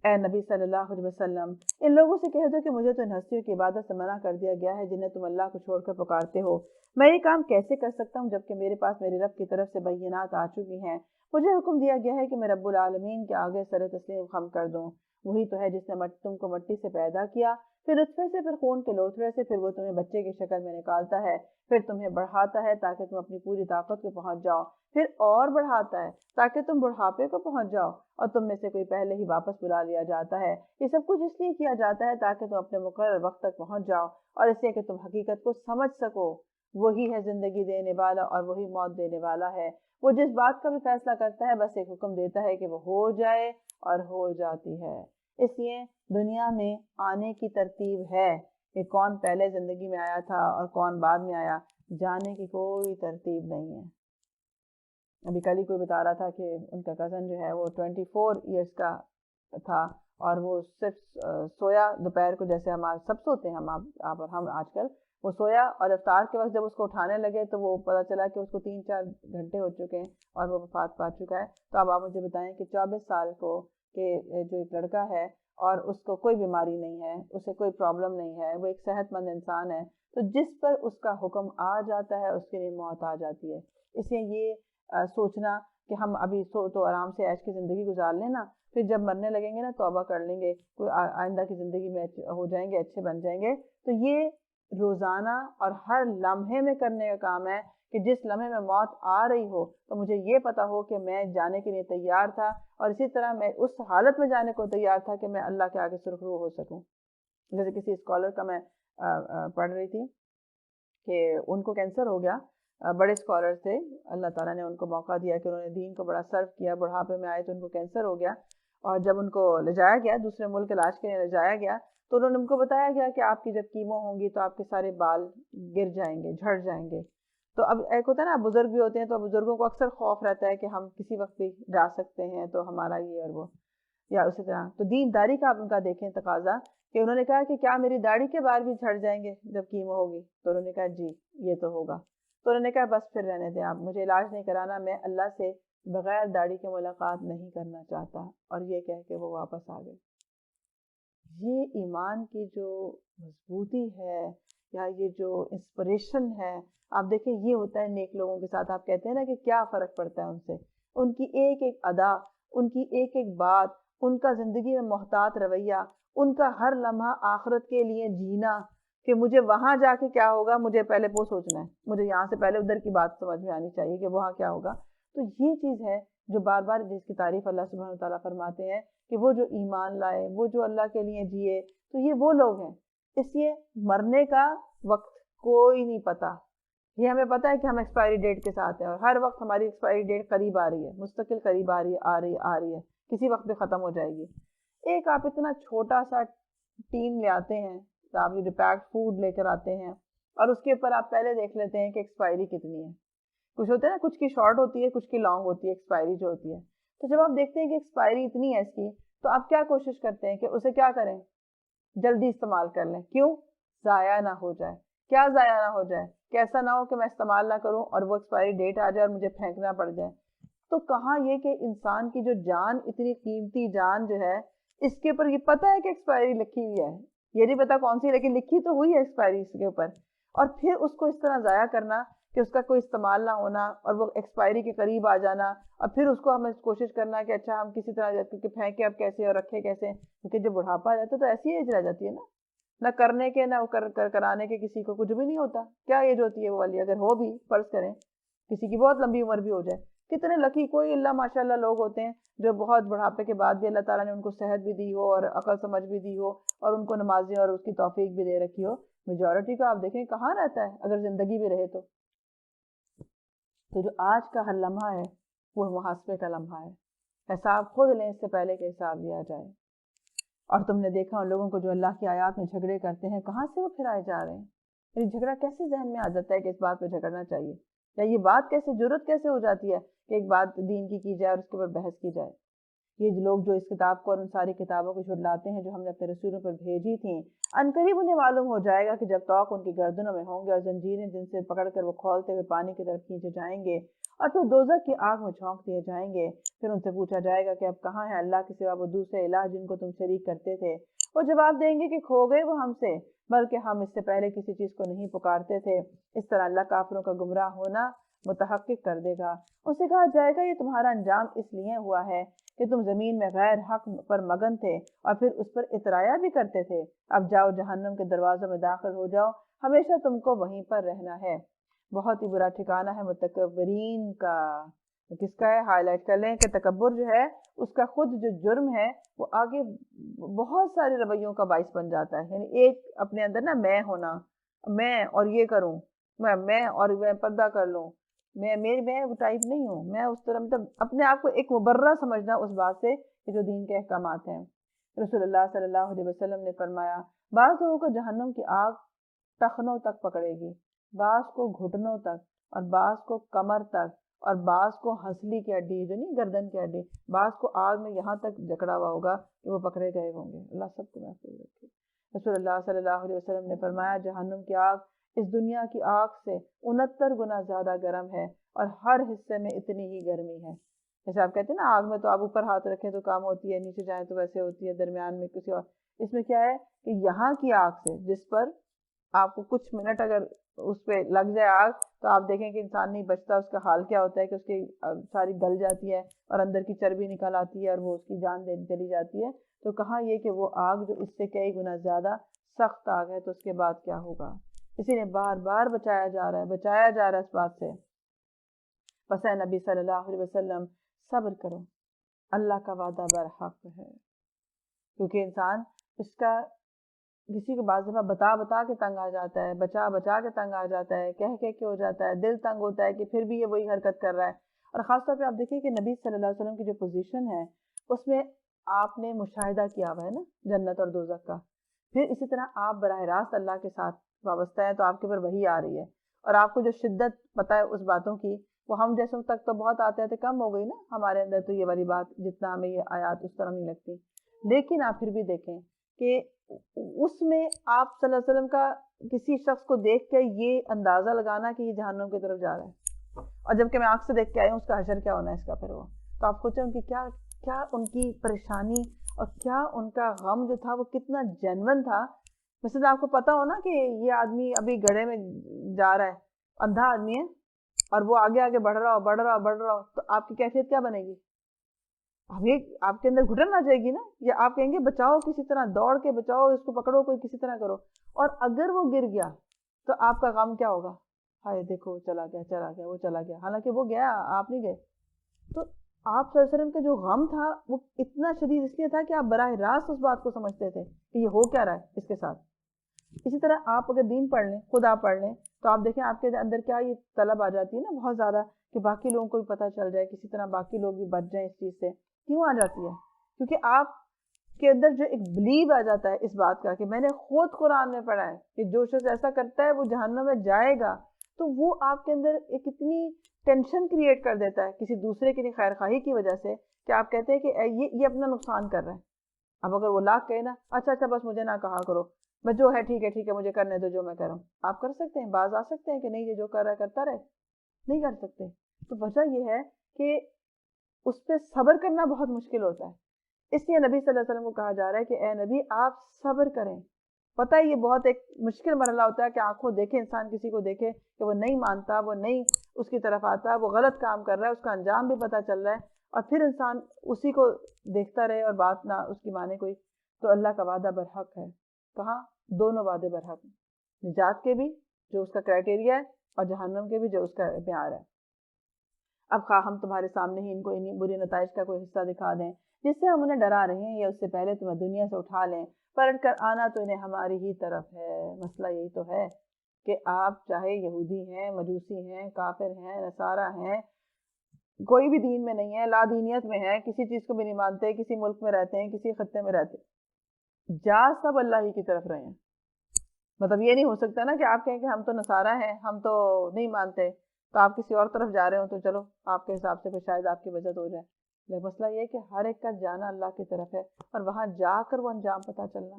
اے نبی صلی اللہ علیہ وسلم ان لوگوں سے کہہ دو کہ مجھے تو ان ہستیوں کی عبادت سے منع کر دیا گیا ہے جنہیں تم اللہ کو چھوڑ کر پکارتے ہو. میں یہ کام کیسے کر سکتا ہوں جبکہ میرے پاس میرے رب کی طرف سے بینات آ چکی ہیں؟ مجھے حکم دیا گیا ہے کہ میں رب العالمین کے آگے سر تسلیم خم کر دوں. وہی تو ہے جس نے تم کو مٹی سے پیدا کیا، پھر نطفے سے، پھر خون کے لوتھڑے سے، پھر وہ تمہیں بچے کی شکل میں نکالتا ہے، پھر تمہیں بڑھاتا ہے تاکہ تم اپنی پوری طاقت کو پہنچ جاؤ، پھر اور بڑھاتا ہے تاکہ تم بڑھاپے کو پہنچ جاؤ، اور تم میں سے کوئی پہلے ہی واپس بلا لیا جاتا ہے. یہ سب کچھ اس لیے کیا جاتا ہے تاکہ تم اپنے مقرر وقت تک پہنچ جاؤ، اور اس لیے کہ تم حقیقت کو سمجھ سکو. وہی ہے زندگی دینے والا اور وہی موت دینے والا ہے. وہ جس بات کا بھی فیصلہ کرتا ہے بس ایک حکم دیتا ہے کہ وہ ہو جائے، اور ہو جاتی ہے. اس لیے دنیا میں آنے کی ترتیب ہے کہ کون پہلے زندگی میں آیا تھا اور کون بعد میں آیا، جانے کی کوئی ترتیب نہیں ہے. ابھی کل ہی کوئی بتا رہا تھا کہ ان کا کزن جو ہے وہ 24 ایئرس کا تھا، اور وہ صرف سویا دوپہر کو، جیسے ہم آج سب سوتے ہیں، ہم آج کل، وہ سویا اور افطار کے وقت جب اس کو اٹھانے لگے تو وہ پتہ چلا کہ اس کو 3-4 گھنٹے ہو چکے ہیں اور وہ وفات پا چکا ہے. تو اب آپ مجھے بتائیں کہ 24 سال کو کہ جو ایک لڑکا ہے اور اس کو کوئی بیماری نہیں ہے، اسے کوئی پرابلم نہیں ہے، وہ ایک صحت مند انسان ہے، تو جس پر اس کا حکم آ جاتا ہے اس کے لیے موت آ جاتی ہے. اس لیے یہ سوچنا کہ ہم ابھی تو آرام سے عیش کی زندگی گزار لیں نا، پھر جب مرنے لگیں گے نا توبہ کر لیں گے، کوئی آئندہ کی زندگی میں ہو جائیں گے، اچھے بن جائیں گے. تو یہ روزانہ اور ہر لمحے میں کرنے کا کام ہے کہ جس لمحے میں موت آ رہی ہو تو مجھے یہ پتا ہو کہ میں جانے کے لیے تیار تھا، اور اسی طرح میں اس حالت میں جانے کو تیار تھا کہ میں اللہ کے آگے سرخرو ہو سکوں. جیسے کسی اسکالر کا میں پڑھ رہی تھی کہ ان کو کینسر ہو گیا، بڑے اسکالر تھے، اللہ تعالیٰ نے ان کو موقع دیا کہ انہوں نے دین کو بڑا سرو کیا، بڑھاپے میں آئے تو ان کو کینسر ہو گیا، اور جب ان کو لے جایا گیا دوسرے ملک علاج کے لیے لے جایا گیا تو انہوں نے ان کو بتایا گیا کہ آپ کی جب کیمو ہوں گی تو آپ کے سارے بال گر جائیں گے، جھڑ جائیں گے. تو اب ایک ہوتا ہے نا بزرگ بھی ہوتے ہیں تو بزرگوں کو اکثر خوف رہتا ہے کہ ہم کسی وقت بھی جا سکتے ہیں تو ہمارا یہ اور وہ. یا اسی طرح تو دینداری کا آپ ان کا دیکھیں تقاضا کہ انہوں نے کہا کہ کیا میری داڑھی کے بال بھی جھڑ جائیں گے جب کیمو ہوگی؟ تو انہوں نے کہا جی یہ تو ہوگا. تو انہوں نے کہا بس پھر رہنے دیں آپ، مجھے علاج نہیں کرانا، میں اللہ سے بغیر داڑھی کے ملاقات نہیں کرنا چاہتا. اور یہ کہہ کے وہ واپس آ گئے. یہ ایمان کی جو مضبوطی ہے یا یہ جو انسپریشن ہے، آپ دیکھیں یہ ہوتا ہے نیک لوگوں کے ساتھ. آپ کہتے ہیں نا کہ کیا فرق پڑتا ہے ان سے، ان کی ایک ایک ادا، ان کی ایک ایک بات، ان کا زندگی میں محتاط رویہ، ان کا ہر لمحہ آخرت کے لیے جینا کہ مجھے وہاں جا کے کیا ہوگا، مجھے پہلے وہ سوچنا ہے، مجھے یہاں سے پہلے ادھر کی بات سمجھ میں آنی چاہیے کہ وہاں کیا ہوگا. تو یہ چیز ہے جو بار بار جس کی تعریف اللہ سبحانہ وتعالیٰ فرماتے ہیں کہ وہ جو ایمان لائے، وہ جو اللہ کے لیے جیے، تو یہ وہ لوگ ہیں. اس لیے مرنے کا وقت کوئی نہیں پتا. یہ ہمیں پتا ہے کہ ہم ایکسپائری ڈیٹ کے ساتھ ہیں اور ہر وقت ہماری ایکسپائری ڈیٹ قریب آ رہی ہے، مستقل قریب آ رہی ہے، کسی وقت بھی ختم ہو جائے گی. ایک آپ اتنا چھوٹا سا ٹین لے آتے ہیں، آپ جو پیکڈ فوڈ لے کر آتے ہیں اور اس کے اوپر آپ پہلے دیکھ لیتے ہیں کہ ایکسپائری کتنی ہے. کچھ ہوتا ہے نا، کچھ کی شارٹ ہوتی ہے، کچھ کی لانگ ہوتی ہے ایکسپائری جو ہوتی ہے. تو جب آپ دیکھتے ہیں کہ ایکسپائری اتنی ہے اس کی، تو آپ کیا کوشش کرتے ہیں کہ اسے کیا کریں، جلدی استعمال کر لیں. کیوں؟ ضائع نہ ہو جائے. کیا ضائع نہ ہو جائے کہ ایسا نہ ہو کہ میں استعمال نہ کروں اور وہ ایکسپائری ڈیٹ آ جائے اور مجھے پھینکنا پڑ جائے. تو کہاں یہ کہ انسان کی جو جان، اتنی قیمتی جان جو ہے، اس کے اوپر یہ پتہ ہے کہ ایکسپائری لکھی ہوئی ہے، یہ نہیں پتا کون سی، لیکن لکھی تو ہوئی ہے ایکسپائری اس کے اوپر. اور پھر اس کو اس طرح ضائع کرنا کہ اس کا کوئی استعمال نہ ہونا اور وہ ایکسپائری کے قریب آ جانا، اور پھر اس کو ہمیں کوشش کرنا کہ اچھا ہم کسی طرح کہ پھینکیں اب کیسے اور رکھے کیسے. کیونکہ جب بڑھاپا آ جاتا ہے تو ایسی ایج رہ جاتی ہے نا، نہ کرنے کے نہ کرانے کے کسی کو کچھ بھی نہیں ہوتا. کیا ایج ہوتی ہے وہ والی؟ اگر ہو بھی فرض کریں کسی کی بہت لمبی عمر بھی ہو جائے، کتنے لکی کوئی اللہ ماشاء اللہ لوگ ہوتے ہیں جو بہت بڑھاپے کے بعد بھی اللہ تعالیٰ نے ان کو صحت بھی دی ہو اور عقل سمجھ بھی دی ہو اور ان کو نمازیں اور اس کی توفیق بھی دے رکھی ہو. میجورٹی کا آپ دیکھیں کہاں رہتا ہے اگر زندگی بھی رہے تو. تو جو آج کا ہر لمحہ ہے وہ محاسبے کا لمحہ ہے. حساب خود لیں اس سے پہلے کہ حساب لیا جائے. اور تم نے دیکھا ان لوگوں کو جو اللہ کی آیات میں جھگڑے کرتے ہیں، کہاں سے وہ پھرائے جا رہے ہیں. یعنی جھگڑا کیسے ذہن میں آ جاتا ہے کہ اس بات پہ جھگڑنا چاہیے، یا یہ بات کیسے جرت کیسے ہو جاتی ہے کہ ایک بات دین کی جائے اور اس کے اوپر بحث کی جائے. یہ لوگ جو اس کتاب کو اور ان ساری کتابوں کو جھٹلاتے ہیں جو ہم نے اپنے رسولوں پر بھیجی تھیں، عنقریب انہیں معلوم ہو جائے گا کہ جب توق ان کی گردنوں میں ہوں گے اور زنجیریں جن سے پکڑ کر وہ کھولتے ہوئے پانی کی طرف کھینچے جائیں گے اور پھر دوزخ کی آگ میں جھونک دیے جائیں گے. پھر ان سے پوچھا جائے گا کہ اب کہاں ہے اللہ کے سوا وہ دوسرے الہ جن کو تم شریک کرتے تھے؟ وہ جواب دیں گے کہ کھو گئے وہ ہم سے، بلکہ ہم اس سے پہلے کسی چیز کو نہیں پکارتے تھے. اس طرح اللہ کافروں کا گمراہ ہونا متحقق کر دے گا. ان سے کہا جائے گا یہ تمہارا انجام اس لیے ہوا ہے کہ تم زمین میں غیر حق پر مگن تھے اور پھر اس پر اترایا بھی کرتے تھے. اب جاؤ جہنم کے دروازوں میں داخل ہو جاؤ، ہمیشہ تم کو وہیں پر رہنا ہے. بہت ہی برا ٹھکانہ ہے متکبرین کا. کس کا ہے؟ ہائی لائٹ کر لیں کہ تکبر جو ہے اس کا خود جو جرم ہے وہ آگے بہت سارے رویوں کا باعث بن جاتا ہے. یعنی ایک اپنے اندر نا میں ہونا، میں اور یہ کروں، میں اور میں پردہ کر لوں، میں ٹائپ نہیں ہوں، میں اس طرح مطلب اپنے آپ کو ایک مبرہ سمجھنا اس بات سے کہ جو دین کے احکامات ہیں. رسول اللہ صلی اللہ علیہ وسلم نے فرمایا بعض لوگوں کو جہنم کی آگ ٹخنوں تک پکڑے گی، بعض کو گھٹنوں تک اور بعض کو کمر تک اور بعض کو ہنسلی کی ہڈی جو نہیں گردن کی ہڈی، بعض کو آگ میں یہاں تک جکڑا ہوا ہوگا کہ وہ پکڑے گئے ہوں گے. اللہ سب کو محفوظ رکھے. رسول اللہ صلی اللہ علیہ وسلم نے فرمایا جہنم کی آگ اس دنیا کی آگ سے 69 گنا زیادہ گرم ہے اور ہر حصے میں اتنی ہی گرمی ہے. جیسے آپ کہتے ہیں نا آگ میں تو آپ اوپر ہاتھ رکھیں تو کام ہوتی ہے، نیچے جائیں تو ویسے ہوتی ہے، درمیان میں کسی اور. اس میں کیا ہے کہ یہاں کی آگ سے جس پر آپ کو کچھ منٹ اگر اس پہ لگ جائے آگ تو آپ دیکھیں کہ انسان نہیں بچتا. اس کا حال کیا ہوتا ہے کہ اس کی ساری گل جاتی ہے اور اندر کی چربی نکل آتی ہے اور وہ اس کی جان چلی جاتی ہے. تو کہاں یہ کہ وہ آگ جو اس سے کئی گنا زیادہ سخت آگ ہے، تو اس کے بعد کیا ہوگا. اسی لیے بار بار بچایا جا رہا ہے اس بات سے. بس اے نبی صلی اللہ علیہ وسلم صبر کرو، اللہ کا وعدہ برحق ہے. کیونکہ انسان اس کا کسی کو بعض دفعہ بتا کے تنگ آ جاتا ہے، بچا کے تنگ آ جاتا ہے، کہہ کے ہو جاتا ہے، دل تنگ ہوتا ہے کہ پھر بھی یہ وہی حرکت کر رہا ہے. اور خاص طور پہ آپ دیکھیں کہ نبی صلی اللہ علیہ وسلم کی جو پوزیشن ہے اس میں آپ نے مشاہدہ کیا ہوا ہے نا جنت اور دوزخ کا. پھر اسی طرح آپ براہ راست اللہ کے ساتھ وابستہ ہے تو آپ کے اوپر وحی آ رہی ہے اور آپ کو جو شدت پتہ ہے اس باتوں کی وہ ہم جیسوں تک تو بہت آتے تھے، کم ہو گئی نا ہمارے اندر تو یہ والی بات، جتنا ہمیں یہ آیات اس طرح نہیں لگتی. لیکن آپ پھر بھی دیکھیں کہ اس میں آپ صلی اللہ علیہ وسلم کا کسی شخص کو دیکھ کے یہ اندازہ لگانا کہ یہ جہنم کی طرف جا رہا ہے، اور جبکہ میں آنکھ سے دیکھ کے آئی ہوں اس کا حشر کیا ہونا ہے اس کا پھر وہ. تو آپ سوچیں ان کی کیا ان کی پریشانی اور کیا ان کا غم جو تھا وہ کتنا جینون تھا. مثلا آپ کو پتا ہو نا کہ یہ آدمی ابھی گڑھے میں جا رہا ہے، اندھا آدمی ہے، اور وہ آگے آگے بڑھ رہا ہو، تو آپ کی کیفیت کیا بنے گی؟ ابھی آپ کے اندر گھٹن آ جائے گی نا، یا آپ کہیں گے بچاؤ، کسی طرح دوڑ کے بچاؤ، اس کو پکڑو، کوئی کسی طرح کرو. اور اگر وہ گر گیا تو آپ کا غم کیا ہوگا؟ ہائے دیکھو چلا گیا وہ چلا گیا، حالانکہ وہ گیا، آپ نہیں گئے. تو آپ صلی اللہ علیہ وسلم کا جو غم تھا وہ اتنا شدید اس لیے تھا کہ آپ براہ راست اس بات کو سمجھتے تھے کہ یہ ہو کیا رہا ہے اس کے ساتھ. اسی طرح آپ اگر دین پڑھ لیں، خود آپ پڑھ لیں، تو آپ دیکھیں آپ کے اندر کیا یہ طلب آ جاتی ہے نا بہت زیادہ کہ باقی لوگوں کو بھی پتہ چل جائے، کسی طرح باقی لوگ بھی بچ جائیں اس چیز سے. کیوں آ جاتی ہے؟ کیونکہ آپ کے اندر جو ایک بلیو آ جاتا ہے اس بات کا کہ میں نے خود قرآن میں پڑھا ہے کہ جو شخص ایسا کرتا ہے وہ جہنم میں جائے گا. تو وہ آپ کے اندر ایک اتنی ٹینشن کریٹ کر دیتا ہے کسی دوسرے کی خیر خواہی کی وجہ سے کہ آپ کہتے ہیں کہ یہ اپنا نقصان کر رہا ہے. اب اگر وہ لاکھ کہے نا اچھا بس مجھے نہ کہا کرو، بس جو ہے ٹھیک ہے مجھے کرنے دو جو میں کروں، آپ کر سکتے ہیں، باز آ سکتے ہیں کہ نہیں یہ جو کر رہا ہے کرتا رہے؟ نہیں کر سکتے. تو وجہ یہ ہے کہ اس پہ صبر کرنا بہت مشکل ہوتا ہے. اس لیے نبی صلی اللہ علیہ وسلم کو کہا جا رہا ہے کہ اے نبی آپ صبر کریں. پتہ ہے یہ بہت ایک مشکل مرحلہ ہوتا ہے کہ آنکھوں دیکھے انسان کسی کو دیکھے کہ وہ نہیں مانتا، وہ نہیں اس کی طرف آتا، وہ غلط کام کر رہا ہے، اس کا انجام بھی پتہ چل رہا ہے، اور پھر انسان اسی کو دیکھتا رہے اور بات نہ اس کی مانے کوئی. تو اللہ کا وعدہ برحق ہے. کہاں؟ دونوں وعدے برحق ہیں، نجات کے بھی جو اس کا کرائٹیریا ہے، اور جہنم کے بھی جو اس کا معیار ہے. اب خواہ ہم تمہارے سامنے ہی ان کو انہیں بری نتائج کا کوئی حصہ دکھا دیں جس سے ہم انہیں ڈرا رہے ہیں، یا اس سے پہلے تمہیں دنیا سے اٹھا لیں، پلٹ کر آنا تو انہیں ہماری ہی طرف ہے. مسئلہ یہی تو ہے کہ آپ چاہے یہودی ہیں، مجوسی ہیں، کافر ہیں، نصارہ ہیں، کوئی بھی دین میں نہیں ہے، لا دینیت میں ہے، کسی چیز کو بھی نہیں مانتے، کسی ملک میں رہتے ہیں، کسی خطے میں رہتے، جا سب اللہ ہی کی طرف رہے ہیں. مطلب یہ نہیں ہو سکتا نا کہ آپ کہیں کہ ہم تو نصارہ ہیں، ہم تو نہیں مانتے، تو آپ کسی اور طرف جا رہے ہو تو چلو آپ کے حساب سے پھر شاید آپ کی وجہ ہو جائے. لیکن مسئلہ یہ ہے کہ ہر ایک کا جانا اللہ کی طرف ہے، اور وہاں جا کر وہ انجام پتہ چلنا.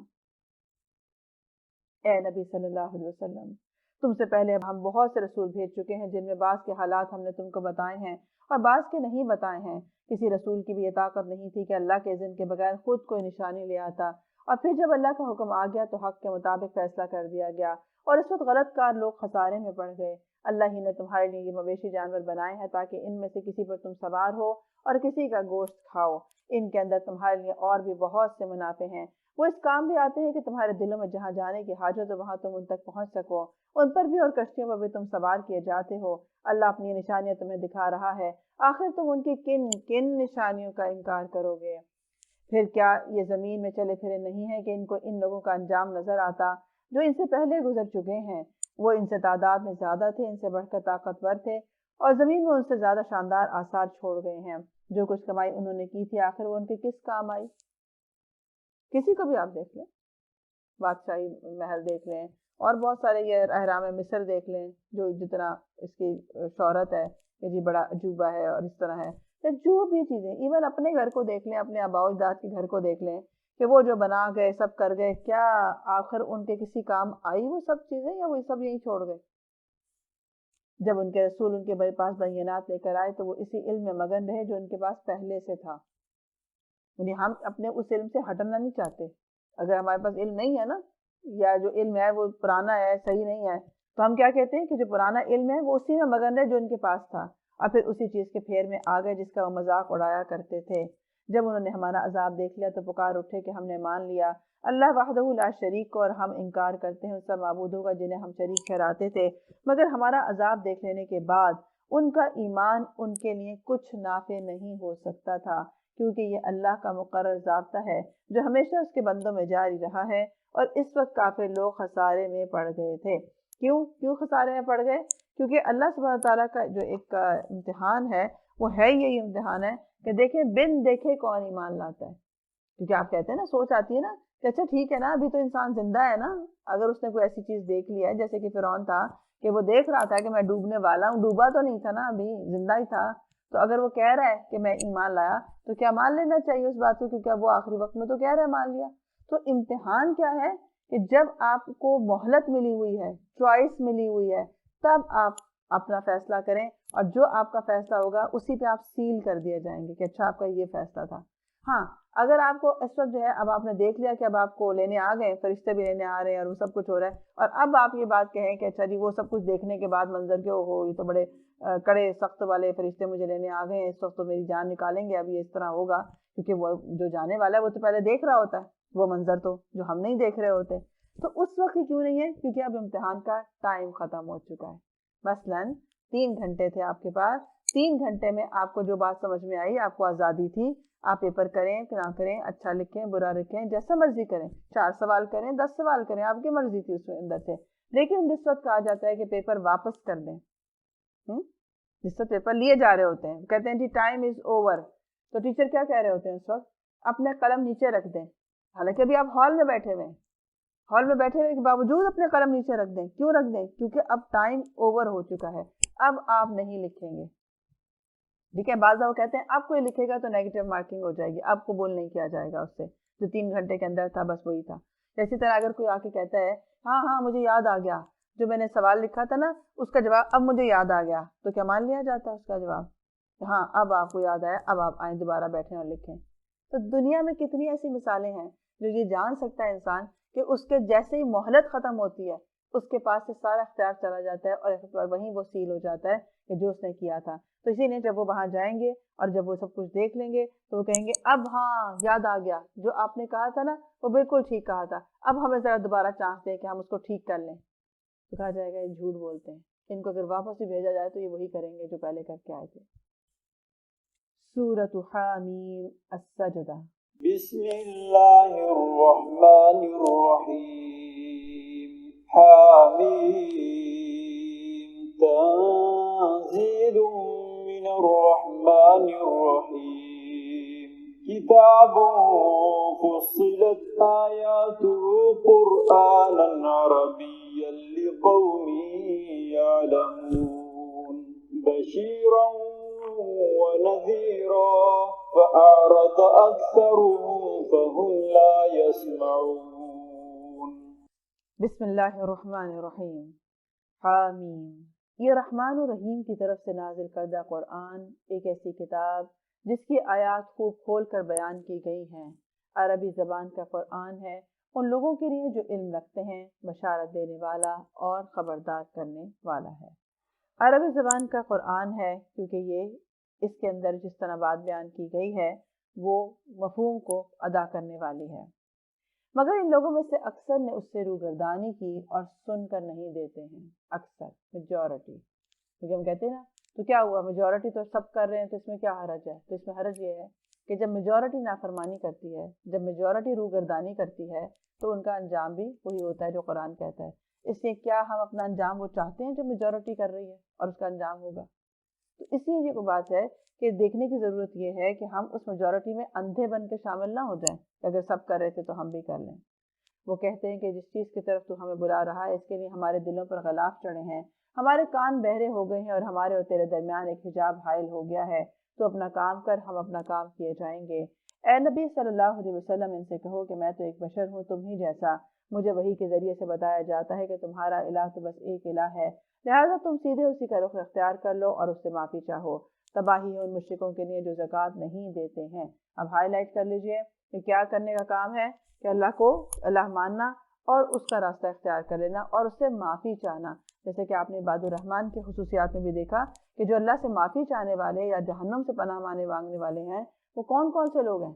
اے نبی صلی اللہ علیہ وسلم، تم سے پہلے ہم بہت سے رسول بھیج چکے ہیں جن میں بعض کے حالات ہم نے تم کو بتائے ہیں اور بعض کے نہیں بتائے ہیں. کسی رسول کی بھی یہ طاقت نہیں تھی کہ اللہ کے اذن کے بغیر خود کوئی نشانی لے آتا، اور پھر جب اللہ کا حکم آ گیا تو حق کے مطابق فیصلہ کر دیا گیا، اور اس وقت غلط کار لوگ خسارے میں پڑ گئے. اللہ ہی نے تمہارے لیے یہ مویشی جانور بنائے ہیں تاکہ ان میں سے کسی پر تم سوار ہو اور کسی کا گوشت کھاؤ. ان کے اندر تمہارے لیے اور بھی بہت سے منافع ہیں. وہ اس کام بھی آتے ہیں کہ تمہارے دلوں میں جہاں جانے کی حاجت ہو وہاں تم ان تک پہنچ سکو. ان پر بھی اور کشتیوں پر بھی تم سوار کیے جاتے ہو. اللہ اپنی نشانیاں تمہیں دکھا رہا ہے، آخر تم ان کی کن کن نشانیوں کا انکار کرو گے؟ پھر کیا یہ زمین میں چلے پھرے نہیں ہے کہ ان کو ان لوگوں کا انجام نظر آتا جو ان سے پہلے گزر چکے ہیں؟ وہ ان سے تعداد میں زیادہ تھے، ان سے بڑھ کر طاقتور تھے، اور زمین میں ان سے زیادہ شاندار آثار چھوڑ گئے ہیں. جو کچھ کمائی انہوں نے کی تھی آخر وہ ان کے کس کام آئی؟ کسی کو بھی آپ دیکھ لیں، بادشاہی محل دیکھ لیں، اور بہت سارے یہ اہرام مصر دیکھ لیں جو جتنا اس کی شہرت ہے کہ جی بڑا عجوبہ ہے اور اس طرح ہے، یا جو بھی چیزیں، ایون اپنے گھر کو دیکھ لیں، اپنے آباء و اجداد کے گھر کو دیکھ لیں کہ وہ جو بنا گئے سب کر گئے، کیا آخر ان کے کسی کام آئی وہ سب چیزیں، یا وہ سب یہی چھوڑ گئے؟ جب ان کے رسول ان کے پاس بینات لے کر آئے تو وہ اسی علم میں مگن رہے جو ان کے پاس پہلے سے تھا. یعنی ہم اپنے اس علم سے ہٹنا نہیں چاہتے. اگر ہمارے پاس علم نہیں ہے نا، یا جو علم ہے وہ پرانا ہے، صحیح نہیں ہے، تو ہم کیا کہتے ہیں کہ جو پرانا علم ہے وہ اسی میں مگن رہے جو ان کے پاس تھا، اور پھر اسی چیز کے پھیر میں آ گئے جس کا وہ مذاق اڑایا کرتے تھے. جب انہوں نے ہمارا عذاب دیکھ لیا تو پکار اٹھے کہ ہم نے مان لیا اللہ وحدہ لا شریک کو، اور ہم انکار کرتے ہیں ان سب معبودوں کا جنہیں ہم شریک ٹھہراتے تھے. مگر ہمارا عذاب دیکھ لینے کے بعد ان کا ایمان ان کے لیے کچھ نافع نہیں ہو سکتا تھا، کیونکہ یہ اللہ کا مقرر ضابطہ ہے جو ہمیشہ اس کے بندوں میں جاری رہا ہے. اور اس وقت کافر لوگ خسارے میں پڑ گئے تھے. کیوں خسارے میں پڑ گئے؟ کیونکہ اللہ سبحانہ تعالیٰ کا جو ایک امتحان ہے وہ ہے یہی امتحان ہے کہ دیکھیں بن دیکھے کون ایمان لاتا ہے. کیونکہ آپ کہتے ہیں نا سوچ آتی ہے نا کہ اچھا ٹھیک ہے نا ابھی تو انسان زندہ ہے نا، اگر اس نے کوئی ایسی چیز دیکھ لی ہے جیسے کہ فرعون تھا کہ وہ دیکھ رہا تھا کہ میں ڈوبنے والا ہوں، ڈوبا تو نہیں تھا نا، ابھی زندہ ہی تھا، تو اگر وہ کہہ رہا ہے کہ میں ایمان لایا تو کیا مان لینا چاہیے اس بات کو، کیونکہ اب وہ آخری وقت میں تو کہہ رہا ہے مان لیا۔ تو امتحان کیا ہے کہ جب آپ کو مہلت ملی ہوئی ہے، چوائس ملی ہوئی ہے، تب آپ اپنا فیصلہ کریں، اور جو آپ کا فیصلہ ہوگا اسی پہ آپ سیل کر دیے جائیں گے کہ اچھا آپ کا یہ فیصلہ تھا۔ ہاں اگر آپ کو اس وقت جو ہے اب آپ نے دیکھ لیا کہ اب آپ کو لینے آ گئے، فرشتے بھی لینے آ رہے ہیں اور وہ سب کچھ ہو رہا ہے، اور اب آپ یہ بات کہیں کہ اچھا جی وہ سب کچھ دیکھنے کے بعد منظر کے ہو یہ تو بڑے کڑے سخت والے فرشتے مجھے لینے آ گئے ہیں، اس وقت تو میری جان نکالیں گے، اب یہ اس طرح ہوگا، کیونکہ وہ جو جانے والا ہے وہ تو پہلے دیکھ رہا ہوتا ہے وہ منظر تو جو ہم نہیں دیکھ رہے ہوتے، تو اس وقت کیوں نہیں ہے؟ کیونکہ اب امتحان کا ٹائم ختم ہو چکا ہے۔ مثلاً 3 گھنٹے تھے آپ کے پاس، 3 گھنٹے میں آپ کو جو بات سمجھ میں آئی، آپ کو آزادی تھی، آپ پیپر کریں کہ نہ کریں، اچھا لکھیں برا لکھیں، جیسا مرضی کریں، 4 سوال کریں 10 سوال کریں، آپ کی مرضی تھی اس میں اندر سے، لیکن جس وقت کہا جاتا ہے کہ پیپر واپس کر دیں، جس وقت پیپر لیے جا رہے ہوتے ہیں کہتے ہیں جی ٹائم از اوور، تو ٹیچر کیا کہہ رہے ہوتے ہیں اس وقت؟ اپنے قلم نیچے رکھ دیں، حالانکہ ابھی آپ ہال میں بیٹھے ہوئے ہیں، ہال میں بیٹھے ہوئے کے باوجود اپنے قلم نیچے رکھ دیں، کیوں رکھ دیں؟ کیونکہ اب ٹائم اوور ہو چکا ہے، اب آپ نہیں لکھیں گے، ٹھیک ہے؟ بعض وہ کہتے ہیں اب کوئی لکھے گا تو نیگیٹو مارکنگ ہو جائے گی، اب قبول نہیں کیا جائے گا اس سے، جو 3 گھنٹے کے اندر تھا بس وہی تھا۔ اسی طرح اگر کوئی آ کے کہتا ہے ہاں ہاں مجھے یاد آ گیا جو میں نے سوال لکھا تھا نا اس کا جواب اب مجھے یاد آ گیا، تو کیا مان لیا جاتا ہے اس کا جواب؟ ہاں اب آپ کو یاد آیا، اب آپ آئیں دوبارہ بیٹھیں اور لکھیں۔ تو دنیا میں کتنی ایسی مثالیں ہیں جو یہ جان سکتا ہے انسان کہ اس کے جیسے ہی مہلت ختم ہوتی ہے اس کے پاس سے سارا اختیار چلا جاتا ہے اور وہیں وہ سیل ہو جاتا ہے کہ جو اس نے کیا تھا۔ تو اسی لیے جب وہ وہاں جائیں گے اور جب وہ سب کچھ دیکھ لیں گے تو وہ کہیں گے اب ہاں یاد آ گیا، جو آپ نے کہا تھا نا وہ بالکل ٹھیک کہا تھا، اب ہمیں ذرا دوبارہ چانس دیں کہ ہم اس کو ٹھیک کر لیں۔ تو کہا جائے گا یہ جھوٹ بولتے ہیں، ان کو اگر واپس بھی بھیجا جائے تو یہ وہی کریں گے جو پہلے کر کے آئے تھے۔ سورۃ حامیم السجدہ۔ بسم اللہ الرحمن الرحیم، حامیم تنزیل من الرحمن الرحیم، کتاب فصلت آیاتہ قرآنا عربیا لقوم یعلمون، بشیرا ونذیرا فأعرض أكثرهم فهم لا يسمعون۔ بسم اللہ الرحمن الرحیم، حامیم، یہ رحمان الرحیم کی طرف سے نازل کردہ قرآن ایک ایسی کتاب جس کی آیات خوب کھول کر بیان کی گئی ہیں، عربی زبان کا قرآن ہے، ان لوگوں کے لیے جو علم رکھتے ہیں، بشارت دینے والا اور خبردار کرنے والا ہے۔ عربی زبان کا قرآن ہے کیونکہ یہ اس کے اندر جس طرح بات بیان کی گئی ہے وہ مفہوم کو ادا کرنے والی ہے، مگر ان لوگوں میں سے اکثر نے اس سے روگردانی کی اور سن کر نہیں دیتے ہیں، اکثر میجورٹی، کیونکہ ہم کہتے ہیں نا تو کیا ہوا میجورٹی تو سب کر رہے ہیں تو اس میں کیا حرج ہے؟ تو اس میں حرج یہ ہے کہ جب میجورٹی نافرمانی کرتی ہے، جب میجورٹی روگردانی کرتی ہے تو ان کا انجام بھی وہی ہوتا ہے جو قرآن کہتا ہے۔ اس لیے کیا ہم اپنا انجام وہ چاہتے ہیں جو میجورٹی کر رہی ہے اور اس کا انجام ہوگا؟ تو اس لیے یہ بات ہے کہ دیکھنے کی ضرورت یہ ہے کہ ہم اس میجورٹی میں اندھے بن کے شامل نہ ہو جائیں، اگر سب کر رہے تھے تو ہم بھی کر لیں۔ وہ کہتے ہیں کہ جس چیز کی طرف تو ہمیں بلا رہا ہے اس کے لیے ہمارے دلوں پر غلاف چڑھے ہیں، ہمارے کان بہرے ہو گئے ہیں اور ہمارے اور تیرے درمیان ایک حجاب حائل ہو گیا ہے، تو اپنا کام کر، ہم اپنا کام کیے جائیں گے۔ اے نبی صلی اللہ علیہ وسلم ان سے کہو کہ میں تو ایک بشر ہوں تم ہی جیسا، مجھے وحی کے ذریعے سے بتایا جاتا ہے کہ تمہارا الہ تو بس ایک الہ ہے، لہٰذا تم سیدھے اسی کا رخ اختیار کر لو اور اس سے معافی چاہو۔ تباہی ہے ان مشرکوں کے لیے جو زکوٰۃ نہیں دیتے ہیں۔ اب ہائی لائٹ کر لیجئے کہ کیا کرنے کا کام ہے کہ اللہ کو الہ ماننا اور اس کا راستہ اختیار کر لینا اور اس سے معافی چاہنا، جیسے کہ آپ نے عباد الرحمن کے خصوصیات میں بھی دیکھا کہ جو اللہ سے معافی چاہنے والے یا جہنم سے پناہ مانگنے والے ہیں وہ کون کون سے لوگ ہیں؟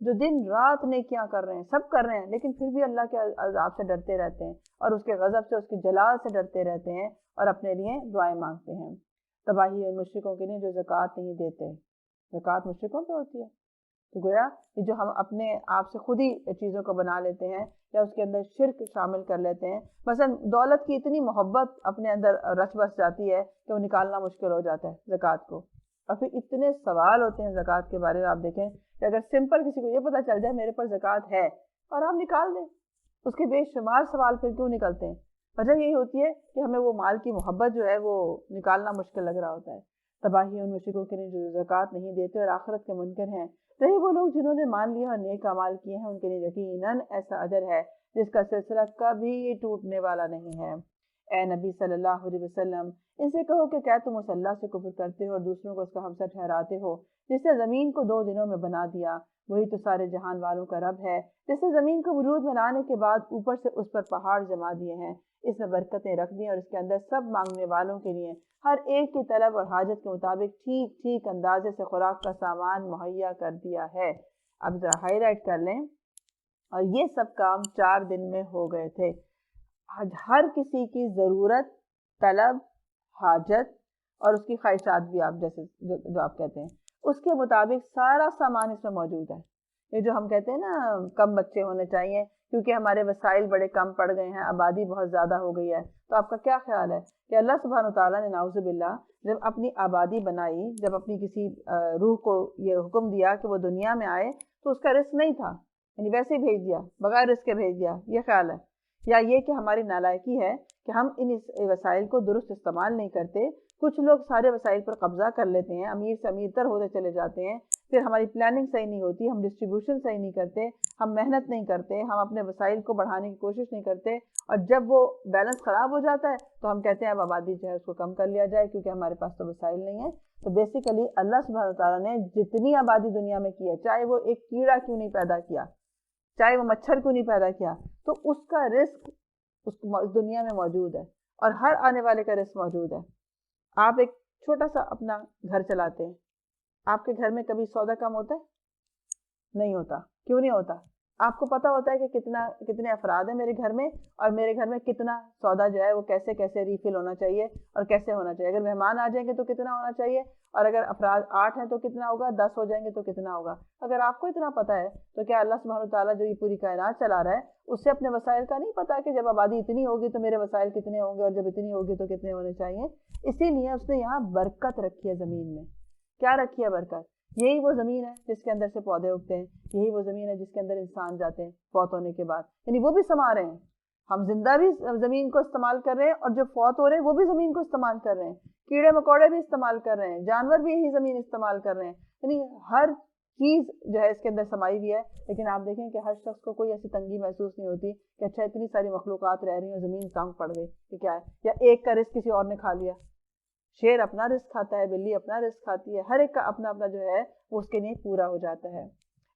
جو دن رات نیکیاں کر رہے ہیں، سب کر رہے ہیں، لیکن پھر بھی اللہ کے عذاب سے ڈرتے رہتے ہیں اور اس کے غضب سے، اس کی جلال سے ڈرتے رہتے ہیں اور اپنے لیے دعائیں مانگتے ہیں۔ تباہی ہے مشرکوں کے لیے جو زکوٰۃ نہیں دیتے۔ زکوٰۃ مشرکوں پہ ہوتی ہے، تو گویا کہ جو ہم اپنے آپ سے خود ہی چیزوں کو بنا لیتے ہیں یا اس کے اندر شرک شامل کر لیتے ہیں، مثلا دولت کی اتنی محبت اپنے اندر رچ بس جاتی ہے کہ وہ نکالنا مشکل ہو جاتا ہے زکوٰۃ کو، اور پھر اتنے سوال ہوتے ہیں زکوٰۃ کے بارے میں۔ آپ دیکھیں کہ اگر سمپل کسی کو یہ پتہ چل جائے میرے پر زکوٰۃ ہے اور آپ نکال دیں، اس کے بے شمار سوال پھر کیوں نکلتے ہیں؟ وجہ یہی ہوتی ہے کہ ہمیں وہ مال کی محبت جو ہے وہ نکالنا مشکل لگ رہا ہوتا ہے۔ تباہی ان مشرکوں کے لیے جو زکوٰۃ نہیں دیتے اور آخرت کے منکر ہیں، رہے وہ لوگ جنہوں نے مان لیا اور نیک اعمال کیے ہیں، ان کے لیے یقیناً ایسا اجر ہے جس کا سلسلہ کبھی ٹوٹنے والا نہیں ہے۔ اے نبی صلی اللہ علیہ وسلم، ان سے کہو کہ کیا تم اس اللہ سے کفر کرتے ہو اور دوسروں کو اس کا ہمسر ٹھہراتے ہو جس نے زمین کو 2 دنوں میں بنا دیا؟ وہی تو سارے جہان والوں کا رب ہے، جس نے زمین کو وجود میں لانے کے بعد اوپر سے اس پر پہاڑ جما دیے ہیں، اس میں برکتیں رکھ دی اور اس کے اندر سب مانگنے والوں کے لیے ہر ایک کی طلب اور حاجت کے مطابق ٹھیک ٹھیک اندازے سے خوراک کا سامان مہیا کر دیا ہے۔ اب ذرا ہائی لائٹ کر لیں، اور یہ سب کام 4 دن میں ہو گئے تھے۔ ہر کسی کی ضرورت، طلب، حاجت اور اس کی خواہشات بھی آپ جیسے جو آپ کہتے ہیں اس کے مطابق سارا سامان اس میں موجود ہے۔ یہ جو ہم کہتے ہیں نا کم بچے ہونے چاہیے کیونکہ ہمارے وسائل بڑے کم پڑ گئے ہیں، آبادی بہت زیادہ ہو گئی ہے، تو آپ کا کیا خیال ہے کہ اللہ سبحانہ وتعالیٰ نے نعوذ باللہ جب اپنی آبادی بنائی، جب اپنی کسی روح کو یہ حکم دیا کہ وہ دنیا میں آئے تو اس کا رزق نہیں تھا، یعنی ویسے ہی بھیج دیا، بغیر رزق کے بھیج دیا؟ یہ خیال ہے؟ یا یہ کہ ہماری نالائکی ہے کہ ہم ان وسائل کو درست استعمال نہیں کرتے؟ کچھ لوگ سارے وسائل پر قبضہ کر لیتے ہیں، امیر سے امیر تر ہوتے چلے جاتے ہیں، پھر ہماری پلاننگ صحیح نہیں ہوتی، ہم ڈسٹریبیوشن صحیح نہیں کرتے، ہم محنت نہیں کرتے، ہم اپنے وسائل کو بڑھانے کی کوشش نہیں کرتے، اور جب وہ بیلنس خراب ہو جاتا ہے تو ہم کہتے ہیں اب آبادی جو ہے اس کو کم کر لیا جائے کیونکہ ہمارے پاس تو وسائل نہیں ہیں۔ تو بیسیکلی اللہ سبحانہ تعالیٰ نے جتنی آبادی دنیا میں کی ہے، چاہے وہ ایک کیڑا کیوں نہیں پیدا کیا، چاہے وہ مچھر کیوں نہیں پیدا کیا، تو اس کا رزق اس دنیا میں موجود ہے اور ہر آنے والے کا رزق موجود ہے۔ آپ ایک چھوٹا سا اپنا گھر چلاتے ہیں، آپ کے گھر میں کبھی سودا کم ہوتا ہے؟ نہیں ہوتا۔ کیوں نہیں ہوتا؟ آپ کو پتا ہوتا ہے کہ کتنے افراد ہیں میرے گھر میں، اور میرے گھر میں کتنا سودا جو ہے وہ کیسے کیسے ریفل ہونا چاہیے اور کیسے ہونا چاہیے، اگر مہمان آ جائیں گے تو کتنا ہونا چاہیے، اور اگر افراد 8 ہیں تو کتنا ہوگا، 10 ہو جائیں گے تو کتنا ہوگا۔ اگر آپ کو اتنا پتا ہے تو کیا اللہ سبحانہ تعالیٰ جو یہ پوری کائنات چلا رہا ہے اس سے اپنے وسائل کا نہیں پتا کہ جب آبادی اتنی ہوگی تو میرے وسائل کتنے ہوں گے، اور جب اتنی ہوگی تو کتنے ہونے چاہیے؟ اسی لیے اس نے یہاں برکت رکھی ہے زمین میں۔ کیا رکھی ہے برکت؟ یہی وہ زمین ہے جس کے اندر سے پودے اگتے ہیں، یہی وہ زمین ہے جس کے اندر انسان جاتے ہیں فوت ہونے کے بعد، یعنی وہ بھی سما رہے ہیں، ہم زندہ بھی زمین کو استعمال کر رہے ہیں اور جو فوت ہو رہے ہیں وہ بھی زمین کو استعمال کر رہے ہیں، کیڑے مکوڑے بھی استعمال کر رہے ہیں، جانور بھی یہی زمین استعمال کر رہے ہیں، یعنی ہر چیز جو ہے اس کے اندر سمائی ہوئی ہے۔ لیکن آپ دیکھیں کہ ہر شخص کو کوئی ایسی تنگی محسوس نہیں ہوتی کہ اچھا اتنی ساری مخلوقات رہ رہی ہیں زمین تنگ پڑ گئی کہ کیا ہے، یا ایک کا رزق کسی اور نے کھا لیا۔ شیر اپنا رزق کھاتا ہے، بلی اپنا رزق کھاتی ہے، ہر ایک کا اپنا اپنا جو ہے وہ اس کے لیے پورا ہو جاتا ہے۔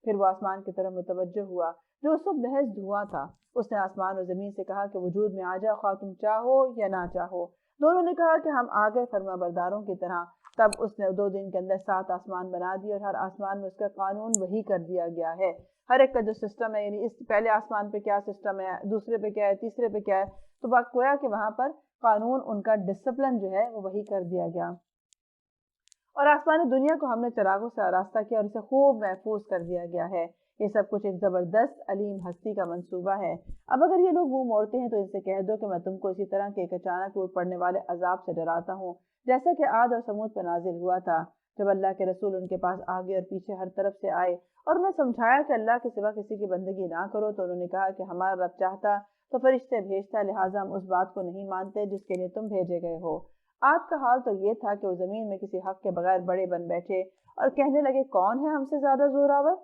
پھر وہ آسمان کی طرف متوجہ ہوا جو اس وقت محض دھواں تھا، اس نے آسمان اور زمین سے کہا کہ وجود میں آ جاؤ خواہ تم چاہو یا نہ چاہو۔ دونوں نے کہا کہ ہم آگے فرما برداروں کی طرح۔ تب اس نے 2 دن کے اندر 7 آسمان بنا دیے اور ہر آسمان میں اس کا قانون وہی کر دیا گیا ہے۔ ہر ایک کا جو سسٹم ہے، یعنی اس پہلے آسمان پہ کیا سسٹم ہے، دوسرے پہ کیا ہے، تیسرے پہ کیا ہے، تو بات گویا کہ وہاں پر قانون ان کا ڈسپلن جو ہے وہ وہی کر دیا گیا۔ اور آسمانی دنیا کو ہم نے چراغوں سے آراستہ کیا اور اسے خوب محفوظ کر دیا گیا ہے۔ یہ سب کچھ ایک زبردست علیم ہستی کا منصوبہ ہے۔ اب اگر یہ لوگ منہ موڑتے ہیں تو ان سے کہہ دو کہ میں تم کو اسی طرح کے ایک اچانک ٹوٹ پڑنے والے عذاب سے ڈراتا ہوں جیسا کہ عاد اور سمود پر نازل ہوا تھا، جب اللہ کے رسول ان کے پاس آگے اور پیچھے ہر طرف سے آئے اور انہیں سمجھایا کہ اللہ کے سوا کسی کی بندگی نہ کرو، تو انہوں نے کہا کہ ہمارا رب چاہتا تو فرشتے بھیجتا، لہٰذا ہم اس بات کو نہیں مانتے جس کے لیے تم بھیجے گئے ہو۔ عاد کا حال تو یہ تھا کہ وہ زمین میں کسی حق کے بغیر بڑے بن بیٹھے اور کہنے لگے کون ہے ہم سے زیادہ زوراور؟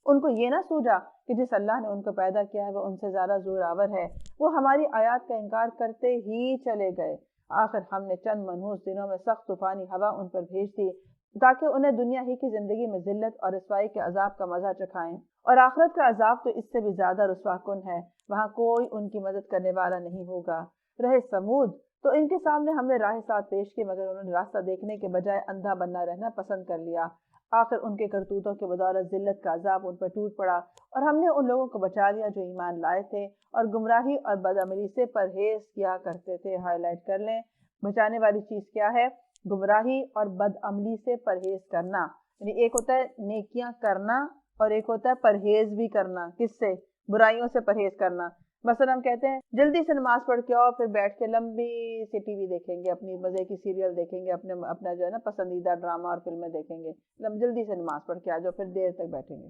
ان کو یہ نہ سوجا کہ جس اللہ نے ان کو پیدا کیا ہے وہ ان سے زیادہ زوراور ہے۔ وہ ہماری آیات کا انکار کرتے ہی چلے گئے۔ آخر ہم نے چند منحوس دنوں میں سخت طوفانی ہوا ان پر بھیج دی تاکہ انہیں دنیا ہی کی زندگی میں ذلت اور رسوائی کے عذاب کا مزہ چکھائیں، اور آخرت کا عذاب تو اس سے بھی زیادہ رسوا کن ہے، وہاں کوئی ان کی مدد کرنے والا نہیں ہوگا۔ رہے سمود تو ان کے سامنے ہم نے راہ ساتھ پیش کی، مگر انہوں نے راستہ دیکھنے کے بجائے اندھا بننا رہنا پسند کر لیا۔ آخر ان کے کرتوتوں کے بدولت ذلت کا عذاب ان پر ٹوٹ پڑا، اور ہم نے ان لوگوں کو بچا لیا جو ایمان لائے تھے اور گمراہی اور بدعملی سے پرہیز کیا کرتے تھے۔ ہائی لائٹ کر لیں، بچانے والی چیز کیا ہے؟ گمراہی اور بدعملی سے پرہیز کرنا، یعنی ایک ہوتا ہے نیکیاں کرنا اور ایک ہوتا ہے پرہیز بھی کرنا۔ کس سے؟ برائیوں سے پرہیز کرنا۔ مثلا ہم کہتے ہیں جلدی سے نماز پڑھ کے آؤ، پھر بیٹھ کے لمبی سی ٹی وی دیکھیں گے، اپنی مزے کی سیریل دیکھیں گے، اپنا جو ہے نا پسندیدہ ڈرامہ اور فلمیں دیکھیں گے، جلدی سے نماز پڑھ کے آ جاؤ، پھر دیر تک بیٹھیں گے۔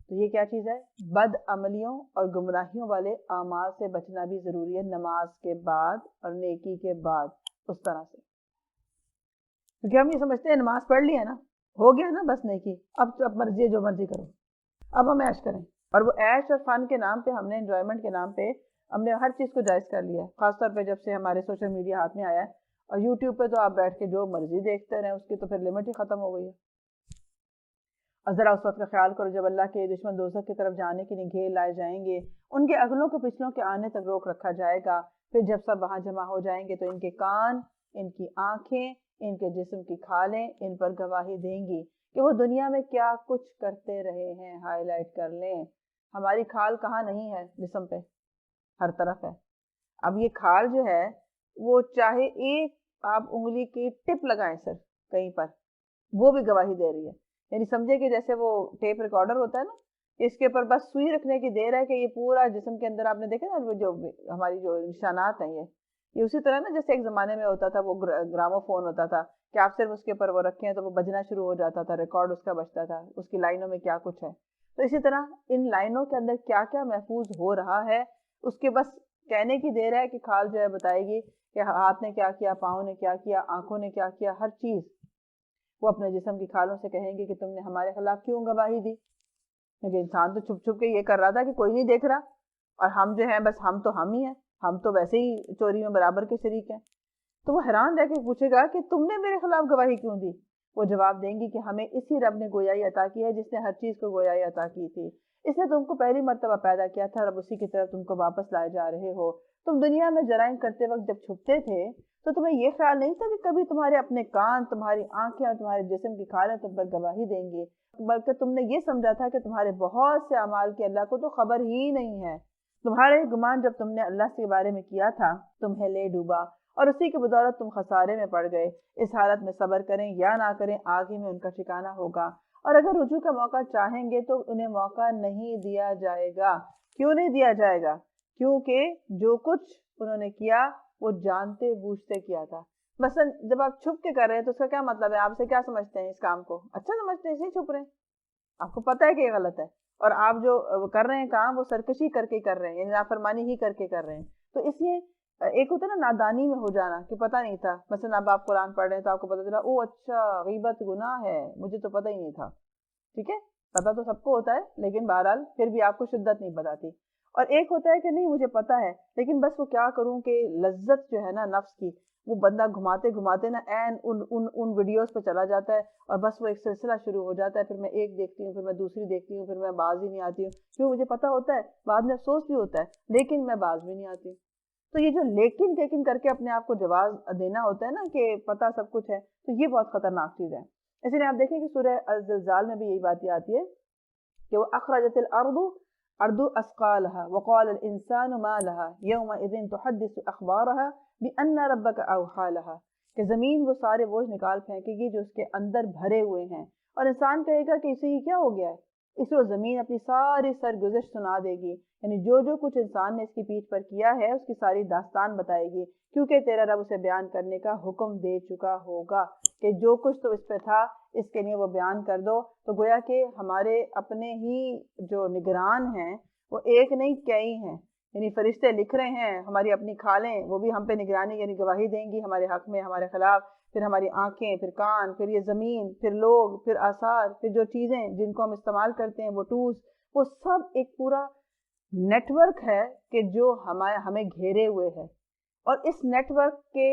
تو یہ کیا چیز ہے؟ بد عملیوں اور گمراہیوں والے اعمال سے بچنا بھی ضروری ہے نماز کے بعد اور نیکی کے بعد، اس طرح سے۔ کیونکہ ہم یہ سمجھتے ہیں نماز پڑھ لی ہے نا، ہو گیا نا بس نیکی، اب مرضی ہے جو مرضی کرو، اب ہم عیش کریں۔ اور وہ عیش اور فن کے نام پہ ہم نے انجوائمنٹ کے نام پہ ہم نے ہر چیز کو جائز کر لیا ہے، خاص طور پہ جب سے ہمارے سوشل میڈیا ہاتھ میں آیا ہے، اور یوٹیوب پہ تو آپ بیٹھ کے جو مرضی دیکھتے رہیں، اس کی تو پھر لمٹ ہی ختم ہو گئی ہے۔ اور ذرا اس وقت کا خیال کرو جب اللہ کے دشمن دوزخ کی طرف جانے کے لیے گھیر لائے جائیں گے، ان کے اگلوں کے پچھلوں کے آنے تک روک رکھا جائے گا، پھر جب سب وہاں جمع ہو جائیں گے تو ان کے کان، ان کی آنکھیں، ان کے جسم کی کھالیں ان پر گواہی دیں گی کہ وہ دنیا میں کیا کچھ کرتے رہے ہیں۔ ہائی لائٹ کر لیں، ہماری کھال کہاں نہیں ہے؟ جسم پہ ہر طرف ہے۔ اب یہ کھال جو ہے وہ چاہے ایک آپ انگلی کی ٹپ لگائیں صرف کہیں پر، وہ بھی گواہی دے رہی ہے۔ یعنی سمجھے کہ جیسے وہ ٹیپ ریکارڈر ہوتا ہے نا، اس کے اوپر بس سوئی رکھنے کی دیر ہے کہ یہ پورا جسم کے اندر، آپ نے دیکھا نا وہ جو ہماری جو نشانات ہیں، یہ اسی طرح نا جیسے ایک زمانے میں ہوتا تھا وہ گرامو فون ہوتا تھا کہ آپ صرف اس کے اوپر وہ رکھیں تو وہ بجنا شروع ہو جاتا تھا، ریکارڈ اس کا بجتا تھا، اس کی لائنوں میں کیا کچھ ہے۔ تو اسی طرح ان لائنوں کے اندر کیا کیا محفوظ ہو رہا ہے، اس کے بس کہنے کی دیر ہے کہ کھال جو ہے بتائے گی کہ ہاتھ نے کیا کیا، پاؤں نے کیا کیا، آنکھوں نے کیا کیا، ہر چیز وہ اپنے جسم کی کھالوں سے کہیں گے کہ تم نے ہمارے خلاف کیوں گواہی دی؟ کیونکہ انسان تو چھپ چھپ کے یہ کر رہا تھا کہ کوئی نہیں دیکھ رہا، اور ہم جو ہیں بس ہم تو ہم ہی ہیں، ہم تو ویسے ہی چوری میں برابر کے شریک ہیں۔ تو وہ حیران رہ کے پوچھے گا کہ تم نے میرے خلاف گواہی کیوں دی؟ وہ جواب دیں گی کہ ہمیں اسی رب نے گویائی عطا کی ہے جس نے ہر چیز کو گویائی عطا کی تھی، اس نے تم کو پہلی مرتبہ پیدا کیا تھا اور اب اسی کی طرف تم کو واپس لائے جا رہے ہو۔ تم دنیا میں جرائم کرتے وقت جب چھپتے تھے تو تمہیں یہ خیال نہیں تھا کہ کبھی تمہارے اپنے کان، تمہاری آنکھیں اور تمہارے جسم کی کھالیں تم پر گواہی دیں گے، بلکہ تم نے یہ سمجھا تھا کہ تمہارے بہت سے اعمال کی اللہ کو تو خبر ہی نہیں ہے۔ تمہارے گمان جب تم نے اللہ کے بارے میں کیا تھا تمہیں لے ڈوبا، اور اسی کی بدولت تم خسارے میں پڑ گئے۔ اس حالت میں صبر کریں یا نہ کریں، آگ ہی میں ان کا ٹھکانہ ہوگا، اور اگر رجوع کا موقع چاہیں گے تو انہیں موقع نہیں دیا جائے گا۔ کیوں نہیں دیا جائے گا؟ کیونکہ جو کچھ انہوں نے کیا وہ جانتے بوجھتے کیا تھا۔ مثلا جب آپ چھپ کے کر رہے ہیں تو اس کا کیا مطلب ہے؟ آپ سے کیا سمجھتے ہیں؟ اس کام کو اچھا سمجھتے ہیں، اس لیے چھپ رہے ہیں۔ آپ کو پتہ ہے کہ یہ غلط ہے، اور آپ جو کر رہے ہیں کام وہ سرکشی کر کے کر رہے ہیں، یعنی نافرمانی ہی کر کے کر رہے ہیں۔ تو اس لیے ایک ہوتا ہے نا نادانی میں ہو جانا کہ پتہ نہیں تھا، مثلا اب آپ قرآن پڑھ رہے ہیں تو آپ کو پتہ چلا او اچھا غیبت گناہ ہے، مجھے تو پتہ ہی نہیں تھا۔ ٹھیک ہے، پتہ تو سب کو ہوتا ہے لیکن بہرحال پھر بھی آپ کو شدت نہیں بتاتی۔ اور ایک ہوتا ہے کہ نہیں مجھے پتہ ہے لیکن بس وہ کیا کروں کہ لذت جو ہے نا نفس کی، وہ بندہ گھماتے گھماتے نا این ان ویڈیوز پہ چلا جاتا ہے، اور بس وہ ایک سلسلہ شروع ہو جاتا ہے، پھر میں ایک دیکھتی ہوں، پھر میں دوسری دیکھتی ہوں، پھر میں باز ہی نہیں آتی ہوں، کیوں مجھے پتہ ہوتا ہے، بعد میں افسوس بھی ہوتا ہے لیکن میں باز بھی نہیں آتی ہوں۔ تو یہ جو لیکن کر کے اپنے آپ کو جواز دینا ہوتا ہے نا کہ پتہ سب کچھ ہے، تو یہ بہت خطرناک چیز ہے۔ اسی لیے آپ دیکھیں کہ سورہ الزلزال میں بھی یہی بات آتی ہے کہ وہ اخرجت الارض اثقالها وقال الانسان ما لها يومئذ تحدث اخبارها بان ربك اوحى لها، کہ زمین وہ سارے بوجھ نکال پھینکے گی جو اس کے اندر بھرے ہوئے ہیں، اور انسان کہے گا کہ اسے یہ کیا ہو گیا ہے، اس کو زمین اپنی ساری سرگزشت سنا دے گی، یعنی جو کچھ انسان نے اس کی پیٹھ پر کیا ہے اس کی ساری داستان بتائے گی، کیونکہ تیرا رب اسے بیان کرنے کا حکم دے چکا ہوگا کہ جو کچھ تو اس پہ تھا اس کے لیے وہ بیان کر دو۔ تو گویا کہ ہمارے اپنے ہی جو نگران ہیں وہ ایک نہیں کئی ہیں، یعنی فرشتے لکھ رہے ہیں، ہماری اپنی کھالیں وہ بھی ہم پہ نگرانی یعنی گواہی دیں گی ہمارے حق میں، ہمارے خلاف، پھر ہماری آنکھیں، پھر کان، پھر یہ زمین، پھر لوگ، پھر آثار، پھر جو چیزیں جن کو ہم استعمال کرتے ہیں وہ ٹولز، وہ سب ایک پورا نیٹ ورک ہے کہ جو ہمیں گھیرے ہوئے ہے، اور اس نیٹ ورک کے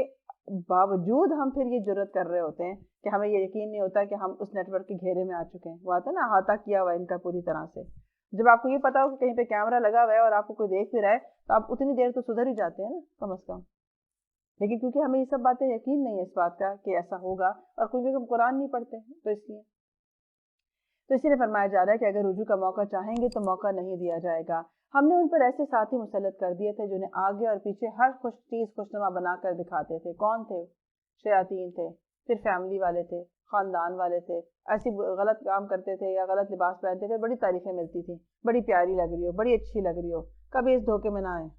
باوجود ہم پھر یہ جرت کر رہے ہوتے ہیں کہ ہمیں یہ یقین نہیں ہوتا کہ ہم اس نیٹ ورک کے گھیرے میں آ چکے ہیں۔ وہ آتا ہے نا احاطہ کیا ہوا ان کا پوری طرح سے۔ جب آپ کو یہ پتا ہو کہ کہیں پہ کیمرہ لگا ہوا ہے اور آپ کو کوئی دیکھ بھی رہا ہے تو آپ اتنی دیر تو سدھر ہی جاتے ہیں نا کم از کم، لیکن کیونکہ ہمیں یہ سب باتیں یقین نہیں ہے اس بات کا کہ ایسا ہوگا، اور کیونکہ ہم قرآن نہیں پڑھتے ہیں تو اسی لیے فرمایا جا رہا ہے کہ اگر رجوع کا موقع چاہیں گے تو موقع نہیں دیا جائے گا۔ ہم نے ان پر ایسے ساتھی مسلط کر دیے تھے جنہیں آگے اور پیچھے ہر خوش چیز خوشنما بنا کر دکھاتے تھے۔ کون تھے؟ شیاطین تھے، پھر فیملی والے تھے، خاندان والے تھے، ایسی غلط کام کرتے تھے یا غلط لباس پہنتے تھے، بڑی تعریفیں ملتی تھیں، بڑی پیاری لگ رہی ہو، بڑی اچھی لگ رہی ہو. کبھی اس دھوکے میں نہ آئیں،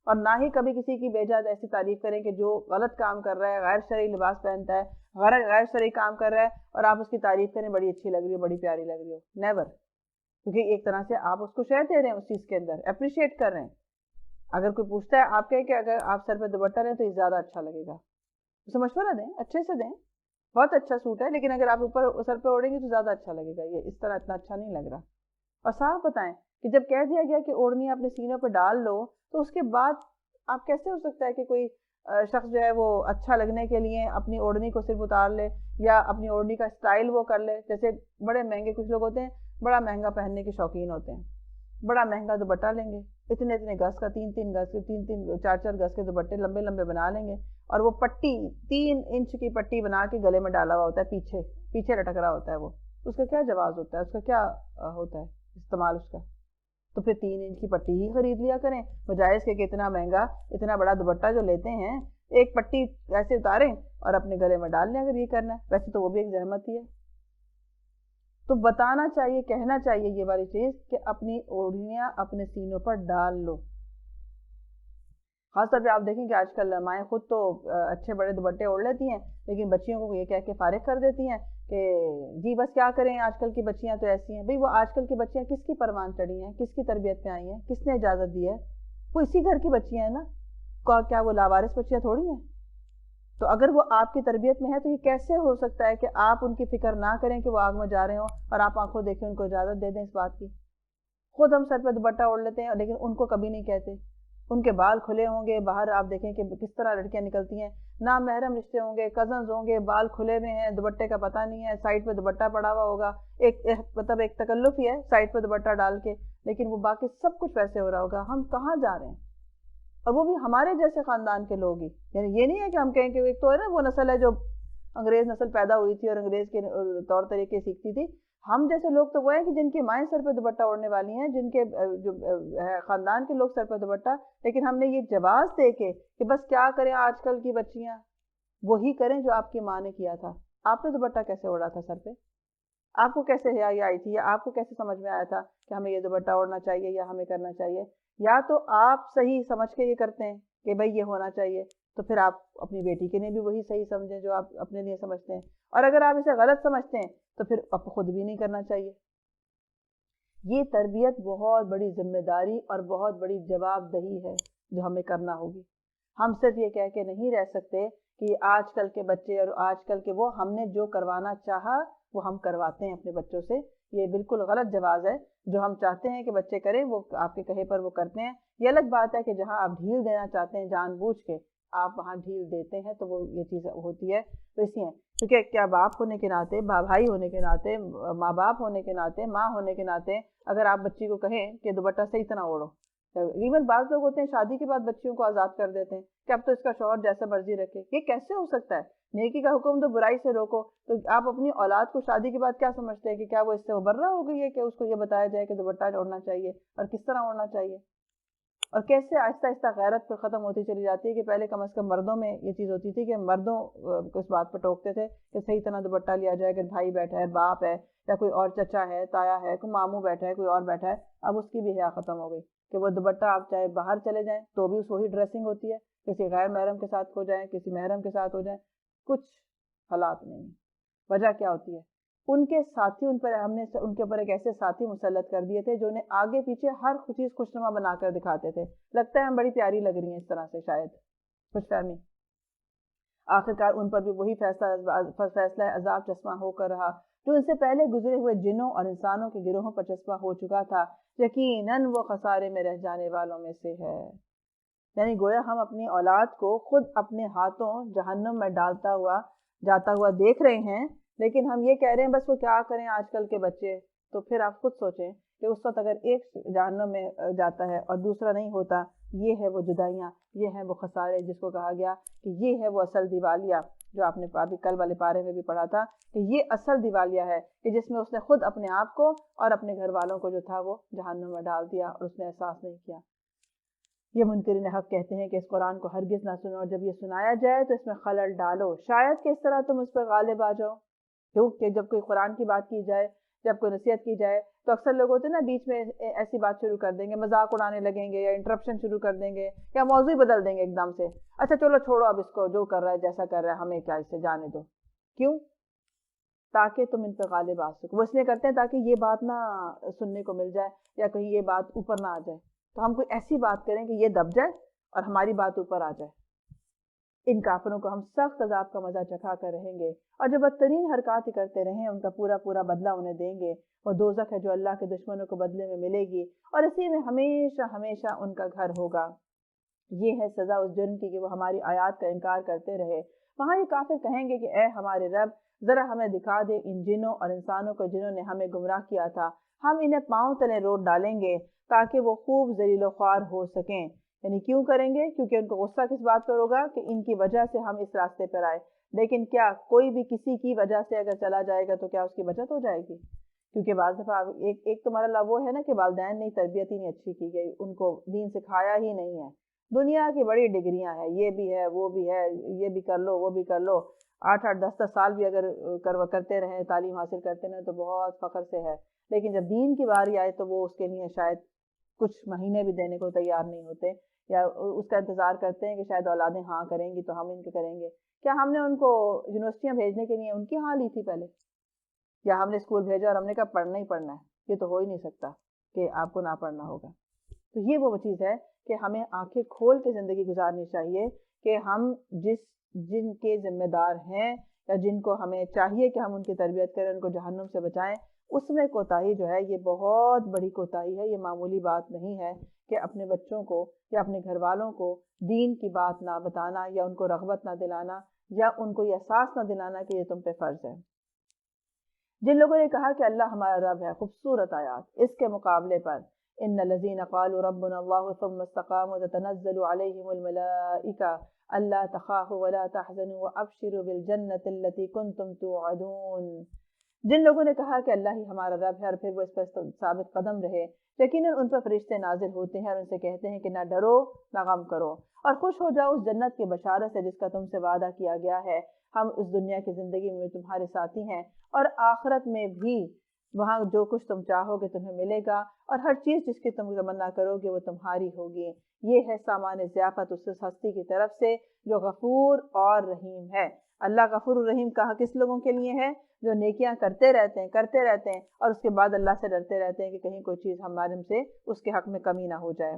اور نہ ہی کبھی کسی کی بے جات ایسی تعریف کریں کہ جو غلط کام کر رہا ہے، غیر شرعی لباس پہنتا ہے، غیر شرعی کام کر رہا ہے، اور آپ اس کی تعریف کریں بڑی اچھی لگ رہی ہو، بڑی پیاری لگ رہی ہو. نیور. کیونکہ ایک طرح سے آپ اس کو شے دے رہے ہیں، اس چیز کے اندر اپریشیٹ کر رہے ہیں. اگر کوئی پوچھتا ہے آپ کہ اگر آپ سر پہ دوپٹہ لیں تو یہ زیادہ اچھا لگے گا، اسے مشورہ دیں، اچھے سے دیں، بہت اچھا سوٹ ہے لیکن اگر آپ اوپر سر پہ اوڑھیں گے تو زیادہ اچھا لگے گا، یہ اس طرح اتنا اچھا نہیں لگ رہا. اور صاف بتائیں کہ جب کہہ دیا گیا کہ اوڑھنی اپنے سینوں پہ ڈال لو، تو اس کے بعد آپ کیسے ہو سکتا ہے کہ کوئی شخص جو ہے وہ اچھا لگنے کے لیے اپنی اوڑھنی کو صرف اتار لے یا اپنی اوڑھنی کا اسٹائل وہ کر لے. جیسے بڑے مہنگے کچھ لوگ ہوتے ہیں، بڑا مہنگا پہننے کے شوقین ہوتے ہیں، بڑا مہنگا دوپٹہ لیں گے، اتنے گز کا، 3 گز کے، 4 گز کے دوپٹے لمبے لمبے بنا لیں گے، اور وہ پٹی 3 انچ کی پٹی بنا کے گلے میں ڈالا ہوا ہوتا ہے، پیچھے لٹک رہا ہوتا ہے. وہ اس کا کیا جواز ہوتا ہے، اس کا کیا ہوتا ہے استعمال اس کا؟ تو پھر 3 انچ کی پٹی ہی خرید لیا کریں، بجائے اس کے کہ اتنا مہنگا اتنا بڑا دوپٹہ جو لیتے ہیں، ایک پٹی ایسے اتاریں اور اپنے گلے میں ڈال لیں اگر یہ کرنا ہے. ویسے تو وہ بھی ایک زحمت ہی ہے. تو بتانا چاہیے، کہنا چاہیے یہ والی چیز کہ اپنی اوڑھنیاں اپنے سینوں پر ڈال لو. خاص طور پہ آپ دیکھیں کہ آج کل مائیں خود تو اچھے بڑے دوپٹے اوڑھ لیتی ہیں، لیکن بچیوں کو یہ کہہ کے فارغ کر دیتی ہیں کہ جی بس کیا کریں، آج کل کی بچیاں تو ایسی ہیں. بھئی وہ آج کل کی بچیاں کس کی پروان چڑھی ہیں، کس کی تربیت میں آئی ہیں، کس نے اجازت دی ہے؟ وہ اسی گھر کی بچیاں ہیں نا، کیا وہ لاوارث بچیاں تھوڑی ہیں؟ تو اگر وہ آپ کی تربیت میں ہے تو یہ کیسے ہو سکتا ہے کہ آپ ان کی فکر نہ کریں کہ وہ آگ میں جا رہے ہوں اور آپ آنکھوں دیکھیں ان کو اجازت دے دیں اس بات کی؟ خود ہم سر پہ دوپٹہ اوڑھ لیتے ہیں لیکن ان کو کبھی نہیں کہتے. ان کے بال کھلے ہوں گے، باہر آپ دیکھیں کہ کس طرح لڑکیاں نکلتی ہیں، نامحرم رشتے ہوں گے، کزنز ہوں گے، بال کھلے ہوئے ہیں، دوپٹے کا پتہ نہیں ہے، سائڈ پہ دوپٹہ پڑا ہوا ہوگا، مطلب ایک تکلف ہی ہے سائڈ پہ دوپٹہ ڈال کے، لیکن وہ باقی سب کچھ ویسے ہو رہا ہوگا. ہم کہاں جا رہے ہیں؟ اور وہ بھی ہمارے جیسے خاندان کے لوگ ہی. یعنی یہ نہیں ہے کہ ہم کہیں کہ ایک تو ہے نا وہ نسل ہے جو انگریز نسل پیدا ہوئی تھی اور انگریز کے طور طریقے سیکھتی تھی. ہم جیسے لوگ تو وہ ہیں کہ جن کی مائیں سر پہ دوپٹہ اوڑھنے والی ہیں، جن کے جو خاندان کے لوگ سر پہ دوپٹہ، لیکن ہم نے یہ جواز دے کے کہ بس کیا کریں آج کل کی بچیاں وہی کریں جو آپ کی ماں نے کیا تھا. آپ نے دوپٹہ کیسے اوڑھا تھا سر پہ؟ آپ کو کیسے حیا آئی تھی، یا آپ کو کیسے سمجھ میں آیا تھا کہ ہمیں یہ دوپٹہ اوڑھنا چاہیے یا ہمیں کرنا چاہیے؟ یا تو آپ صحیح سمجھ کے یہ کرتے ہیں کہ بھائی یہ ہونا چاہیے، تو پھر آپ اپنی بیٹی کے لیے بھی وہی صحیح سمجھیں جو آپ اپنے لیے سمجھتے ہیں، اور اگر آپ اسے غلط سمجھتے ہیں تو پھر آپ خود بھی نہیں کرنا چاہیے. یہ تربیت بہت بڑی ذمہ داری اور بہت بڑی جواب دہی ہے جو ہمیں کرنا ہوگی. ہم صرف یہ کہہ کے نہیں رہ سکتے کہ آج کل کے بچے اور آج کل کے وہ ہم نے جو کروانا چاہا وہ ہم کرواتے ہیں اپنے بچوں سے. یہ بالکل غلط جواز ہے. جو ہم چاہتے ہیں کہ بچے کریں وہ آپ کے کہے پر وہ کرتے ہیں. یہ الگ بات ہے کہ جہاں آپ ڈھیل دینا چاہتے ہیں جان بوجھ کے آپ وہاں ڈھیل دیتے ہیں تو وہ یہ چیز ہوتی ہے. تو اس لیے کیونکہ کیا باپ ہونے کے ناطے، بھائی ہونے کے ناطے، ماں باپ ہونے کے ناطے، ماں ہونے کے ناطے اگر آپ بچی کو کہیں کہ دوپٹہ صحیح طرح اوڑھو، ایون بعض لوگ ہوتے ہیں شادی کے بعد بچیوں کو آزاد کر دیتے ہیں کہ اب تو اس کا شوہر جیسا مرضی رکھے. یہ کیسے ہو سکتا ہے؟ نیکی کا حکم تو برائی سے روکو. تو آپ اپنی اولاد کو شادی کے بعد کیا سمجھتے ہیں کہ کیا وہ اس سے ابر رہا ہو گئی ہے کہ اس کو یہ بتایا جائے کہ دوپٹہ اوڑھنا چاہیے اور کس طرح اوڑھنا چاہیے؟ اور کیسے آہستہ آہستہ غیرت پہ ختم ہوتی چلی جاتی ہے کہ پہلے کم از کم مردوں میں یہ چیز ہوتی تھی کہ مردوں کو اس بات پہ ٹوکتے تھے کہ صحیح طرح دوپٹہ لیا جائے. اگر بھائی بیٹھا ہے، باپ ہے، یا کوئی اور چچا ہے، تایا ہے، کوئی ماموں بیٹھا ہے، کوئی اور بیٹھا ہے، اب اس کی بھی حیا ختم ہو گئی کہ وہ دوپٹہ آپ چاہے باہر چلے جائیں تو بھی وہی ڈریسنگ ہوتی ہے، کسی غیر محرم کے ساتھ ہو جائیں، کسی محرم کے ساتھ ہو جائیں، کچھ حالات نہیں. وجہ کیا ہوتی ہے؟ ان کے ساتھی ہم نے ان کے اوپر ایک ایسے ساتھی مسلط کر دیے تھے جو انہیں آگے پیچھے ہر چیز خوشنما بنا کر دکھاتے تھے. لگتا ہے ہم بڑی پیاری لگ رہی ہیں اس طرح سے، شاید خوش فہمی. آخرکار ان پر بھی وہی فیصلہ عذاب چشمہ ہو کر رہا جو ان سے پہلے گزرے ہوئے جنوں اور انسانوں کے گروہوں پر چسپاں ہو چکا تھا. یقیناً وہ خسارے میں رہ جانے والوں میں سے ہے. یعنی گویا ہم اپنی اولاد کو خود اپنے ہاتھوں جہنم میں جاتا ہوا دیکھ رہے ہیں، لیکن ہم یہ کہہ رہے ہیں بس وہ کیا کریں آج کل کے بچے. تو پھر آپ خود سوچیں کہ اس وقت اگر ایک جہنم میں جاتا ہے اور دوسرا نہیں ہوتا. یہ ہے وہ جدائیاں، یہ ہیں وہ خسارے جس کو کہا گیا کہ یہ ہے وہ اصل دیوالیہ، جو آپ نے کل والے پارے میں بھی پڑھا تھا کہ یہ اصل دیوالیہ ہے کہ جس میں اس نے خود اپنے آپ کو اور اپنے گھر والوں کو جو تھا وہ جہنم میں ڈال دیا اور اس نے احساس نہیں کیا. یہ منکرین حق کہتے ہیں کہ اس قرآن کو ہرگز نہ سنو، اور جب یہ سنایا جائے تو اس میں خلل ڈالو، شاید کہ اس طرح تم اس پر غالب آ جاؤ. کیونکہ جب کوئی قرآن کی بات کی جائے، جب کوئی نصیحت کی جائے تو اکثر لوگ ہوتے ہیں نا بیچ میں ایسی بات شروع کر دیں گے، مذاق اڑانے لگیں گے یا انٹرپشن شروع کر دیں گے یا موضوع بدل دیں گے ایک دم سے، اچھا چلو چھوڑو اب اس کو، جو کر رہا ہے جیسا کر رہا ہے ہمیں کیا، اس سے جانے دو۔ کیوں؟ تاکہ تم ان پہ غالب آ سکو۔ وہ اس لیے کرتے ہیں تاکہ یہ بات نہ سننے کو مل جائے یا کہیں یہ بات اوپر نہ آ جائے، تو ہم کوئی ایسی بات کریں کہ یہ دب جائے اور ہماری بات اوپر آ جائے۔ ان کافروں کو ہم سخت عذاب کا مزہ چکھا کر رہیں گے، اور جو بدترین حرکات ہی کرتے رہیں ان کا پورا پورا بدلہ انہیں دیں گے۔ وہ دوزخ ہے جو اللہ کے دشمنوں کو بدلے میں ملے گی، اور اسی میں ہمیشہ ہمیشہ ان کا گھر ہوگا۔ یہ ہے سزا اس جرم کی کہ وہ ہماری آیات کا انکار کرتے رہے۔ وہاں یہ کافر کہیں گے کہ اے ہمارے رب، ذرا ہمیں دکھا دے ان جنوں اور انسانوں کو جنہوں نے ہمیں گمراہ کیا تھا، ہم انہیں پاؤں تلے روٹ ڈالیں گے تاکہ وہ خوب ذلیل و خوار ہو سکیں۔ یعنی کیوں کریں گے؟ کیونکہ ان کو غصہ کس بات پر ہوگا کہ ان کی وجہ سے ہم اس راستے پر آئے۔ لیکن کیا کوئی بھی کسی کی وجہ سے اگر چلا جائے گا تو کیا اس کی بچت ہو جائے گی؟ کیونکہ بعض دفعہ ایک تو مرحلہ وہ ہے نا کہ والدین نے تربیت ہی نہیں اچھی کی گئی، ان کو دین سکھایا ہی نہیں ہے۔ دنیا کی بڑی ڈگریاں ہیں، یہ بھی ہے وہ بھی ہے، یہ بھی کر لو وہ بھی کر لو، 8-10 سال بھی اگر کرتے رہیں، تعلیم حاصل کرتے رہیں تو بہت فخر سے ہے۔ لیکن جب دین کی باری آئے تو وہ اس کے لیے شاید کچھ مہینے بھی دینے کو تیار نہیں ہوتے، یا اس کا انتظار کرتے ہیں کہ شاید اولادیں ہاں کریں گی تو ہم ان کے کریں گے۔ کیا ہم نے ان کو یونیورسٹیاں بھیجنے کے لیے ان کی ہاں لی تھی پہلے؟ یا ہم نے اسکول بھیجا اور ہم نے کہا پڑھنا ہی پڑھنا ہے؟ یہ تو ہو ہی نہیں سکتا کہ آپ کو نہ پڑھنا ہوگا۔ تو یہ وہ چیز ہے کہ ہمیں آنکھیں کھول کے زندگی گزارنی چاہیے کہ ہم جن کے ذمہ دار ہیں یا جن کو ہمیں چاہیے کہ ہم ان کی تربیت کریں، ان کو جہنم سے بچائیں، اس میں کوتاہی جو ہے یہ بہت بڑی کوتاہی ہے۔ یہ معمولی بات نہیں ہے کہ اپنے بچوں کو یا اپنے گھر والوں کو دین کی بات نہ بتانا یا ان کو رغبت نہ دلانا یا ان کو یہ احساس نہ دلانا کہ یہ تم پہ فرض ہے۔ جن لوگوں نے کہا کہ اللہ ہمارا رب ہے، خوبصورت آیات، اس کے مقابلے پر ان الذين قالوا ربنا الله ثم استقاموا تتنزل عليهم الملائكة الا تخافوا ولا تحزنوا وابشروا بالجنة التي كنتم توعدون۔ جن لوگوں نے کہا کہ اللہ ہی ہمارا رب ہے اور پھر وہ اس پر ثابت قدم رہے، یقیناً ان پر فرشتے نازل ہوتے ہیں اور ان سے کہتے ہیں کہ نہ ڈرو نہ غم کرو اور خوش ہو جاؤ اس جنت کی بشارت سے جس کا تم سے وعدہ کیا گیا ہے۔ ہم اس دنیا کی زندگی میں تمہارے ساتھی ہیں اور آخرت میں بھی وہاں جو کچھ تم چاہو گے تمہیں ملے گا، اور ہر چیز جس کی تم تمنا کرو گے وہ تمہاری ہوگی۔ یہ ہے سامان ضیافت اس ہستی کی طرف سے جو غفور اور رحیم ہے۔ اللہ غفور الرحیم کہا کس لوگوں کے لیے ہے؟ جو نیکیاں کرتے رہتے ہیں اور اس کے بعد اللہ سے ڈرتے رہتے ہیں کہ کہیں کوئی چیز ہمارے سے اس کے حق میں کمی نہ ہو جائے۔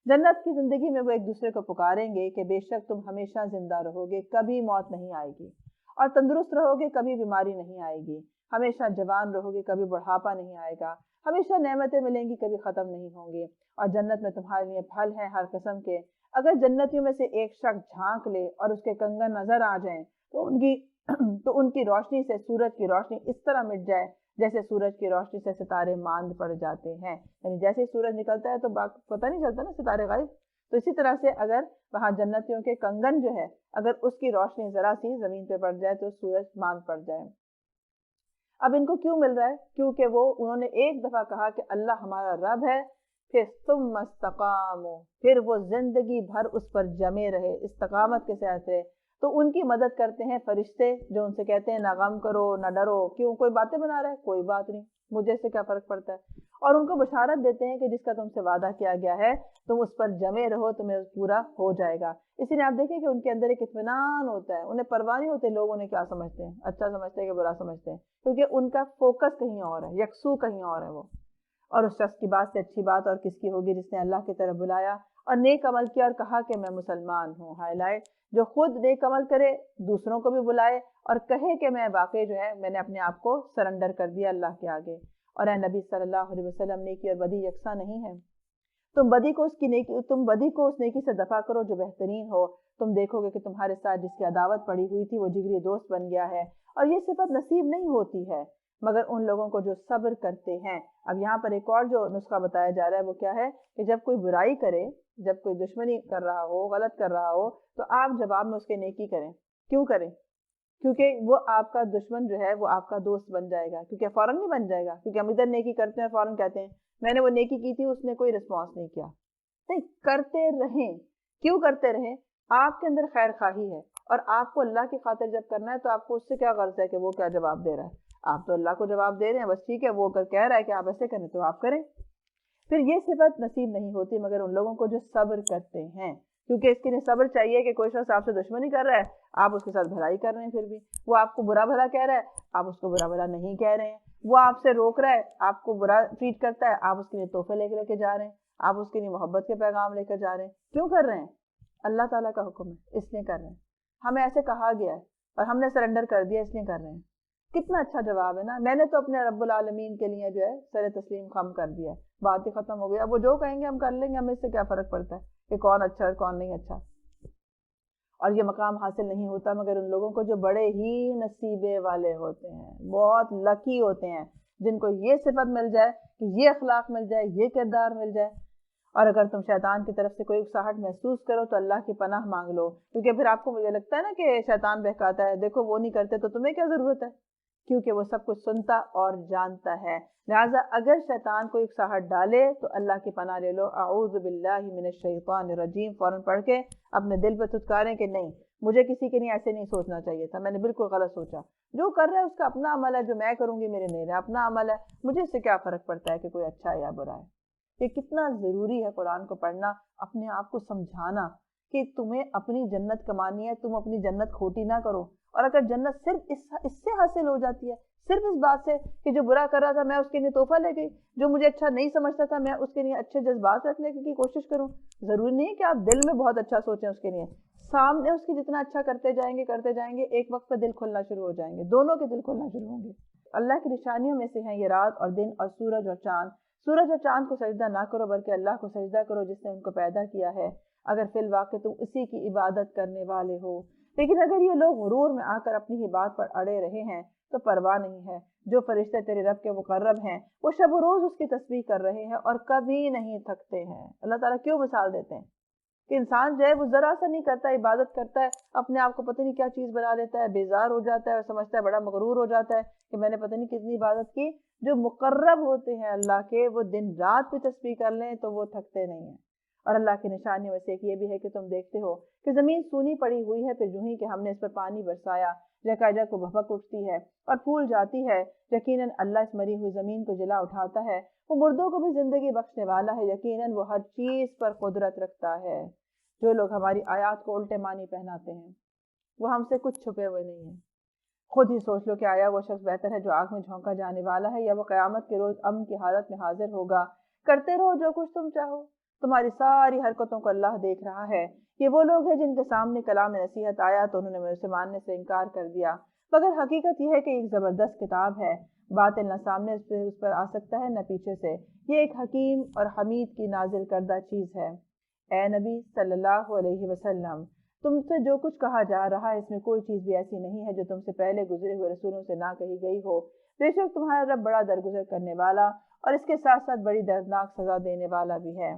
جنت کی زندگی میں وہ ایک دوسرے کو پکاریں گے کہ بے شک تم ہمیشہ زندہ رہو گے، کبھی موت نہیں آئے گی، اور تندرست رہو گے، کبھی بیماری نہیں آئے گی، ہمیشہ جوان رہو گے، کبھی بڑھاپا نہیں آئے گا، ہمیشہ نعمتیں ملیں گی، کبھی ختم نہیں ہوں گی، اور جنت میں تمہارے لیے پھل ہیں ہر قسم کے۔ اگر جنتیوں میں سے ایک شخص جھانک لے اور اس کے کنگن نظر آ جائیں تو ان کی روشنی سے سورج کی روشنی اس طرح مٹ جائے جیسے سورج کی روشنی سے ستارے ماند پڑ جاتے ہیں۔ یعنی جیسے ہی سورج نکلتا ہے تو پتہ نہیں چلتا نا ستارے غائب، تو اسی طرح سے اگر وہاں جنتیوں کے کنگن جو ہے اگر اس کی روشنی ذرا سی زمین پہ پڑ جائے تو سورج ماند پڑ جائے۔ اب ان کو کیوں مل رہا ہے؟ کیونکہ انہوں نے ایک دفعہ کہا کہ اللہ ہمارا رب ہے، پھر ثم استقاموا، پھر وہ زندگی بھر اس پر جمے رہے، استقامت کے ساتھ رہے۔ تو ان کی مدد کرتے ہیں فرشتے جو ان سے کہتے ہیں نہ غم کرو نہ ڈرو۔ کیوں؟ کوئی باتیں بنا رہا ہے، کوئی بات نہیں، مجھے سے کیا فرق پڑتا ہے، اور ان کو بشارت دیتے ہیں کہ جس کا تم سے وعدہ کیا گیا ہے تم اس پر جمے رہو، تمہیں پورا ہو جائے گا۔ اسی لیے آپ دیکھیں کہ ان کے اندر ایک اطمینان ہوتا ہے، انہیں پرواہ نہیں ہوتے لوگ انہیں کیا سمجھتے ہیں، اچھا سمجھتے ہیں کہ برا سمجھتے ہیں، کیونکہ ان کا فوکس کہیں اور ہے، یکسو کہیں اور ہے وہ۔ اور اس شخص کی بات سے اچھی بات اور کس کی ہوگی جس نے اللہ کی طرف بلایا اور نیک عمل کیا اور کہا کہ میں مسلمان ہوں۔ ہائی لائٹ، جو خود نیک عمل کرے، دوسروں کو بھی بلائے اور کہے کہ میں واقعی جو ہے میں نے اپنے آپ کو سرنڈر کر دیا اللہ کے آگے۔ اور اے نبی صلی اللہ علیہ وسلم، نیکی اور بدی یکساں نہیں ہے، تم بدی کو اس نیکی سے دفع کرو جو بہترین ہو، تم دیکھو گے کہ تمہارے ساتھ جس کی عداوت پڑی ہوئی تھی وہ جگری دوست بن گیا ہے، اور یہ صفت نصیب نہیں ہوتی ہے مگر ان لوگوں کو جو صبر کرتے ہیں۔ اب یہاں پر ایک اور جو نسخہ بتایا جا رہا ہے وہ کیا ہے کہ جب کوئی برائی کرے، جب کوئی دشمنی کر رہا ہو، غلط کر رہا ہو، تو آپ جواب میں اس کے نیکی کریں۔ کیوں کریں؟ کیونکہ وہ آپ کا دشمن جو ہے وہ آپ کا دوست بن جائے گا، کیونکہ فوراً نہیں بن جائے گا، کیونکہ ہم ادھر نیکی کرتے ہیں فوراً کہتے ہیں میں نے وہ نیکی کی تھی اس نے کوئی رسپانس نہیں کیا۔ نہیں، کرتے رہیں۔ کیوں کرتے رہیں؟ آپ کے اندر خیر خواہی ہے، اور آپ کو اللہ کی خاطر جب کرنا ہے تو آپ کو اس سے کیا غرض ہے کہ وہ کیا جواب دے رہا ہے؟ آپ تو اللہ کو جواب دے رہے ہیں، بس ٹھیک ہے وہ کہہ رہا ہے کہ آپ ایسے کریں تو آپ کریں۔ پھر یہ صفت نصیب نہیں ہوتی مگر ان لوگوں کو جو صبر کرتے ہیں، کیونکہ اس کے لیے صبر چاہیے کہ کوئی شخص آپ سے دشمنی کر رہا ہے، آپ اس کے ساتھ بھلائی کر رہے ہیں، پھر بھی وہ آپ کو برا بھلا کہہ رہا ہے، آپ اس کو برا بھلا نہیں کہہ رہے ہیں، وہ آپ سے روک رہا ہے، آپ کو برا ٹریٹ کرتا ہے، آپ اس کے لیے تحفے لے کے جا رہے ہیں، آپ اس کے لیے محبت کے پیغام لے کر جا رہے ہیں۔ کیوں کر رہے ہیں؟ اللہ تعالیٰ کا حکم ہے اس لیے کر رہے ہیں، ہمیں ایسے کہا گیا ہے اور ہم نے سرنڈر کر دیا اس لیے کر رہے ہیں۔ کتنا اچھا جواب ہے نا، میں نے تو اپنے رب العالمین کے لیے جو ہے سر تسلیم خم کر دیا ہے، بات ہی ختم ہو گئی، اب وہ جو کہیں گے ہم کر لیں گے، ہمیں اس سے کیا فرق پڑتا ہے کہ کون اچھا ہے کون نہیں اچھا۔ اور یہ مقام حاصل نہیں ہوتا مگر ان لوگوں کو جو بڑے ہی نصیبے والے ہوتے ہیں، بہت لکی ہوتے ہیں، جن کو یہ صفت مل جائے کہ یہ اخلاق مل جائے، یہ کردار مل جائے۔ اور اگر تم شیطان کی طرف سے کوئی اکساہٹ محسوس کرو تو اللہ کی پناہ مانگ لو، کیونکہ پھر آپ کو مجھے لگتا ہے نا کہ شیطان بہکاتا ہے، دیکھو وہ نہیں کرتے تو تمہیں کیا ضرورت ہے، کیونکہ وہ سب کچھ سنتا اور جانتا ہے۔ لہٰذا اگر شیطان کوئی اکساہٹ ڈالے تو اللہ کی پناہ لے لو، اعوذ باللہ من الشیطان الرجیم فوراً پڑھ کے اپنے دل پہ تھتکاریں کہ نہیں، مجھے کسی کے لیے ایسے نہیں سوچنا چاہیے تھا، میں نے بالکل غلط سوچا، جو کر رہا ہے اس کا اپنا عمل ہے، جو میں کروں گی میرے نہیں، اپنا عمل ہے، مجھے اس سے کیا فرق پڑتا ہے کہ کوئی اچھا ہے یا برا ہے۔ یہ کتنا ضروری ہے قرآن کو پڑھنا، اپنے آپ کو سمجھانا کہ تمہیں اپنی جنت کمانی ہے، تم اپنی جنت کھوٹی نہ کرو۔ اور اگر جنت صرف اس سے حاصل ہو جاتی ہے، صرف اس بات سے کہ جو برا کر رہا تھا میں اس کے لیے تحفہ لے گئی، جو مجھے اچھا نہیں سمجھتا تھا میں اس کے لیے اچھے جذبات رکھنے کی کوشش کروں، ضروری نہیں ہے کہ آپ دل میں بہت اچھا سوچیں اس کے لیے، سامنے اس کی جتنا اچھا کرتے جائیں گے ایک وقت پہ دل کھلنا شروع ہو جائیں گے، دونوں کے دل کھلنا شروع ہوں گے۔ اللہ کی نشانیوں میں سے ہیں یہ رات اور دن اور سورج اور چاند۔ سورج اور چاند کو سجدہ نہ کرو بلکہ اللہ کو سجدہ کرو جس نے ان کو پیدا کیا ہے، اگر فی الواقع تم اسی کی عبادت کرنے والے ہو۔ لیکن اگر یہ لوگ غرور میں آ کر اپنی ہی بات پر اڑے رہے ہیں تو پرواہ نہیں ہے، جو فرشتے تیرے رب کے مقرب ہیں وہ شب و روز اس کی تسبیح کر رہے ہیں اور کبھی نہیں تھکتے ہیں۔ اللہ تعالیٰ کیوں مثال دیتے ہیں کہ انسان جو ہے وہ ذرا سا نہیں کرتا، عبادت کرتا ہے، اپنے آپ کو پتہ نہیں کیا چیز بنا لیتا ہے، بیزار ہو جاتا ہے اور سمجھتا ہے، بڑا مغرور ہو جاتا ہے کہ میں نے پتہ نہیں کتنی عبادت کی۔ جو مقرب ہوتے ہیں اللہ کے، وہ دن رات بھی تسبیح کر لیں تو وہ تھکتے نہیں ہیں۔ اور اللہ کی نشانیوں میں سے ایک یہ بھی ہے کہ تم دیکھتے ہو کہ زمین سونی پڑی ہوئی ہے، پھر جو ہی کہ ہم نے اس پر پانی برسایا جکاجک کو بھپک اٹھتی ہے اور پھول جاتی ہے۔ یقیناً اللہ اس مری ہوئی زمین کو جلا اٹھاتا ہے، وہ مردوں کو بھی زندگی بخشنے والا ہے، یقیناً وہ ہر چیز پر قدرت رکھتا ہے۔ جو لوگ ہماری آیات کو الٹے معنی پہناتے ہیں وہ ہم سے کچھ چھپے ہوئے نہیں ہیں۔ خود ہی سوچ لو کہ آیا وہ شخص بہتر ہے جو آگ میں جھونکا جانے والا ہے یا وہ قیامت کے روز امن کی حالت میں حاضر ہوگا۔ کرتے رہو جو کچھ تم چاہو، تمہاری ساری حرکتوں کو اللہ دیکھ رہا ہے۔ یہ وہ لوگ ہیں جن کے سامنے کلام نصیحت آیا تو انہوں نے اسے ماننے سے انکار کر دیا، مگر حقیقت یہ ہے کہ ایک زبردست کتاب ہے، باطل نہ سامنے اس پر آ سکتا ہے نہ پیچھے سے، یہ ایک حکیم اور حمید کی نازل کردہ چیز ہے۔ اے نبی صلی اللہ علیہ وسلم، تم سے جو کچھ کہا جا رہا ہے اس میں کوئی چیز بھی ایسی نہیں ہے جو تم سے پہلے گزرے ہوئے رسولوں سے نہ کہی گئی ہو، بے شک تمہارا رب بڑا درگزر کرنے والا اور اس کے ساتھ ساتھ بڑی دردناک سزا دینے والا بھی ہے۔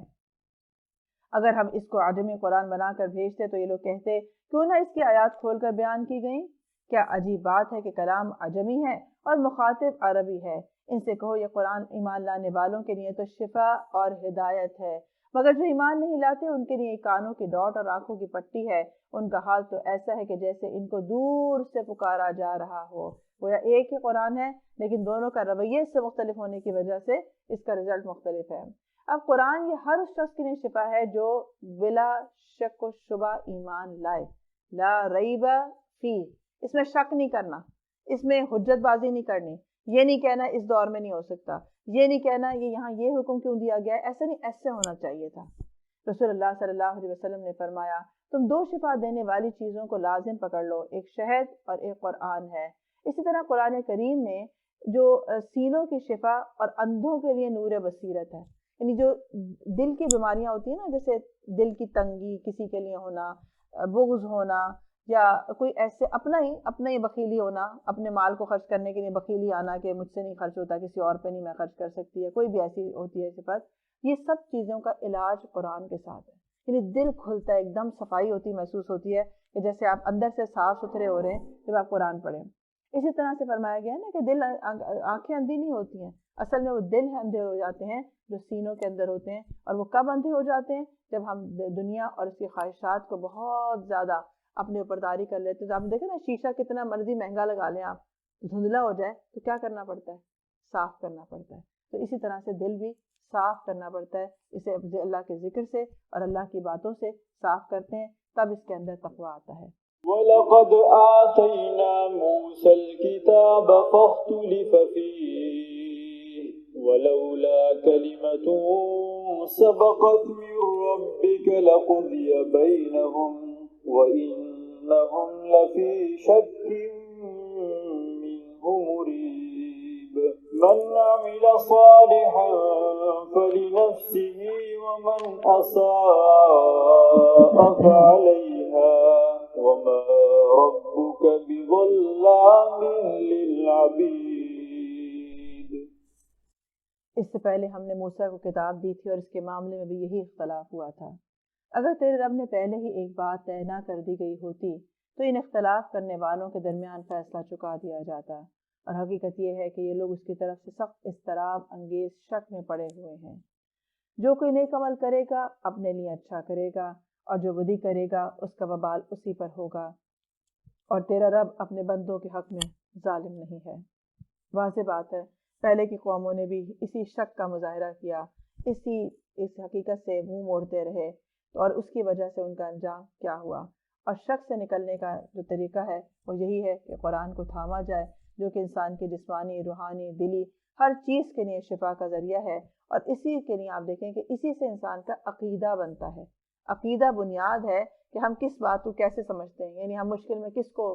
اگر ہم اس کو عجمی قرآن بنا کر بھیجتے تو یہ لوگ کہتے کیوں نہ اس کی آیات کھول کر بیان کی گئیں؟ کیا عجیب بات ہے کہ کلام عجمی ہے اور مخاطب عربی ہے۔ ان سے کہو یہ قرآن ایمان لانے والوں کے لیے تو شفا اور ہدایت ہے، مگر جو ایمان نہیں لاتے ان کے لیے کانوں کی ڈاٹ اور آنکھوں کی پٹی ہے، ان کا حال تو ایسا ہے کہ جیسے ان کو دور سے پکارا جا رہا ہو۔ گویا ایک ہی قرآن ہے لیکن دونوں کا رویے سے مختلف ہونے کی وجہ سے اس کا رزلٹ مختلف ہے۔ اب قرآن یہ ہر اس شخص کے لیے شفا ہے جو بلا شک و شبہ ایمان لائے، لا ریب فی، اس میں شک نہیں کرنا، اس میں حجت بازی نہیں کرنی، یہ نہیں کہنا اس دور میں نہیں ہو سکتا، یہ نہیں کہنا یہ یہاں یہ حکم کیوں دیا گیا ہے، ایسا نہیں، ایسے ہونا چاہیے تھا۔ رسول اللہ صلی اللہ علیہ وسلم نے فرمایا تم دو شفا دینے والی چیزوں کو لازم پکڑ لو، ایک شہد اور ایک قرآن ہے۔ اسی طرح قرآن کریم میں جو سینوں کی شفا اور اندھوں کے لیے نور بصیرت ہے، یعنی جو دل کی بیماریاں ہوتی ہیں نا، جیسے دل کی تنگی کسی کے لیے ہونا، بغض ہونا، یا کوئی ایسے اپنا ہی بخیلی ہونا، اپنے مال کو خرچ کرنے کے لیے بخیلی آنا کہ مجھ سے نہیں خرچ ہوتا، کسی اور پہ نہیں میں خرچ کر سکتی ہے، کوئی بھی ایسی ہوتی ہے صفت، یہ سب چیزوں کا علاج قرآن کے ساتھ ہے۔ یعنی دل کھلتا ہے، ایک دم صفائی ہوتی محسوس ہوتی ہے کہ جیسے آپ اندر سے صاف ستھرے ہو رہے ہیں جب آپ قرآن پڑھیں۔ اسی طرح سے فرمایا گیا ہے نا کہ دل آنکھیں اندھی نہیں ہوتی ہیں، اصل میں وہ دل اندھے ہو جاتے ہیں جو سینوں کے اندر ہوتے ہیں، اور وہ کب اندھے ہو جاتے ہیں؟ جب ہم دنیا اور اس کی خواہشات کو بہت زیادہ اپنے اوپر داری کر لیتے ہیں. آپ دیکھیں نا شیشہ کتنا مرضی مہنگا لگا لیں آپ، دھندلا ہو جائے تو کیا کرنا پڑتا ہے؟ صاف کرنا پڑتا ہے. تو اسی طرح سے دل بھی صاف کرنا پڑتا ہے. اسے اللہ کے ذکر سے اور اللہ کی باتوں سے صاف کرتے ہیں تب اس کے اندر تقویٰ آتا ہے. وَلَقَدْ آتَيْنَا مُوسَى الْكِتَابَ فَاخْتُلِفَ فِيهِ وَلَوْلَا كَلِمَةٌ سَبَقَتْ مِنْ رَبِّكَ لَقُضِيَ بَيْنَهُمْ وَإِنَّهُمْ لَفِي شَكٍّ مِّنْهُ مُرِيبٍ. مَنْ عَمِلَ صَالِحًا فَلِنَفْسِهِ وَمَنْ أَسَاءَ فَعَلَيْهَا وَمَا رَبُّكَ بِظَلَّامٍ لِّلْعَبِيدِ. اس سے پہلے ہم نے موسیٰ کو کتاب دی تھی اور اس کے معاملے میں بھی یہی اختلاف ہوا تھا. اگر تیرے رب نے پہلے ہی ایک بات طے نہ کر دی گئی ہوتی تو ان اختلاف کرنے والوں کے درمیان فیصلہ چکا دیا جاتا. اور حقیقت یہ ہے کہ یہ لوگ اس کی طرف سے سخت اضطراب انگیز شک میں پڑے ہوئے ہیں. جو کوئی نیک عمل کرے گا اپنے لیے اچھا کرے گا اور جو بدی کرے گا اس کا وبال اسی پر ہوگا. اور تیرا رب اپنے بندوں کے حق میں ظالم نہیں ہے. واضح بات ہے پہلے کی قوموں نے بھی اسی شک کا مظاہرہ کیا، اس حقیقت سے منہ موڑتے رہے اور اس کی وجہ سے ان کا انجام کیا ہوا. اور شک سے نکلنے کا جو طریقہ ہے وہ یہی ہے کہ قرآن کو تھاما جائے جو کہ انسان کے جسمانی، روحانی، دلی ہر چیز کے لیے شفا کا ذریعہ ہے. اور اسی کے لیے آپ دیکھیں کہ اسی سے انسان کا عقیدہ بنتا ہے. عقیدہ بنیاد ہے کہ ہم کس بات کو کیسے سمجھتے ہیں، یعنی ہم مشکل میں کس کو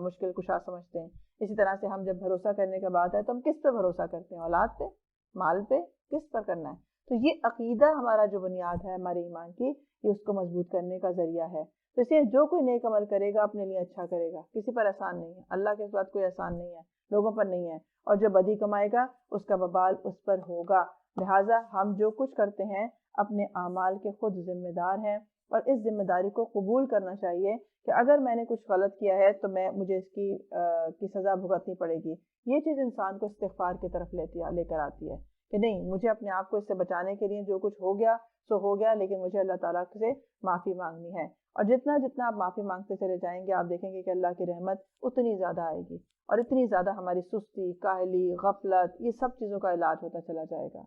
مشکل کشا سمجھتے ہیں. اسی طرح سے ہم جب بھروسہ کرنے کا بات ہے تو ہم کس پہ بھروسہ کرتے ہیں؟ اولاد پہ، مال پہ، کس پر کرنا ہے؟ تو یہ عقیدہ ہمارا جو بنیاد ہے ہمارے ایمان کی، یہ اس کو مضبوط کرنے کا ذریعہ ہے. تو اس لیے جو کوئی نیک عمل کرے گا اپنے لیے اچھا کرے گا. کسی پر احسان نہیں ہے، اللہ کے ساتھ کوئی احسان نہیں ہے، لوگوں پر نہیں ہے. اور جو بدی کمائے گا اس کا وبال اس پر ہوگا. لہٰذا ہم جو کچھ کرتے ہیں اپنے اعمال کے خود ذمہ دار ہیں اور اس ذمہ داری کو قبول کرنا چاہیے کہ اگر میں نے کچھ غلط کیا ہے تو مجھے اس کی سزا بھگتنی پڑے گی. یہ چیز انسان کو استغفار کی طرف لے کر آتی ہے کہ نہیں، مجھے اپنے آپ کو اس سے بچانے کے لیے جو کچھ ہو گیا سو ہو گیا، لیکن مجھے اللہ تعالیٰ سے معافی مانگنی ہے. اور جتنا آپ معافی مانگتے چلے جائیں گے آپ دیکھیں گے کہ اللہ کی رحمت اتنی زیادہ آئے گی اور اتنی زیادہ ہماری سستی، کاہلی، غفلت، یہ سب چیزوں کا علاج ہوتا چلا جائے گا.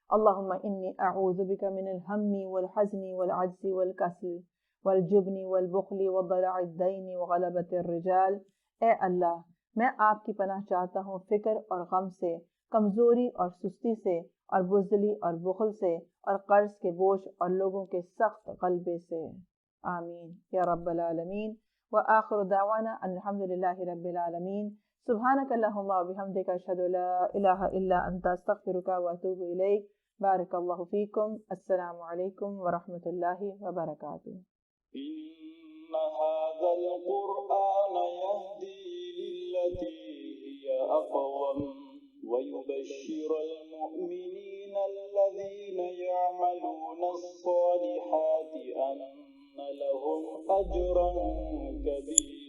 اللہم انی اعوذ بک من الہم والحزن والعجز والکسل والجبن والبخل وضلع الدین وغلبۃ الرجال. اے اللہ، میں آپ کی پناہ چاہتا ہوں فکر اور غم سے، کمزوری اور سستی سے، اور بزدلی اور بخل سے، اور قرض کے بوجھ اور لوگوں کے سخت غلبے سے. آمین یا رب العالمین. وآخر دعوانا ان الحمدللہ رب العالمین. سبحانک اللہم وبحمدک اشہد ان لا الہ الا انت استغفرک واتوب الیک. بارک اللہ فیکم. السلام علیکم ورحمۃ اللہ وبرکاتہ. إن هذا القرآن يهدي للتي هي أقوم ويبشر المؤمنين الذين يعملون الصالحات أن لهم أجرا كبيرا.